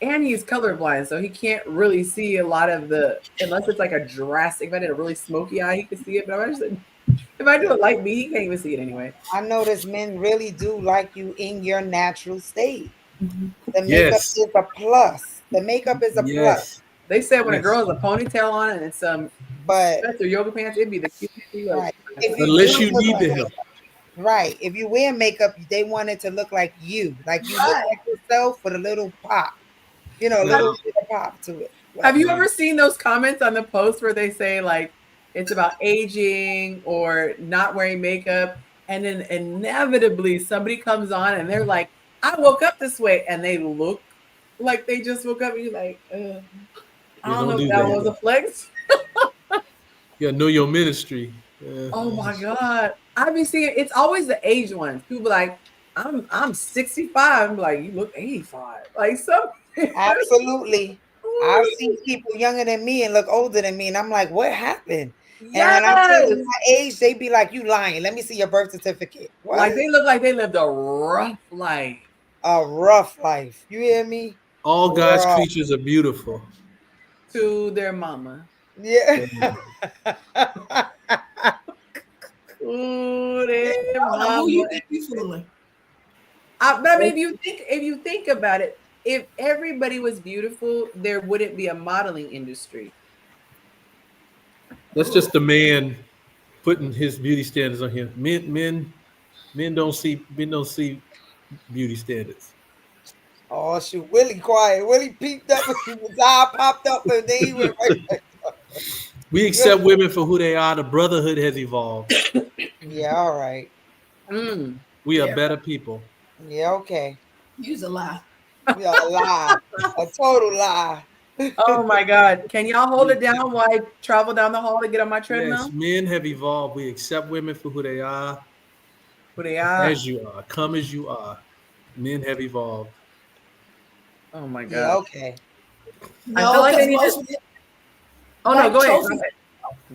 and he's colorblind, so he can't really see a lot of unless it's like a drastic, if I did a really smoky eye, he could see it. But if I do it like me, he can't even see it anyway. I notice men really do like you in your natural state. The makeup Yes. is a plus. The makeup is a plus. They said when a girl has a ponytail on and some sweats or yoga pants, it'd be the cutest thing. Right. Unless you need the help. Right. If you wear makeup, they want it to look like you look like yourself with a little pop. A little bit of pop to it. Have you ever seen those comments on the post where they say like it's about aging or not wearing makeup, and then inevitably somebody comes on and they're like, I woke up this way, and they look like they just woke up, and you're like, I don't know if that was a flex. You gotta know your ministry. Oh my God. I be seeing it's always the age ones. People like, I'm 65. I'm like, you look 85. Like some Absolutely. I've seen people younger than me and look older than me, and I'm like, what happened? And when I tell them my age, they be like, you lying. Let me see your birth certificate. What? Like they look like they lived a rough life. A rough life. You hear me? All God's creatures are beautiful. To their mama. Yeah. Ooh, their mama. Who you think you fooling? But I mean, if you think about it, if everybody was beautiful, there wouldn't be a modeling industry. That's just the man putting his beauty standards on him. Men don't see beauty standards. Oh shoot, Willie quiet. Willie peeped up, his eye popped up, and then he went right back. We accept women for who they are. The brotherhood has evolved. Yeah, all right. We are better people. Yeah, okay. Use a lie. Yeah, a lie. A total lie. Oh my God. Can y'all hold it down while I travel down the hall to get on my treadmill? Yes, men have evolved. We accept women for who they are. Who they are. As you are. Come as you are. Men have evolved. Oh my God. Yeah, okay. I feel like they need most to... Oh no, go ahead.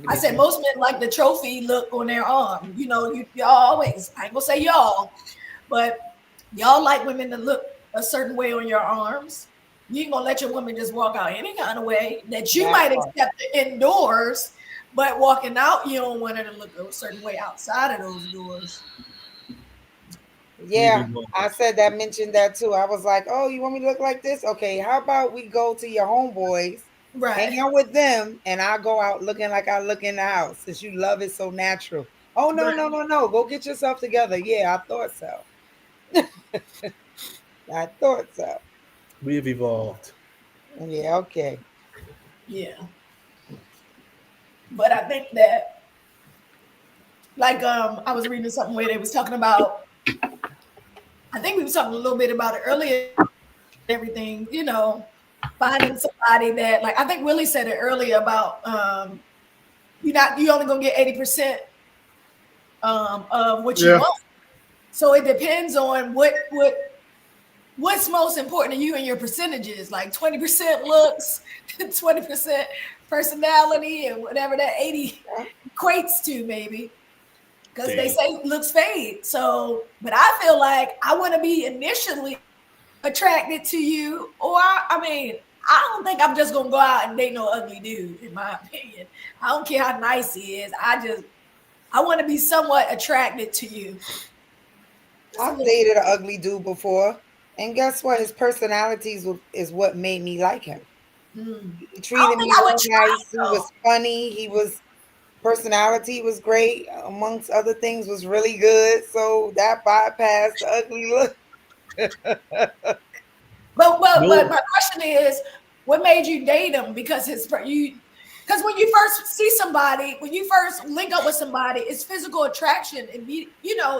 I said most men like the trophy look on their arm. Y'all always, I ain't gonna say y'all, but y'all like women to look a certain way on your arms. You ain't gonna let your woman just walk out any kind of way that you might accept indoors, but walking out, you don't want her to look a certain way outside of those doors. Yeah, I mentioned that too. I was like, oh, you want me to look like this? Okay, how about we go to your homeboys, hang out with them, and I'll go out looking like I look in the house since you love it so natural. Oh, no. Go get yourself together. Yeah, I thought so. I thought so. We have evolved. Yeah, okay. Yeah. But I think that, like, I was reading something where they was talking about, I think we was talking a little bit about it earlier, everything, finding somebody that, like, I think Willie said it earlier about, you only gonna get 80% of what you want. So it depends on what's most important to you and your percentages, like 20% looks, 20% personality, and whatever that 80 equates to, maybe. Because they say looks fade. So, but I feel like I want to be initially attracted to you, or I don't think I'm just gonna go out and date no ugly dude, in my opinion. I don't care how nice he is. I I want to be somewhat attracted to you. I've dated an ugly dude before, and guess what? His personality is what made me like him. He treated me real nice. He was funny. Personality was great. Amongst other things, was really good. So that bypassed the ugly look. But my question is, what made you date him? Because because when you first see somebody, when you first link up with somebody, it's physical attraction and be,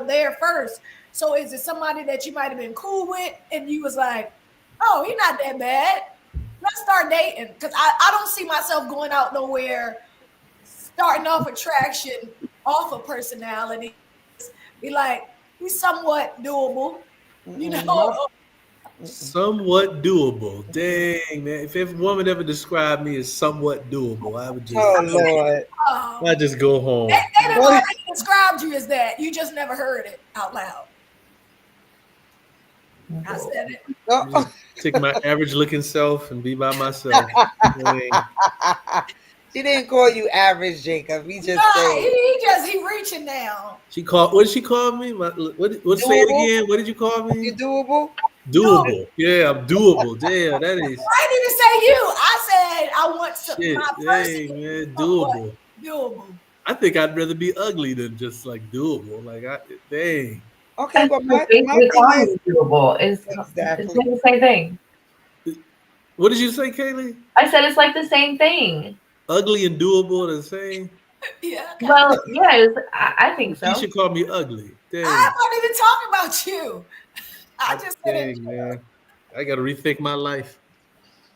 there first. So is it somebody that you might have been cool with and you was like, oh, he's not that bad. Let's start dating. Because I don't see myself going out nowhere, starting off attraction, off of personality. Be like, he's somewhat doable, Somewhat doable. Dang, man. If a woman ever described me as somewhat doable, I would just Lord. I just go home. They didn't already described you as that. You just never heard it out loud. I said it. Just take my average looking self and be by myself. She didn't call you average, Jacob. He just said he reaching now. What did she call me? What say it again? What did you call me? You doable? Doable. Yeah, I'm doable. Damn, that is. I didn't even say you. I said I want some. Shit, dang, man, doable. Doable. I think I'd rather be ugly than just like doable. Dang. Okay, but my thing is doable. It's exactly like the same thing. What did you say, Kaylee? I said it's like the same thing. Ugly and doable are the same. Yeah. Well, yes, I think so. You should call me ugly. Dang. I'm not even talking about you. I just said dang, man. I got to rethink my life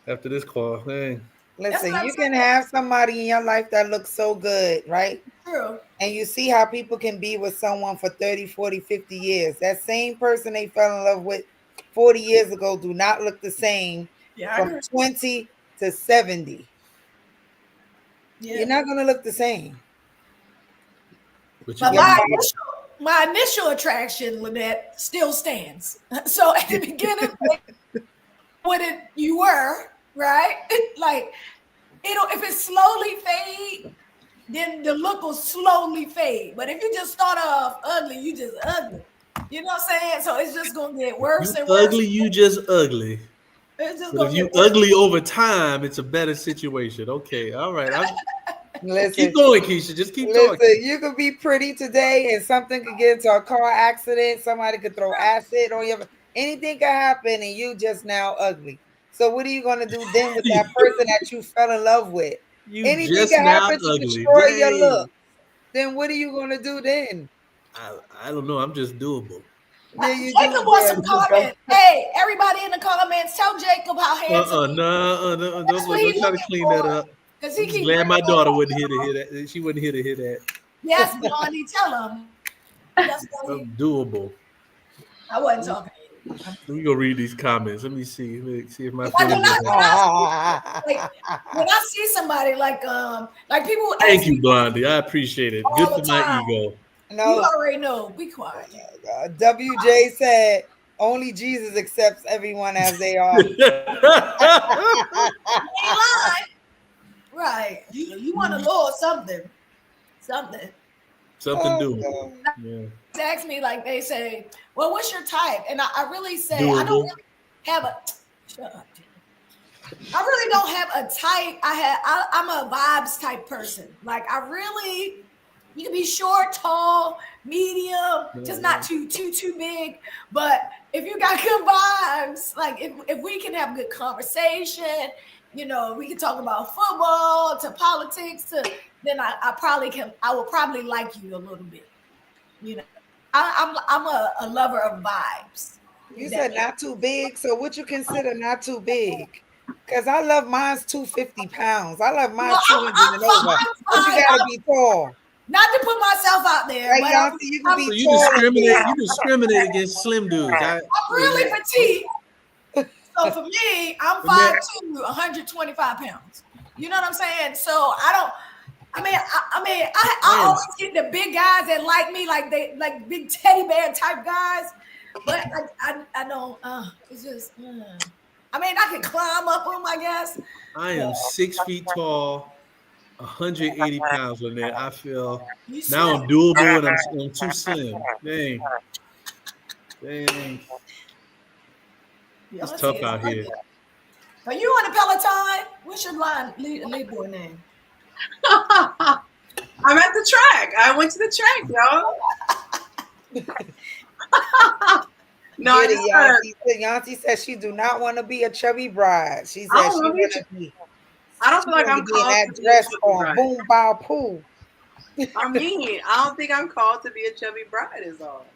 after this call. Dang. Listen, you can have somebody in your life that looks so good, right? True. And you see how people can be with someone for 30, 40, 50 years. That same person they fell in love with 40 years ago do not look the same from 20 to 70. Yeah. You're not going to look the same. But my initial attraction, Lynette, still stands. So at the beginning, what you were, right? Like, if it slowly fade, then the look will slowly fade. But if you just start off ugly, you just ugly. You know what I'm saying? So it's just gonna get worse and worse. Ugly, you just ugly. It's just but if you ugly over time, it's a better situation. Okay, all right. Listen, keep going, Keisha. Just keep talking. You could be pretty today, and something could get into a car accident. Somebody could throw acid on you. Anything could happen, and you just now ugly. So what are you gonna do then with that person that you fell in love with? Anything can happen to destroy your look. Then what are you gonna do then? I don't know. I'm just doable. Yeah, you Jacob wants some comments. Hey, everybody in the comments, tell Jacob how handsome. No. Don't try to clean that up. Because he keeps glad my daughter wasn't here to hear that. She wasn't here to hear that. Yes, Blondie, tell him. That's doable. I wasn't talking to you. Let me go read these comments. Let me see if my feelings when I see somebody like people. Thank you, Blondie. I appreciate it. Good for my ego. No, you already know. Be quiet. WJ said only Jesus accepts everyone as they are. Right. You want to Lord something. Something doable. Yeah. They ask me like they say, well, what's your type? And I really say doable. I don't really have a shut up. I really don't have a type. I'm a vibes type person. Like you can be short, tall, medium, just not too big. But if you got good vibes, like if we can have good conversation, we can talk about football to politics then I will probably like you a little bit. I'm a lover of vibes. You said not too big. So what you consider not too big? Because I love mine's 250 pounds. I love mine 200 and over. But you gotta be tall. Not to put myself out there. Right, but you can be tall. You discriminate against slim dudes. I'm really petite. So for me, I'm 5'2", 125 pounds. You know what I'm saying? So I always get the big guys that like me, like they like big teddy bear type guys. But I don't. It's just. I can climb up them, I guess. I am 6 feet tall. 180 pounds, Lynette. I feel You now slim. I'm doable and I'm too slim. Dang. It's tough out here. Are you on the Peloton? What's your lead boy name? I'm at the track. I went to the track, y'all. No, I just Yonci said she do not want to be a chubby bride. She I said don't she wanna be want to be. I don't She feel like want I'm to be in called that to be a dress chubby on bride. boom bow poo. I mean, I don't think I'm called to be a chubby bride is all.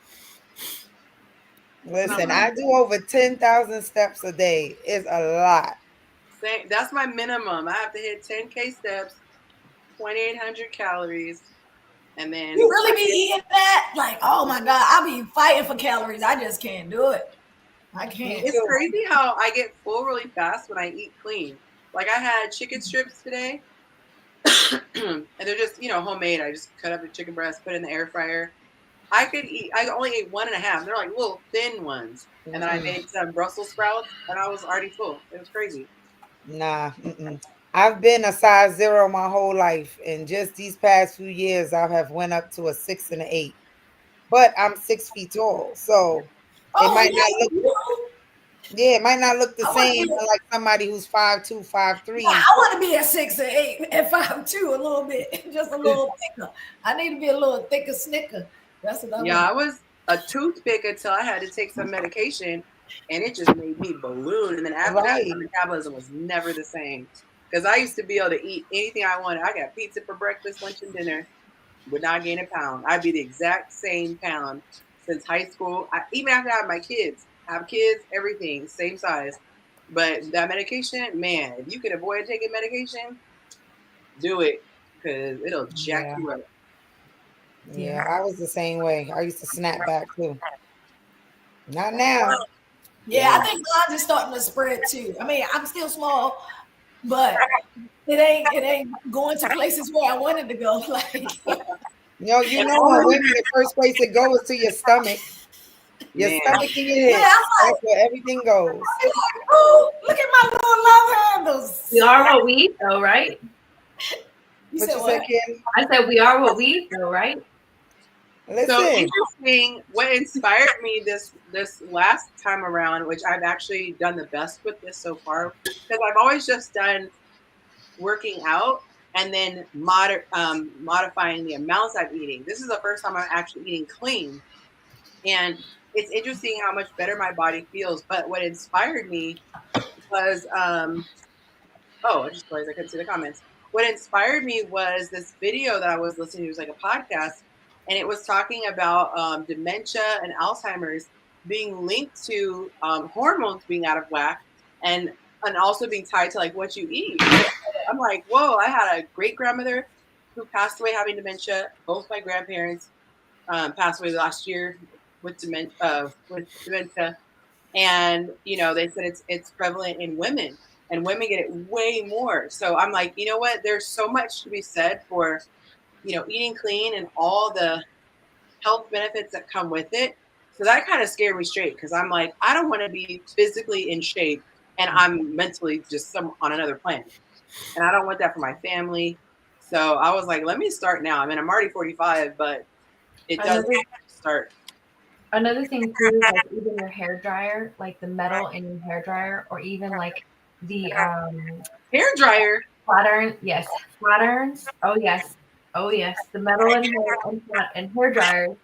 Listen, I do over 10,000 steps a day. It's a lot. That's my minimum. I have to hit 10K steps, 2,800 calories, and then You really be eating that? Like, oh my God, I be fighting for calories. I just can't do it. I can't. It's crazy how I get full really fast when I eat clean. Like I had chicken strips today, and they're just homemade. I just cut up the chicken breast, put it in the air fryer. I only ate 1.5. They're like little thin ones, and then I made some Brussels sprouts, and I was already full. It was crazy. Nah, I've been a size 0 my whole life, and just these past few years, I have went up to a 6 and an 8. But I'm 6 feet tall, so it might not look. Yeah, it might not look the same like somebody who's 5'2", 5'3". Yeah, I want to be at 6 or 8 and 5'2", a little bit, just a little thicker. I need to be a little thicker snicker. That's what I want. I was a toothpick until I had to take some medication, and it just made me balloon. And then after that, my metabolism was never the same. Because I used to be able to eat anything I wanted. I got pizza for breakfast, lunch, and dinner. Would not gain a pound. I'd be the exact same pound since high school. Even after I have kids, everything, same size. But that medication, man, if you can avoid taking medication, do it because it'll jack you up. Yeah, I was the same way. I used to snap back too. Not now. Yeah, I think mine is starting to spread too. I mean, I'm still small, but it ain't going to places where I wanted to go. Like, you know when women, the first place it goes is to your stomach. Your stomach and your hips. That's where everything goes. Oh, look at my little love handles. We are what we eat, though, right? You said what? I said we are what we eat, though, right? So interesting. What inspired me this last time around, which I've actually done the best with this so far, because I've always just done working out and then modifying the amounts I'm eating. This is the first time I'm actually eating clean, and it's interesting how much better my body feels. But what inspired me was I just realized I couldn't see the comments. What inspired me was this video that I was listening to. It was like a podcast, and it was talking about dementia and Alzheimer's being linked to hormones being out of whack, and also being tied to like what you eat. I'm like, whoa! I had a great grandmother who passed away having dementia. Both my grandparents passed away last year with dementia, and they said it's prevalent in women. And women get it way more. So I'm like, you know what? There's so much to be said for, eating clean and all the health benefits that come with it. So that kind of scared me straight because I'm like, I don't want to be physically in shape and I'm mentally just on another planet. And I don't want that for my family. So I was like, let me start now. I mean, I'm already 45, but it does start. Another thing too is like even your hair dryer, like the metal in your hair dryer, or even like the hair dryer, flat iron. Yes, flat irons. Oh yes, the metal and hair dryers,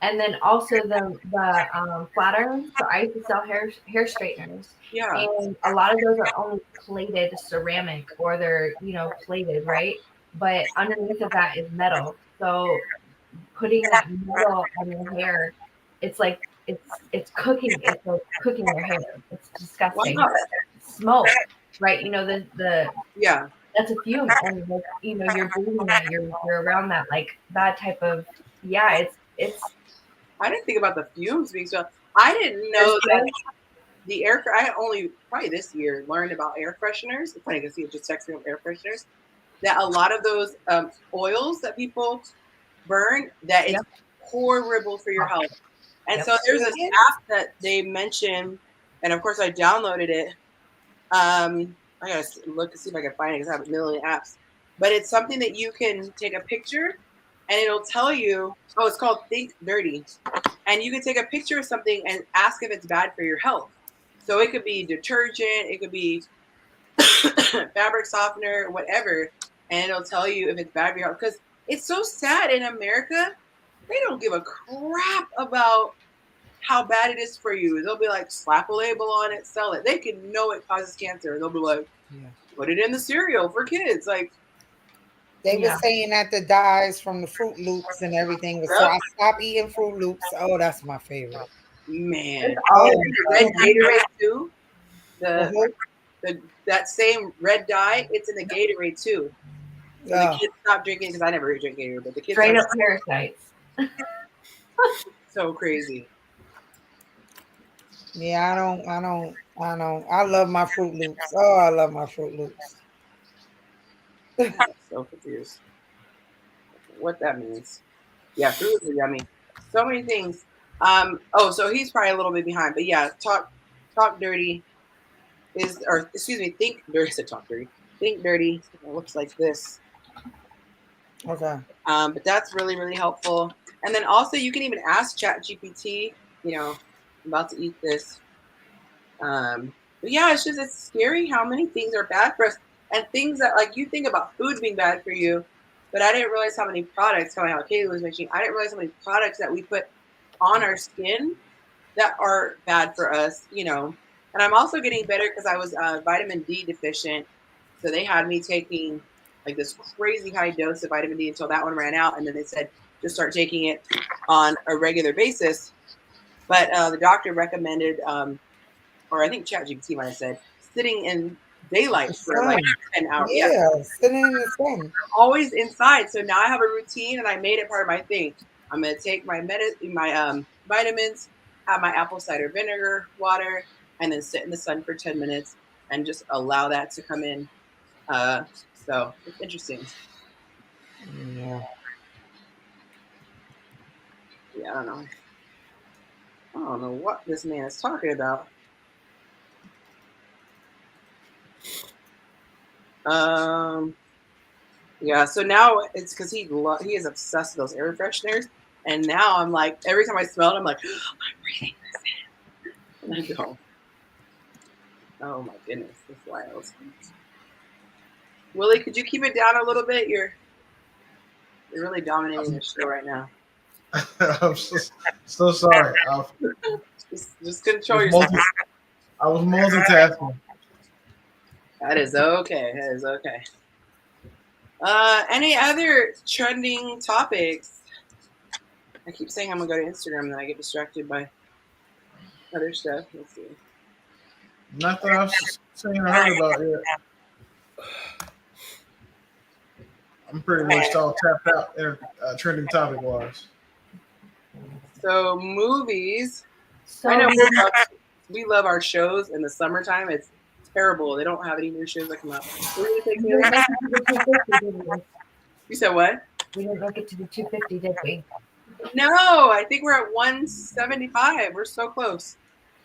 and then also the flat irons. So I used to sell hair straighteners. Yeah, and a lot of those are only plated ceramic, or they're plated, right? But underneath of that is metal. So putting that metal on your hair, it's like it's cooking. It's like cooking your hair. It's disgusting. Wow. Smoke, right? The yeah. That's a fume, and you're breathing that. You're around that, like that type of It's. I didn't think about the fumes being so. I didn't know that the air. I only probably this year learned about air fresheners. It's funny because you just text me on air fresheners. That a lot of those oils that people burn, that it's horrible for your health. And so there's this app that they mentioned, and of course I downloaded it. I gotta look to see if I can find it because I have a million apps. but it's something that you can take a picture and it'll tell you. Oh, it's called Think Dirty, and you can take a picture of something and ask if it's bad for your health. So it could be detergent, it could be fabric softener, whatever, and it'll tell you if it's bad for your health. Because it's so sad in America, they don't give a crap about how bad it is for you. They'll be like, slap a label on it, sell it. They can know it causes cancer. They'll be like, put it in the cereal for kids. Like, they were saying that the dyes from the Fruit Loops and everything was so I stopped eating Fruit Loops. Oh, that's my favorite. Man. Oh, red Gatorade too. That same red dye, it's in the Gatorade too. So the kids stop drinking because I never drink Gatorade, but the kids straight up parasites. So crazy. Yeah, I love my Fruit Loops. Oh, I love my Fruit Loops. So confused. What that means. Yeah, fruit is yummy. So many things. Oh, so he's probably a little bit behind, but yeah, talk dirty is, or excuse me, think dirty. I said talk dirty. Think dirty. It looks like this. Okay. But that's really, really helpful. And then also you can even ask ChatGPT, you know, I'm about to eat this. But yeah, it's scary how many things are bad for us, and things that, like, you think about food being bad for you, but I didn't realize how many products, kind of how Kaylee was mentioning, I didn't realize how many products that we put on our skin that are bad for us, you know. And I'm also getting better because I was vitamin D deficient. So they had me taking like this crazy high dose of vitamin D until that one ran out. And then they said, just start taking it on a regular basis. But the doctor recommended, or I think ChatGPT might have said, sitting in daylight for like 10 hours. Yeah, sitting in the sun. Always inside. So now I have a routine and I made it part of my thing. I'm going to take my vitamins, have my apple cider vinegar water, and then sit in the sun for 10 minutes and just allow that to come in. So it's interesting. Yeah. Yeah, I don't know what this man is talking about. Yeah, so now it's because he is obsessed with those air fresheners, and now I'm like, every time I smell it, I'm like, oh, I'm breathing this in. And I go, oh my goodness, that's wild. Willie, could you keep it down a little bit? You're really dominating the show right now. I'm so sorry. Just control yourself. I was multitasking. That is okay. That is okay. Any other trending topics? I keep saying I'm gonna go to Instagram, and then I get distracted by other stuff. Let's see. Nothing I've seen or heard about yet. I'm pretty much all tapped out there, trending topic wise. So movies. So I know we love our shows in the summertime. It's terrible. They don't have any new shows that come out. You said what? We didn't make it to the 250, did we? No, I think we're at 175. We're so close.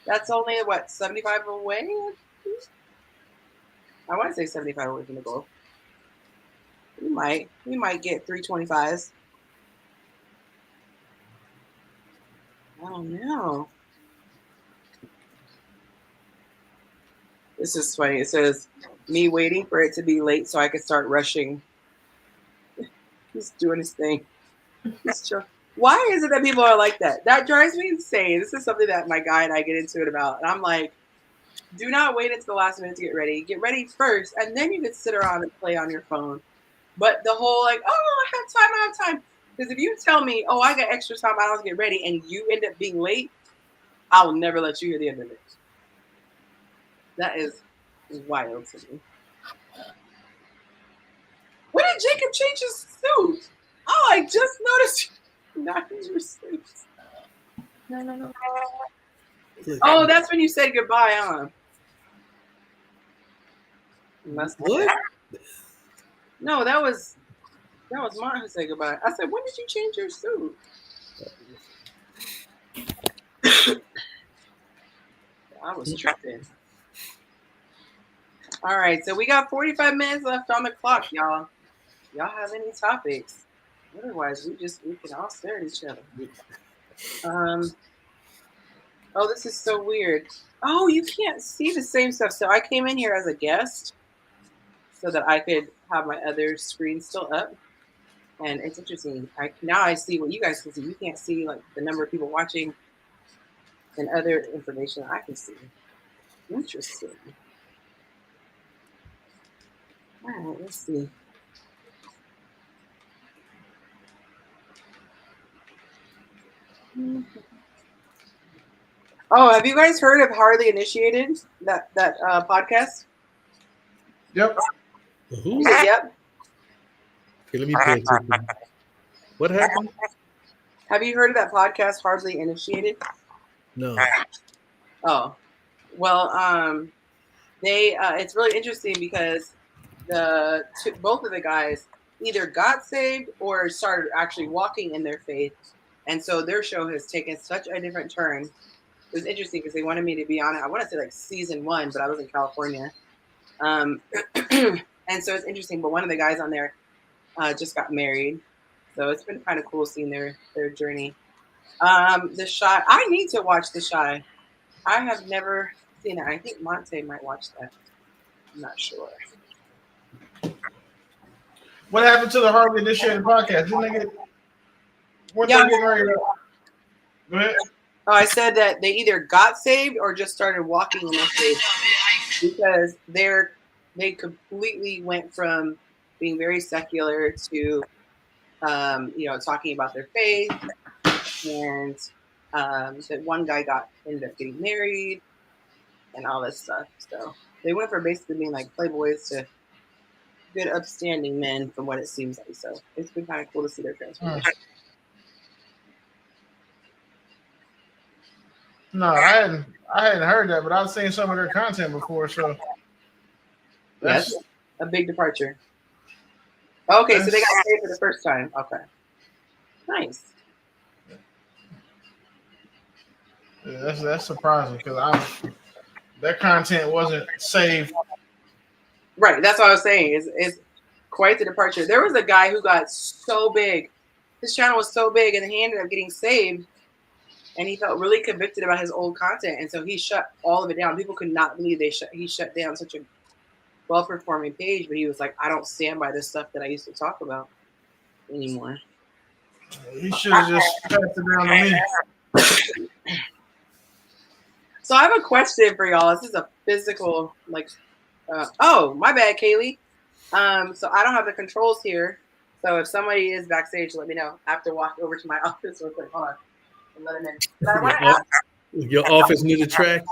That's only what, 75 away? I want to say 75 away from the goal. We might get 325s. I don't know. This is funny. It says, me waiting for it to be late so I could start rushing. He's doing his thing. Why is it that people are like that? That drives me insane. This is something that my guy and I get into it about. And I'm like, do not wait until the last minute to get ready. Get ready first, and then you can sit around and play on your phone. But the whole like, oh, I have time. Because if you tell me, oh, I got extra time, I don't get ready, and you end up being late, I will never let you hear the end of it. That is wild to me. When did Jacob change his suit? Oh, I just noticed not in your suit. No. Oh, that's when you said goodbye, huh? What? No, that was mine who said goodbye. I said, when did you change your suit? I was tripping. All right, so we got 45 minutes left on the clock, y'all. y'all have any topics. Otherwise, we can all stare at each other. Oh, this is so weird. Oh, you can't see the same stuff. So I came in here as a guest so that I could have my other screen still up. And it's interesting. Now I see what you guys can see. You can't see like the number of people watching and other information I can see. Interesting. All right, let's see. Oh, have you guys heard of Hardly Initiated? That podcast? Yep. Who? Yep. Okay, let me pay attention. What happened? Have you heard of that podcast, Hardly Initiated? No. Oh, well, they it's really interesting because both of the guys either got saved or started actually walking in their faith, and so their show has taken such a different turn. It was interesting because they wanted me to be on it. I want to say like season 1, but I was in California, and so it's interesting. But one of the guys on there just got married, so it's been kind of cool seeing their journey. The Shy. I need to watch The Shy. I have never seen it. I think Monte might watch that. I'm not sure. What happened to the Hardly Initiated podcast? Didn't they get? Weren't they getting ready to? Go ahead. Oh, I said that they either got saved or just started walking in their faith because they completely went from being very secular to talking about their faith, and that one guy ended up getting married and all this stuff. So they went from basically being like playboys to good upstanding men, from what it seems like. So it's been kind of cool to see their transformation. No, I hadn't heard that, but I've seen some of their content before. So that's a big departure. Okay, so they got saved for the first time. Okay, nice. Yeah, that's surprising because that content wasn't saved. Right, that's what I was saying. It's quite the departure. There was a guy who got so big. His channel was so big, and he ended up getting saved. And he felt really convicted about his old content, and so he shut all of it down. People could not believe he shut down such a well-performing page, but he was like, I don't stand by this stuff that I used to talk about anymore. He should have just passed it down to me. So I have a question for y'all. This is a physical, oh, my bad, Kaylee. So I don't have the controls here. So if somebody is backstage, let me know. I have to walk over to my office real quick. Hold on. And let him in. Your office near the track?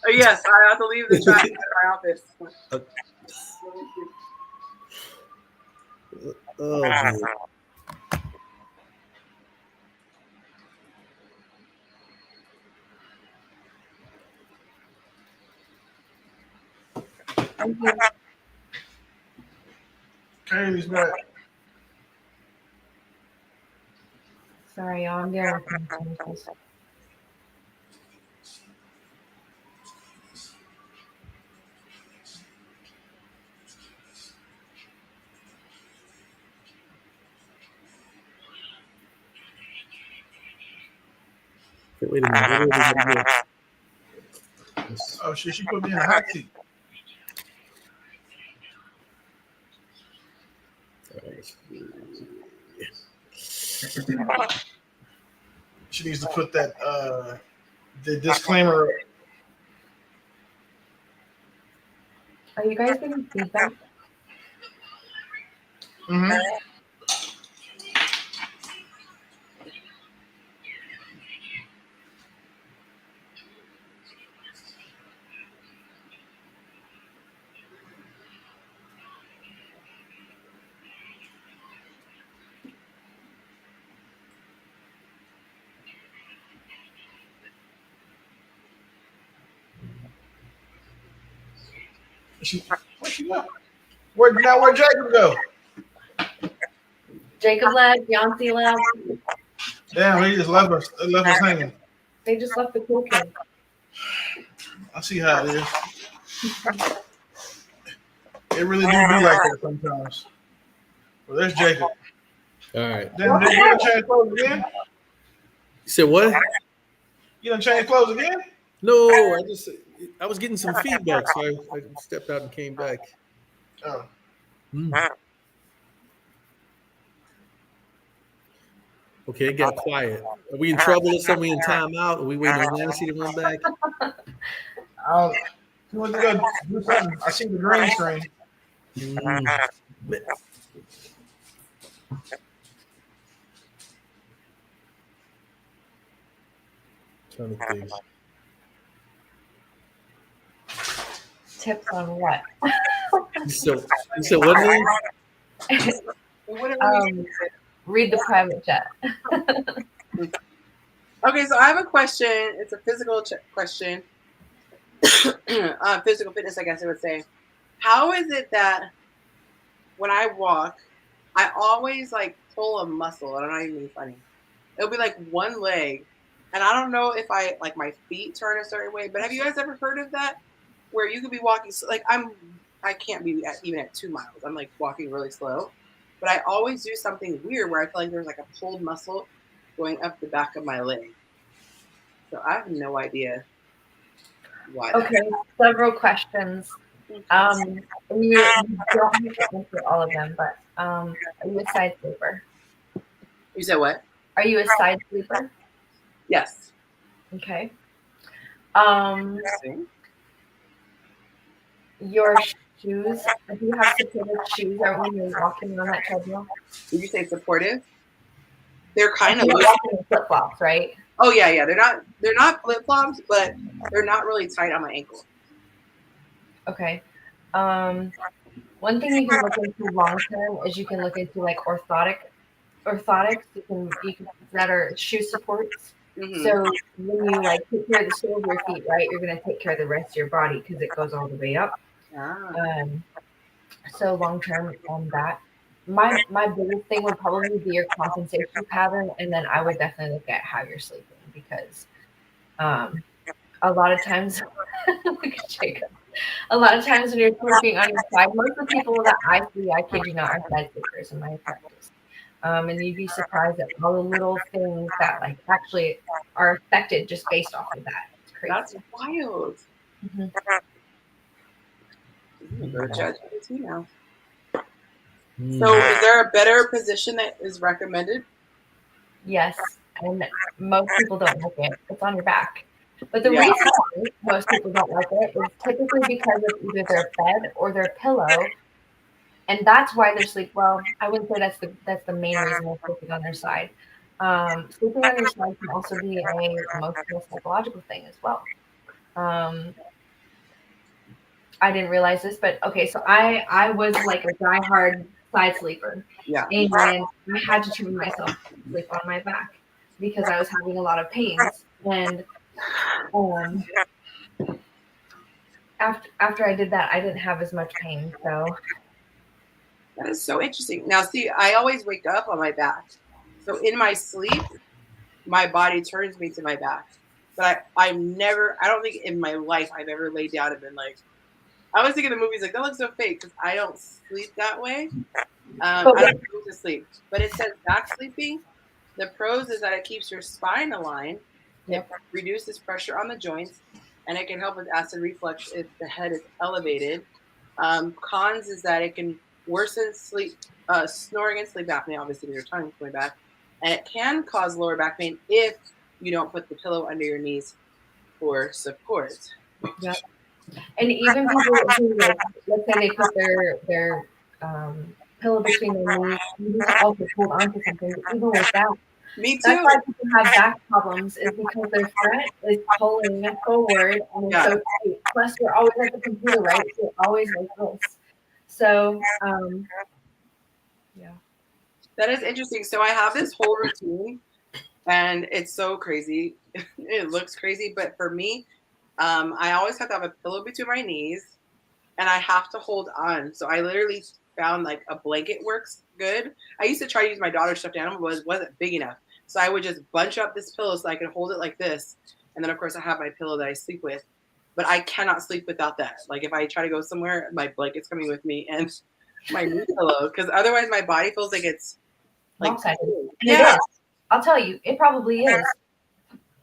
Yes, I have to leave the track at my office. Oh, man. Kaylee's back. Sorry, y'all. I'm there. Wait a minute. Oh shit! She put me in a hot seat. She needs to put that the disclaimer. Are you guys getting feedback? Mm-hmm. Where she go? Where'd Jacob go? Jacob left, Yonci left. Damn, he just left us hanging. They just left the cool kid. I see how it is. It really do be like that sometimes. Well, there's Jacob. All right. Then you done change clothes again? You said what? You done change clothes again? No, I was getting some feedback, so I stepped out and came back. Oh. Okay, it got quiet. Are we in trouble or something? We in timeout? Are we waiting on Nancy to run back? You want to go do something? I see the green screen. Trying to think. Tips on what? You said what name? Read the private chat. Okay, so I have a question. It's a physical question. Physical fitness, I guess I would say. How is it that when I walk, I always like pull a muscle? I'm not even being funny. It'll be like one leg, and I don't know if I like my feet turn a certain way. But have you guys ever heard of that, where you could be walking like I can't be even at 2 miles. I'm like walking really slow, but I always do something weird where I feel like there's like a pulled muscle going up the back of my leg. So I have no idea why. Okay, several questions. You don't have to answer all of them, but are you a side sleeper? You said what? Are you a side sleeper? Yes. Okay. Your shoes, do you have supportive shoes or when you're walking on that treadmill? Did you say supportive? They're kind of loose. Walking in flip-flops, right? Oh yeah. They're not flip-flops, but they're not really tight on my ankle. Okay. One thing you can look into long term is you can look into like orthotics. You can that are shoe supports. Mm-hmm. So when you like take care of the sole of your feet, right, you're gonna take care of the rest of your body because it goes all the way up. So long term on that. My biggest thing would probably be your compensation pattern, and then I would definitely look at how you're sleeping because a lot of times look at Jacob. A lot of times when you're sleeping on your side, most of the people that I see, I kid you not, are side sleepers in my practice. And you'd be surprised at all the little things that like actually are affected just based off of that. It's crazy. That's wild. Mm-hmm. I'm gonna go to ChatGPT now. So is there a better position that is recommended? Yes, and most people don't like it. It's on your back. But the reason why most people don't like it is typically because of either their bed or their pillow. And that's why they sleep well. I wouldn't say that's the main reason they're sleeping on their side. Sleeping on your side can also be a emotional, psychological thing as well. I didn't realize this, but okay, so I was like a diehard side sleeper. Yeah. And I had to train myself to sleep on my back because I was having a lot of pains. And after I did that, I didn't have as much pain. So that is so interesting. Now, see, I always wake up on my back. So in my sleep, my body turns me to my back. But I don't think in my life I've ever laid down and been like, I was thinking the movies like, that looks so fake because I don't sleep that way. I don't go to sleep. But it says back sleeping. The pros is that it keeps your spine aligned. Yep. It reduces pressure on the joints. And it can help with acid reflux if the head is elevated. Cons is that it can worsen sleep, snoring and sleep apnea, obviously with your tongue going back. And it can cause lower back pain if you don't put the pillow under your knees for support. Yep. And even people who, like, let's say they put their pillow between their knees, you need to also hold on to something. Even with that, me too. That's why people have back problems is because their front is pulling forward and it's so tight. Plus, you're always at the computer, right? So you're always like this. So, yeah. That is interesting. So I have this whole routine, and it's so crazy. It looks crazy, but for me, I always have to have a pillow between my knees, and I have to hold on. So I literally found like a blanket works good. I used to try to use my daughter's stuffed animal, but it wasn't big enough. So I would just bunch up this pillow so I could hold it like this. And then, of course, I have my pillow that I sleep with. But I cannot sleep without that. Like, if I try to go somewhere, my blanket's coming with me. And my new pillow, because otherwise my body feels like it's like lopsided. And yeah. it is. I'll tell you, it probably is.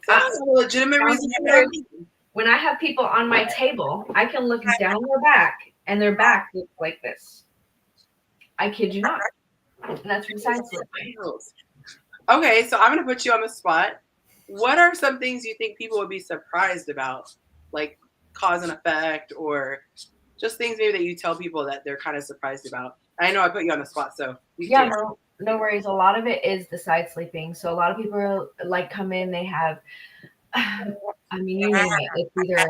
That's a legitimate reason for that. When I have people on my table, I can look down their back, and their back looks like this. I kid you not. And that's from side slipping. Okay, so I'm gonna put you on the spot. What are some things you think people would be surprised about, like cause and effect, or just things maybe that you tell people that they're kind of surprised about? I know I put you on the spot, so yeah, no worries. A lot of it is the side sleeping. So a lot of people like come in, they have, I mean, you name it. It's either,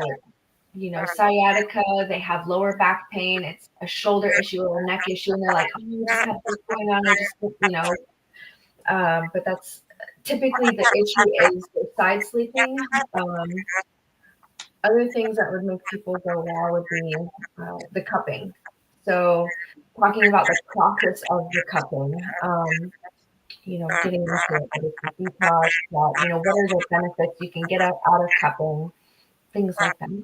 you know, sciatica, they have lower back pain, it's a shoulder issue or a neck issue, and they're like, oh, I just have this going on, I just, you know. But that's typically the issue is the side sleeping. Other things that would make people go wow would be the cupping. So talking about the process of the cupping, you know, getting into it, detox, you know, what are the benefits you can get out of cupping, things like that.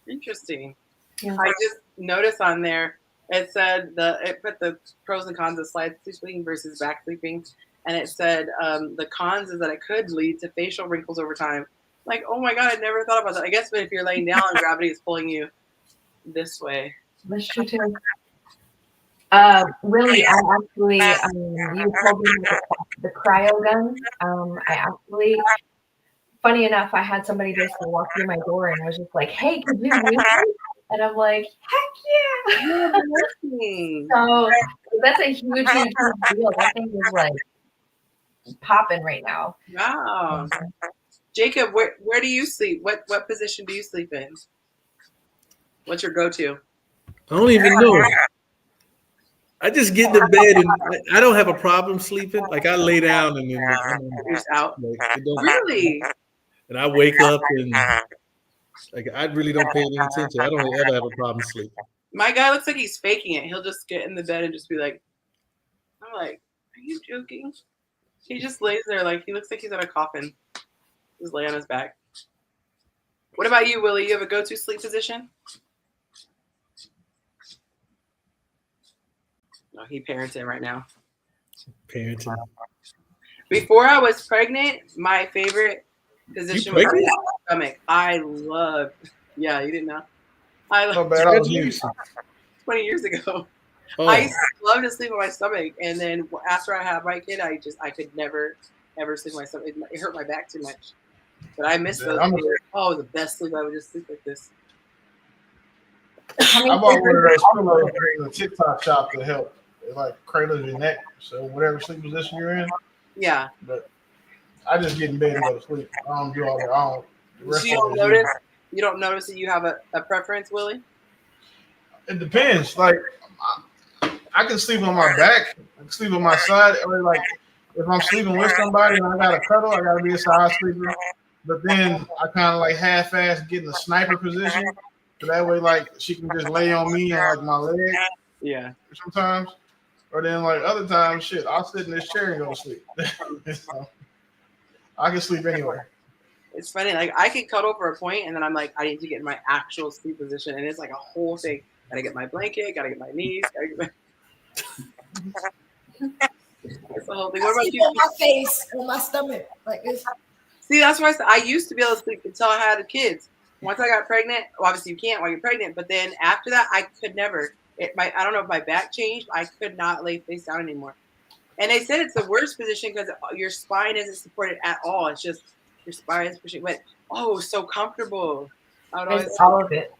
Interesting. Yeah. I just noticed on there it said it put the pros and cons of side sleeping versus back sleeping, and it said the cons is that it could lead to facial wrinkles over time. Like, oh my god, I never thought about that. I guess if you're laying down and gravity is pulling you this way. That's true too. Really, I actually, you told me the cryo gun. I actually, funny enough, I had somebody basically walk through my door and was just like, hey, could you use it? And I'm like, heck yeah. So that's a huge deal. That thing is like popping right now. Wow. Jacob, where do you sleep? What position do you sleep in? What's your go-to? I don't even know. I just get into bed and I don't have a problem sleeping. Like I lay down and then you're out. Like, Really? And I wake up and like I really don't pay any attention. I don't ever have a problem sleeping. My guy looks like he's faking it. He'll just get in the bed and just be like, I'm like, are you joking? He just lays there like he looks like he's in a coffin. Just lay on his back. What about you, Willie? You have a go-to sleep position? No, he parenting right now. Parenting. Before I was pregnant, my favorite position was my stomach. I love. Yeah, you didn't know. I love. 20 years ago. Oh. I used to love to sleep on my stomach, and then after I had my kid, I could never ever sleep on my stomach. It hurt my back too much. But I miss those. Oh, the best sleep! I would just sleep like this. I bought one of those pillows in the TikTok shop to help. It like cradles your neck, so whatever sleep position you're in. Yeah. But I just get in bed and go to sleep. I don't do all that. So you don't notice that you have a preference, Willie? It depends. Like I can sleep on my back, I can sleep on my side. Or like if I'm sleeping with somebody and I got to cuddle, I got to be a side sleeper. But then I kind of like half-ass get in the sniper position, so that way like she can just lay on me and like my leg. Yeah. Sometimes, or then like other times, shit, I'll sit in this chair and go to sleep. So, I can sleep anywhere. It's funny, like I can cuddle for a point, and then I'm like, I need to get in my actual sleep position, and it's like a whole thing. Gotta get my blanket, gotta get my knees, gotta get my. It's the whole thing. What about you? On my face, on my stomach, like this. See, that's why I used to be able to sleep until I had kids. Once I got pregnant, well, obviously you can't while you're pregnant, but then after that, I could never. I don't know if my back changed. I could not lay face down anymore. And they said it's the worst position because your spine isn't supported at all. It's just your spine is pushing. But so comfortable. It's all of it.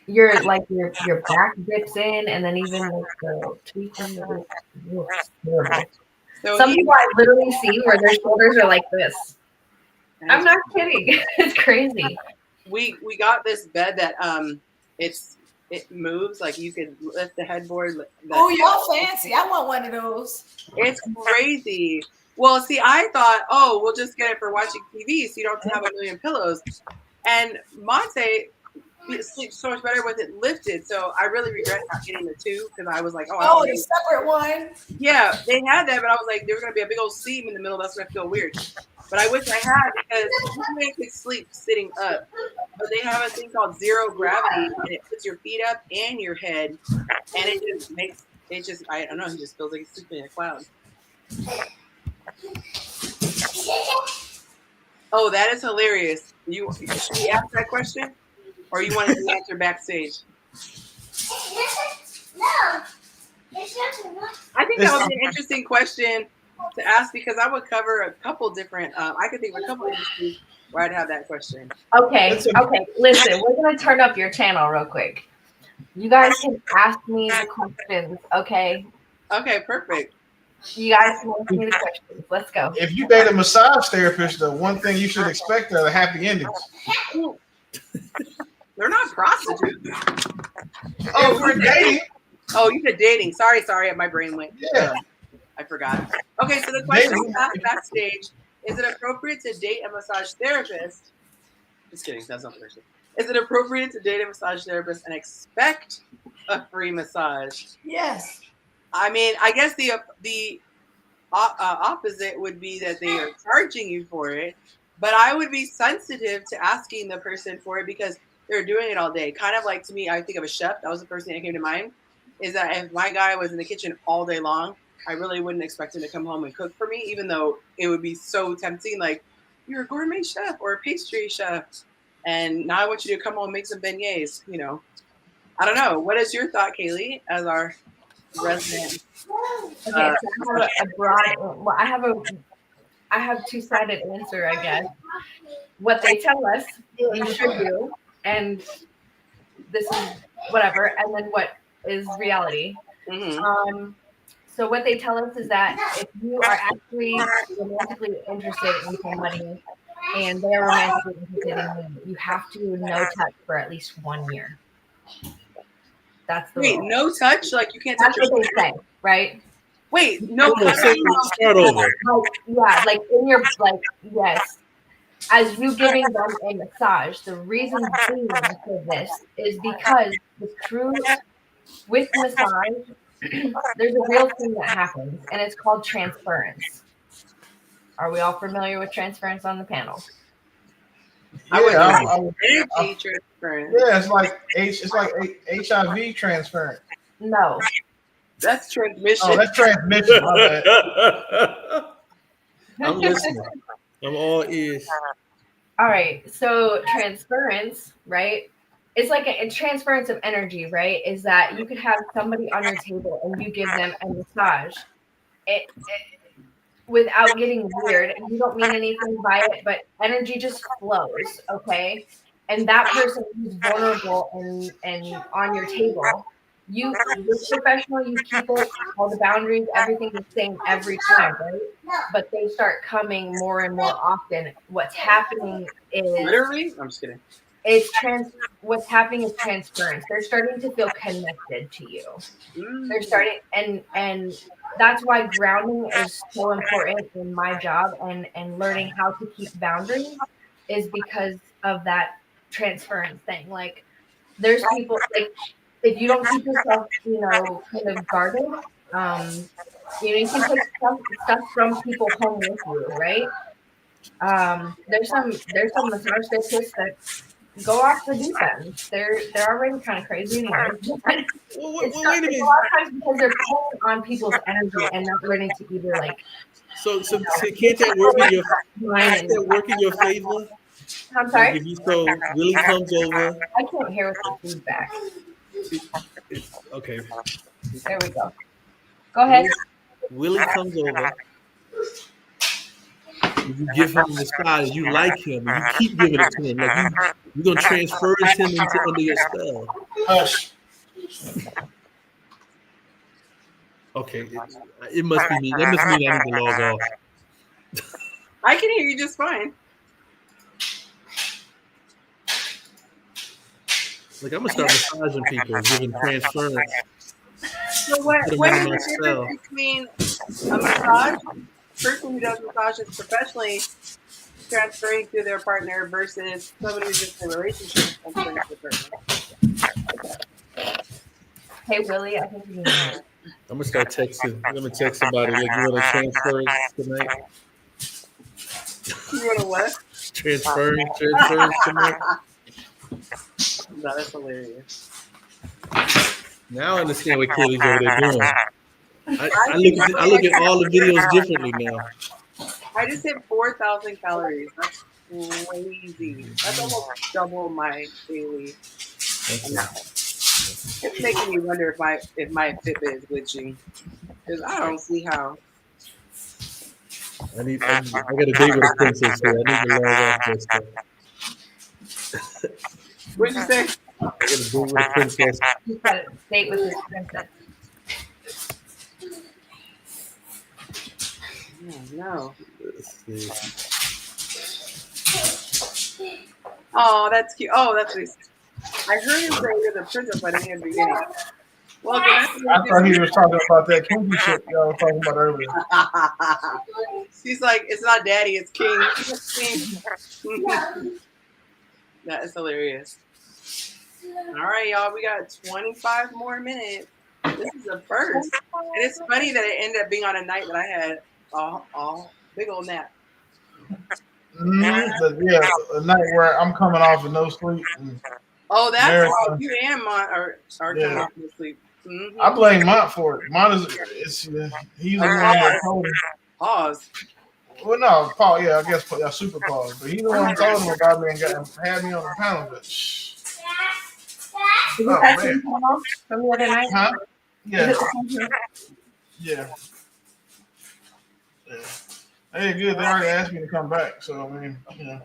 Your back dips in, and then even like the teeth in the so some people I literally see where their shoulders are like this. I'm not kidding. It's crazy. We got this bed that it moves, like you can lift the headboard. Oh, y'all fancy. I want one of those. It's crazy. Well, see, I thought, we'll just get it for watching TV so you don't have a million pillows. And Monte sleeps so much better with it lifted. So I really regret not getting the two because I was like, the separate one. Yeah, they had that, but I was like, there's going to be a big old seam in the middle. That's going to feel weird. But I wish I had because you can sleep sitting up. But they have a thing called zero gravity, and it puts your feet up and your head, and it just makes It just, I don't know. He just feels like he's sleeping in a cloud. Oh, that is hilarious. Should we ask that question, or you wanted to answer backstage? No. I think that would be an interesting question to ask because I would cover a couple different. I could think of a couple industries where I'd have that question. Okay. Listen, we're gonna turn up your channel real quick. You guys can ask me the questions, okay? Okay, perfect. You guys can ask me the questions. Let's go. If you date a massage therapist, the one thing you should expect are the happy endings. They're not prostitutes. Oh, we're dating. Oh, you said dating. Sorry. My brain went. Yeah. I forgot. Okay, so the question was asked backstage: is it appropriate to date a massage therapist? Just kidding. That's not the question. Is it appropriate to date a massage therapist and expect a free massage? Yes. I mean, I guess the opposite would be that they are charging you for it, but I would be sensitive to asking the person for it because they're doing it all day. Kind of like, to me, I think of a chef. That was the first thing that came to mind, is that if my guy was in the kitchen all day long, I really wouldn't expect him to come home and cook for me, even though it would be so tempting. Like, you're a gourmet chef or a pastry chef, and now I want you to come home and make some beignets, you know. I don't know. What is your thought, Kaylee, as our resident? Okay, so I have a broad. Well, I have two-sided answer, I guess. What they tell us you should do, and this is whatever, and then what is reality. Mm-hmm. So what they tell us is that if you are actually romantically interested in somebody and they're romantically interested in you, you have to no touch for at least 1 year. That's the rule. No touch? Like you can't touch. That's what they say, right? Wait, no. Start over. Yeah, like in your yes. As you giving them a massage, the reason being for this is because the truth with massage, there's a real thing that happens, and it's called transference. Are we all familiar with transference on the panel? Energy transference. Yeah, it's like HIV transference. No, that's transmission. Oh, that's transmission. I'm listening. I'm all ears. All right. So transference, right? It's like a transference of energy, right? Is that you could have somebody on your table and you give them a massage. Without getting weird, and you don't mean anything by it, but energy just flows, okay? And that person who's vulnerable and on your table, you're professional, you keep it, all the boundaries, everything the same every time, right? But they start coming more and more often. What's happening is literally, I'm just kidding. What's happening is transference. They're starting to feel connected to you. They're starting, and that's why grounding is so important in my job, and learning how to keep boundaries is because of that transference thing. Like, there's people, like, if you don't keep yourself, kind of guarded, you can take stuff from people home with you, right? There's some massage therapists that go off the deep end. They're already kind of crazy anyway. It's a lot of times because they're pulling on people's energy and not learning to either like. So can't that work in your favor? I'm sorry. Like if Willie comes over. I can't hear with the feedback. Okay. There we go. Go ahead. Willie comes over. You give him the style, you like him, and you keep giving it to him. Like you're gonna transfer him into under your spell. Hush. Okay, it must be me. That must mean I need to log off. I can hear you just fine. Like I'm gonna start massaging people, giving transference. So what is the difference between a massage person who does massages professionally transferring to their partner versus somebody who's just in a relationship transferring to their partner? Hey Willie, I think you I'm gonna start texting. I'm gonna text somebody like, you want to transfer tonight? You want to what? Transfer tonight. That is hilarious. Now I understand what Kaylee's over there doing. I look at all the videos differently now. I just hit 4,000 calories. That's crazy. That's almost double my daily amount. It's making me wonder if my Fitbit is glitching, because I don't see how. I got a date with a princess here. I need to log off this stuff. What'd you say? I got a date with a princess. He's got a date with his princess. Oh, no. Let's see. Oh, that's cute. Oh, that's what I heard him say you're the princess, but I didn't hear the beginning. Well, I thought he was talking about that kinky shit y'all were talking about earlier. She's like, it's not daddy, it's king. King. That is hilarious. All right, y'all, we got 25 more minutes. This is a first. And it's funny that it ended up being on a night that I had a big old nap. Yeah, a night where I'm coming off with no sleep. Oh, that's how you and Mont are coming off with sleep. Mm-hmm. I blame Mont for it. Mont he's the one that told him. Pause. Well, no, Paul. Yeah, I guess super pause. But he's the one who told him about me and had me on the panel. But Is that man. From the other night? Huh? Yeah. Yeah. Hey, good. They already asked me to come back, so I mean, you know.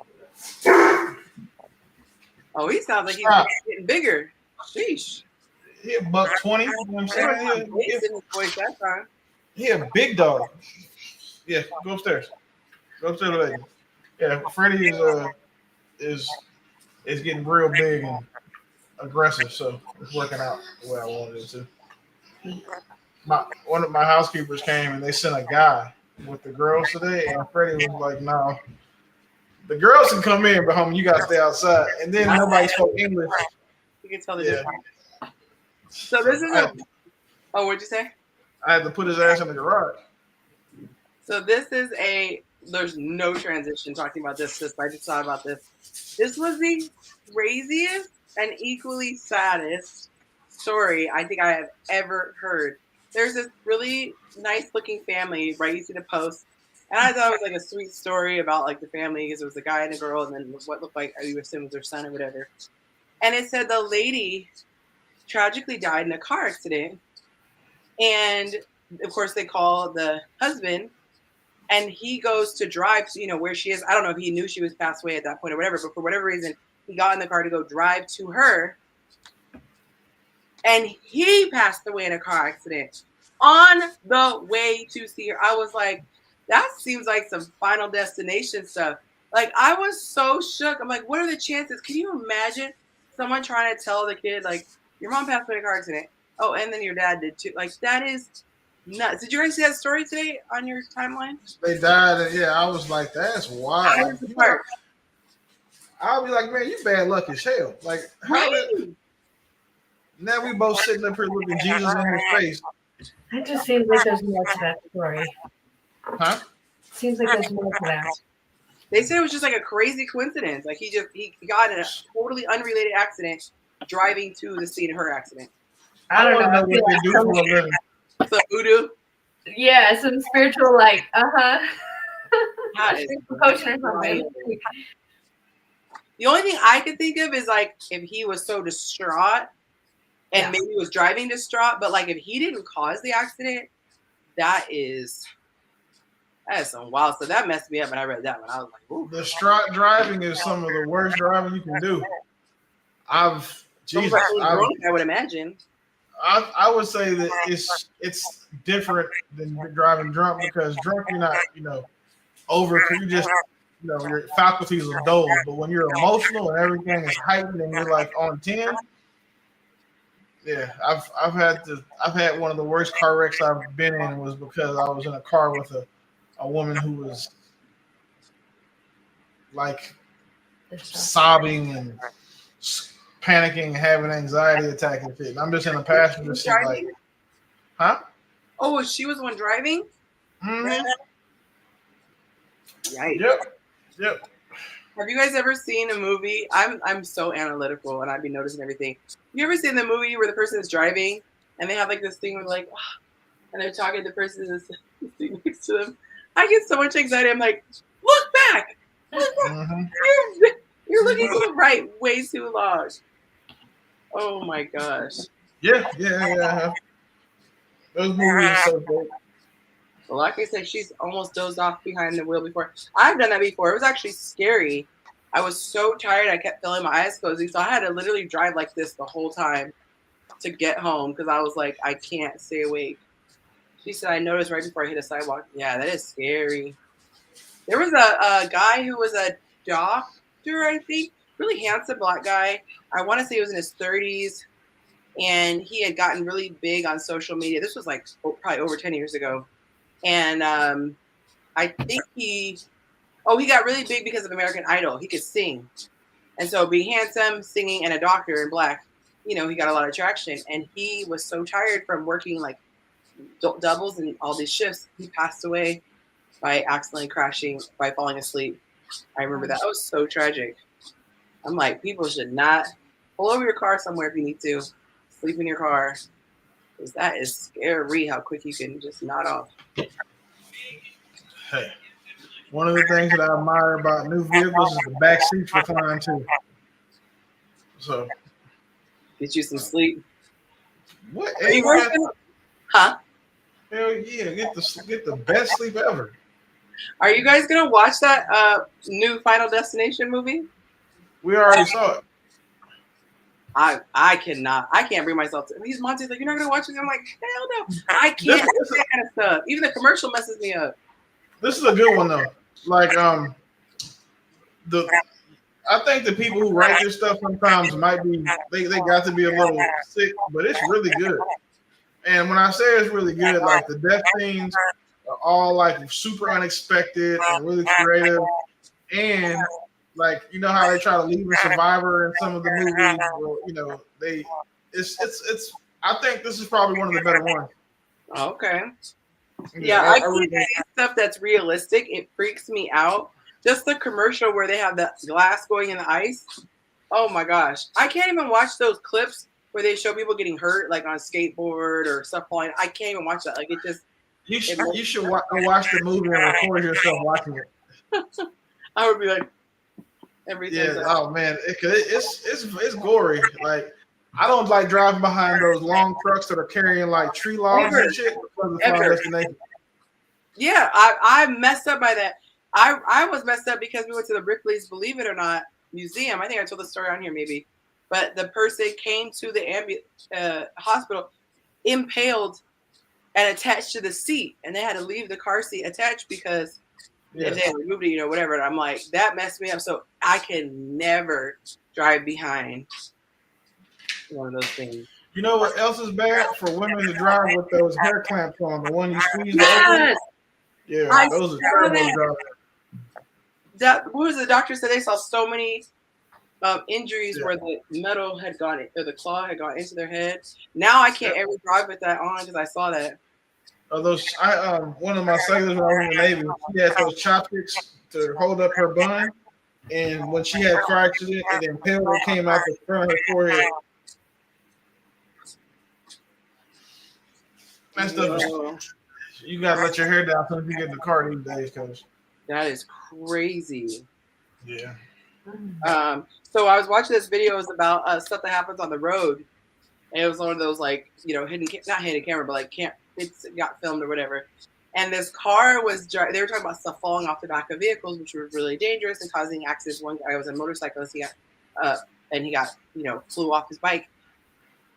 Oh, he sounds like he's getting bigger. Sheesh. He $120. You know what I'm saying? He a big dog. Yeah, go upstairs. Go upstairs, lady. Yeah, Freddie is getting real big and aggressive, so it's working out the way I wanted it to. One of my housekeepers came and they sent a guy with the girls today, and Freddie was like, "No, the girls can come in, but homie, you gotta stay outside." And then nobody spoke English. You can tell the difference. So this is oh, what'd you say? I had to put his ass in the garage. So this is there's no transition talking about this. I just thought about this. This was the craziest and equally saddest story I think I have ever heard. There's this really nice looking family, right? You see the post. And I thought it was like a sweet story about like the family, because it was a guy and a girl, and then what looked like you assume was their son or whatever. And it said the lady tragically died in a car accident. And of course they call the husband, and he goes to drive to, where she is. I don't know if he knew she was passed away at that point or whatever, but for whatever reason, he got in the car to go drive to her. And he passed away in a car accident on the way to see her. I was like, that seems like some Final Destination stuff. Like, I was so shook. I'm like, what are the chances? Can you imagine someone trying to tell the kid, like, your mom passed away in a car accident? Oh, and then your dad did too. Like, that is nuts. Did you guys see that story today on your timeline? They died, and yeah, I was like, that's wild. I'll be like, man, you bad luck as hell. Like, how did... Now we both sitting up here looking Jesus in his face. It just seems like there's more to that story. Huh? Seems like there's more to that. They said it was just like a crazy coincidence. Like he got in a totally unrelated accident driving to the scene of her accident. I don't know what they do for a living. So voodoo? Yeah, some spiritual coaching or something. The only thing I could think of is like if he was so distraught and maybe was driving distraught, but like if he didn't cause the accident, that is some wild stuff. That messed me up when I read that one. I was like, ooh. Distraught driving is some of the worst driving you can do. I would imagine. I would say that it's different than driving drunk, because drunk you're not, you just your faculties are dull. But when you're emotional and everything is heightened and you're like on 10, yeah, I've had one of the worst car wrecks I've been in was because I was in a car with a woman who was like sobbing and panicking, having anxiety attack and shit. And I'm just in a passenger seat, like, huh? Oh, she was the one driving? Mm-hmm. Yikes. Yep. Have you guys ever seen a movie? I'm so analytical and I'd be noticing everything. You ever seen the movie where the person is driving and they have like this thing where like, and they're talking to the person that's sitting next to them. I get so much anxiety. I'm like, look back. Look back. Mm-hmm. You're looking to the right way too long. Oh my gosh. Yeah. Those movies are so good. Well, like I said, she's almost dozed off behind the wheel before. I've done that before. It was actually scary. I was so tired. I kept feeling my eyes closing. So I had to literally drive like this the whole time to get home because I was like, I can't stay awake. She said, I noticed right before I hit a sidewalk. Yeah, that is scary. There was a guy who was a doctor, I think. Really handsome black guy. I want to say he was in his 30s. And he had gotten really big on social media. This was like probably over 10 years ago. And I think he got really big because of American Idol. He could sing. And so being handsome, singing, and a doctor in black, he got a lot of traction. And he was so tired from working like doubles and all these shifts, he passed away by accidentally crashing, by falling asleep. I remember that. That was so tragic. I'm like, people should not pull over your car somewhere if you need to. Sleep in your car. Because that is scary how quick you can just nod off. Hey, one of the things that I admire about new vehicles is the back seats recline too. So, get you some sleep. What? Huh? Hell yeah! Get the best sleep ever. Are you guys gonna watch that new Final Destination movie? We already saw it. I can't bring myself to these Monty's like, you're not gonna watch it. I'm like, hell no. I can't do that kind of stuff. Even the commercial messes me up. This is a good one though. Like I think the people who write this stuff sometimes might be they got to be a little sick, but it's really good. And when I say it's really good, like the death scenes are all like super unexpected and really creative. And like how they try to leave a survivor in some of the movies. Well, it's. I think this is probably one of the better ones. Okay. Yeah, I can't see stuff that's realistic. It freaks me out. Just the commercial where they have the glass going in the ice. Oh my gosh, I can't even watch those clips where they show people getting hurt, like on a skateboard or stuff falling. I can't even watch that. Like it just. You should watch the movie and record yourself watching it. I would be like. Everything. Yeah. Oh man, it's gory. Like I don't like driving behind those long trucks that are carrying like tree logs and shit. Yeah, I messed up by that. I was messed up because we went to the Ripley's Believe It or Not museum. I think I told the story on here maybe, but the person came to the hospital impaled and attached to the seat, and they had to leave the car seat attached because. Yeah. If they removed it, whatever. And I'm like, that messed me up. So I can never drive behind one of those things. You know what else is bad? For women to drive with those hair clamps on, the one you squeeze yes! Yeah, those are terrible to drive. What was the doctor said? They saw so many injuries where the metal had gone, or the claw had gone into their head. Now I can't ever drive with that on because I saw that. One of my sailors when I was in the Navy, she had those chopsticks to hold up her bun, and when she had car accident, it impaled her, came out the front of her forehead. That stuff is, you gotta let your hair down so you get in the car these days, cause that is crazy. Yeah. So I was watching this video. It was about stuff that happens on the road, and it was one of those like not hidden camera, but like it's got filmed or whatever. And this car was they were talking about stuff falling off the back of vehicles, which were really dangerous and causing accidents. One guy was a motorcyclist. He got flew off his bike.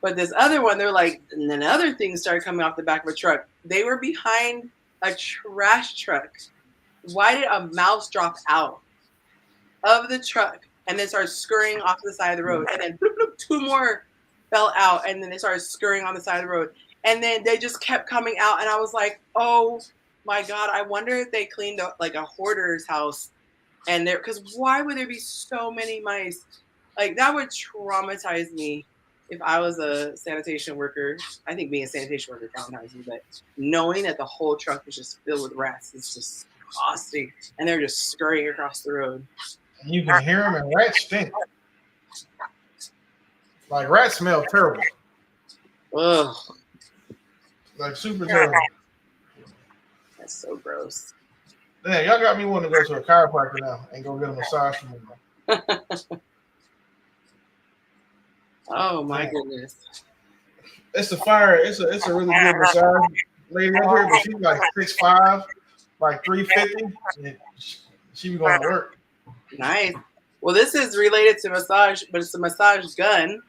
But this other one, they're like, and then other things started coming off the back of a truck. They were behind a trash truck. Why did a mouse drop out of the truck and then started scurrying off the side of the road? And then bloop, bloop, two more fell out, and then they started scurrying on the side of the road. And then they just kept coming out, and I was like, oh my God, I wonder if they cleaned up like a hoarder's house. And because why would there be so many mice? Like that would traumatize me if I was a sanitation worker. I think being a sanitation worker traumatized me, but knowing that the whole truck was just filled with rats is just disgusting. And they're just scurrying across the road. You can hear them, and rats stink. Like rats smell terrible. Ugh. Like super terrible. That's so gross. Damn, y'all got me wanting to go to a chiropractor now and go get a massage from them. Oh my goodness. It's a fire. It's a really good massage lady up here, but she's like 6'5", like 350. And she be going to work. Nice. Well, this is related to massage, but it's a massage gun.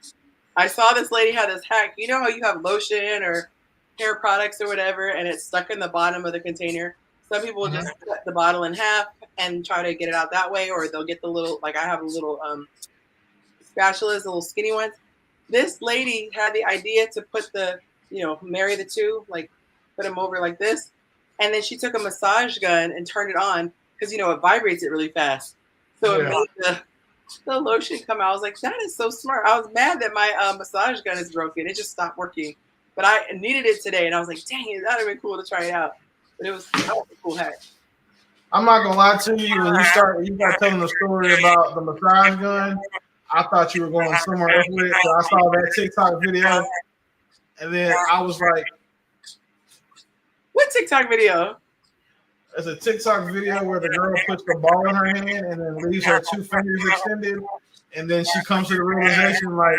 I saw this lady had this hack. You know how you have lotion or hair products or whatever, and it's stuck in the bottom of the container? Some people will just cut the bottle in half and try to get it out that way, or they'll get the little, like I have a little spatulas, the little skinny ones. This lady had the idea to put the, marry the two, like put them over like this. And then she took a massage gun and turned it on because, it vibrates it really fast. So it made the lotion come out. I was like, that is so smart. I was mad that my massage gun is broken. It just stopped working. But I needed it today. And I was like, dang it, that would have been cool to try it out. But that was a cool hack. I'm not going to lie to you. When you start telling the story about the massage gun, I thought you were going somewhere else with it. So I saw that TikTok video. And then I was like, what TikTok video? It's a TikTok video where the girl puts the ball in her hand and then leaves her two fingers extended. And then she comes to the realization, like,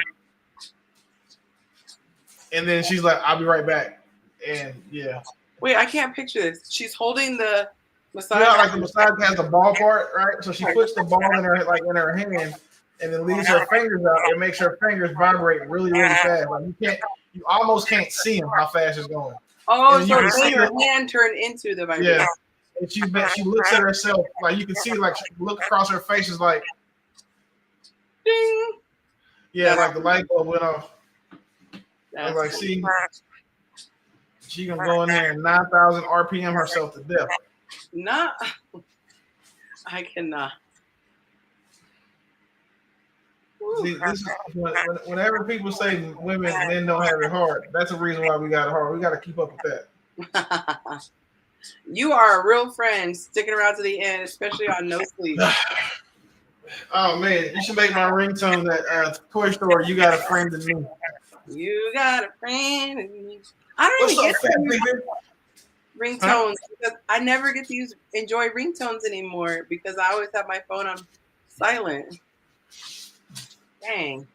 and then she's like, I'll be right back. And yeah. Wait, I can't picture this. She's holding the massage. Yeah, like the massage has the ball part, right? So she puts the ball in her hand and then leaves her fingers out. It makes her fingers vibrate really, really fast. Like you almost can't see them how fast it's going. Oh, so it's your hand turned into the vibration. Yeah. And she looks at herself, like you can see, like she look across her face is like, ding. Yeah, like the light bulb went off. I was like, see, she gonna go in there and 9,000 RPM herself to death. Nah, I cannot. See, this is whenever people say women and men don't have it hard, that's the reason why we got it hard. We got to keep up with that. You are a real friend, sticking around to the end, especially on No Sleep. Oh man, you should make my ringtone that Toy Story. You got a friend in me. You got a friend in me. I don't even get ringtones because I never get to enjoy ringtones anymore because I always have my phone on silent. Dang.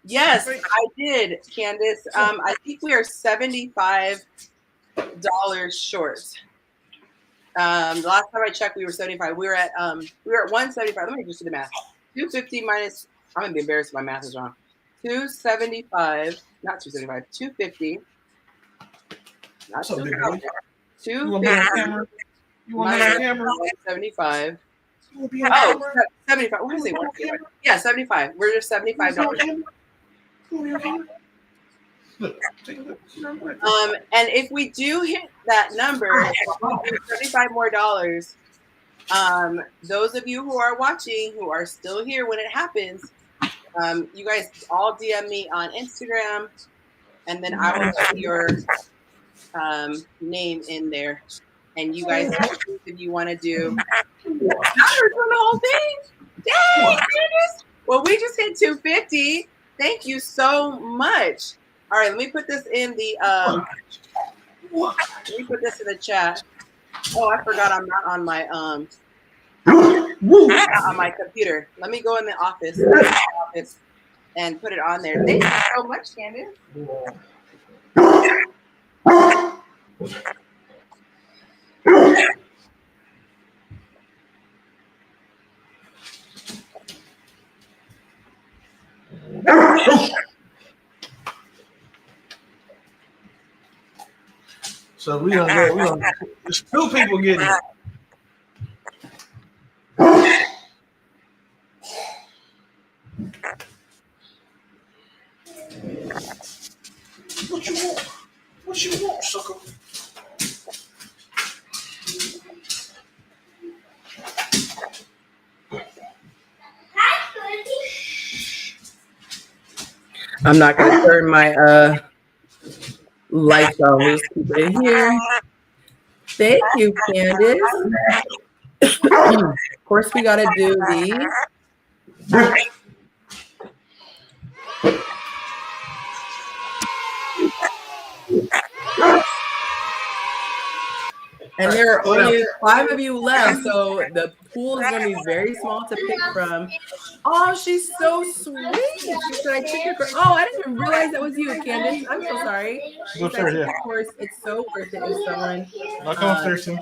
Yes, I did, Candace. I think we are $75 short. The last time I checked, we were 75. We were at 175. Let me just do the math. 250 minus. I'm gonna be embarrassed if my math is wrong. 275, not 275. 250. Not 250. 250. You want that camera? 75. Oh, 75. What is it? Yeah, 75. We're just $75. And if we do hit that number, $75 more. Those of you who are watching, who are still here when it happens, you guys all DM me on Instagram, and then I will put your name in there. And you guys, if you want to do, now we're doing the whole thing. Dang, goodness. Well, we just hit 250. Thank you so much. All right, let me put this in the chat. Oh, I forgot I'm not on my on my computer. Let me go in the office and put it on there. Thank you so much, Candace. So we don't go. There's two people getting it. What you want? What you want, sucker? I'm not going to turn my lights on. We'll just keep it in here. Thank you, Candace. Of course, we got to do these. And there are only 5 of you left, so the pool is going to be very small to pick from. Oh, she's so sweet. She said, I took your course. Oh, I didn't even realize that was you, Candace. I'm so sorry. She said, I took your course. It's so worth it if someone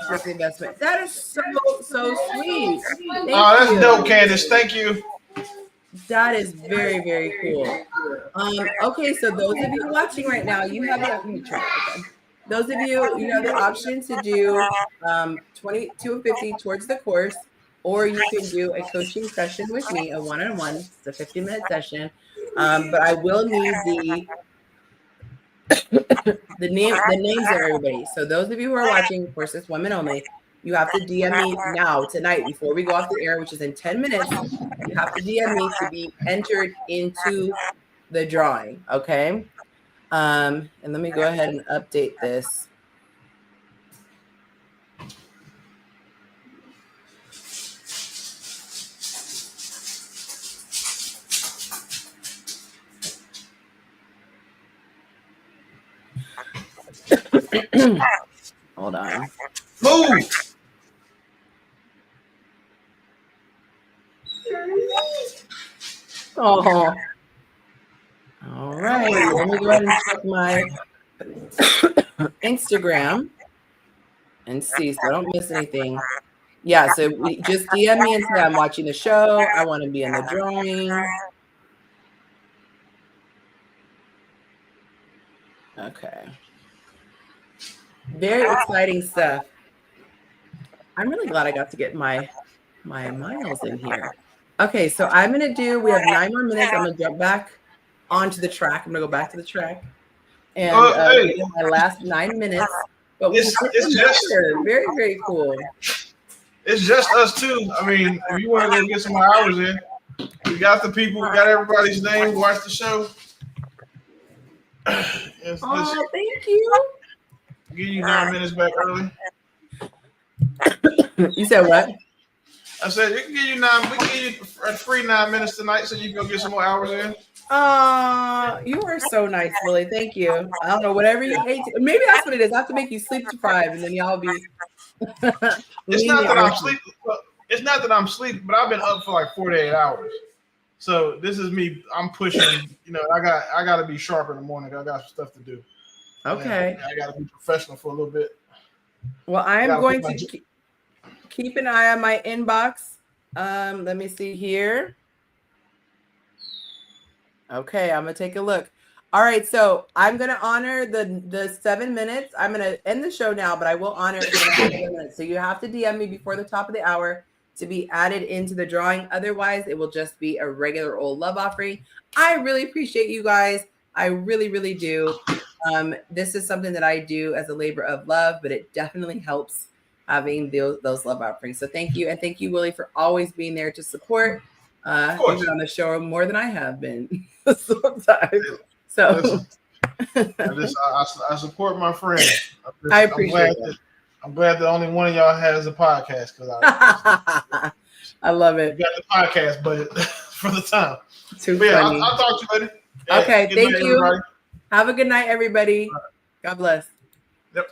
takes the investment. That is so sweet. Thank that's you. dope, Candace. Thank you. That is very, very cool. Okay, so those of you watching right now, you have the those of you, you have the option to do 22 and 50 towards the course, or you can do a coaching session with me, a one-on-one. It's a 15-minute session. But I will need the names of everybody. So those of you who are watching, of course, it's women only. You have to DM me now, tonight, before we go off the air, which is in 10 minutes. You have to DM me to be entered into the drawing, okay? And let me go ahead and update this. Hold on. Move. Oh. All right. Let me go ahead and check my Instagram and see so I don't miss anything. Yeah, so just DM me and say I'm watching the show. I want to be in the drawing. Okay. Very exciting stuff. I'm really glad I got to get my miles in here. Okay, so I'm going to do, we have 9 more minutes. I'm going to jump back onto the track. I'm going to go back to the track. And my last 9 minutes. But it's just very, very cool. It's just us two. I mean, if you want to go get some more hours in, we got the people, we got everybody's name, watch the show. Oh, thank you. Give you 9 minutes back early. You said what? I said we can give you a free 9 minutes tonight so you can go get some more hours in. You are so nice, Willie. Thank you. I don't know, whatever you hate. Maybe that's what it is. I have to make you sleep deprived, and then y'all be. It's not that I'm sleeping. It's not that I'm sleeping, but I've been up for like 48 hours. So this is me. I'm pushing. You know, I got to be sharp in the morning. I got some stuff to do. Okay. And I got to be professional for a little bit. Well, I am going to keep an eye on my inbox. Let me see here. Okay, I'm gonna take a look. All right, so I'm gonna honor the 7 minutes. I'm gonna end the show now, but I will honor it for 7 minutes. So you have to DM me before the top of the hour to be added into the drawing. Otherwise, it will just be a regular old love offering. I really appreciate you guys. I really, really do. This is something that I do as a labor of love, but it definitely helps having those love offerings. So thank you. And thank you, Willie, for always being there to support. You've been on the show more than I have been sometimes. So I support my friend. I appreciate it. I'm glad that only one of y'all has a podcast because I love it. You got the podcast budget for the time. Too funny. I'll talk to you later. Okay, thank you. Everybody. Have a good night, everybody. God bless. Yep.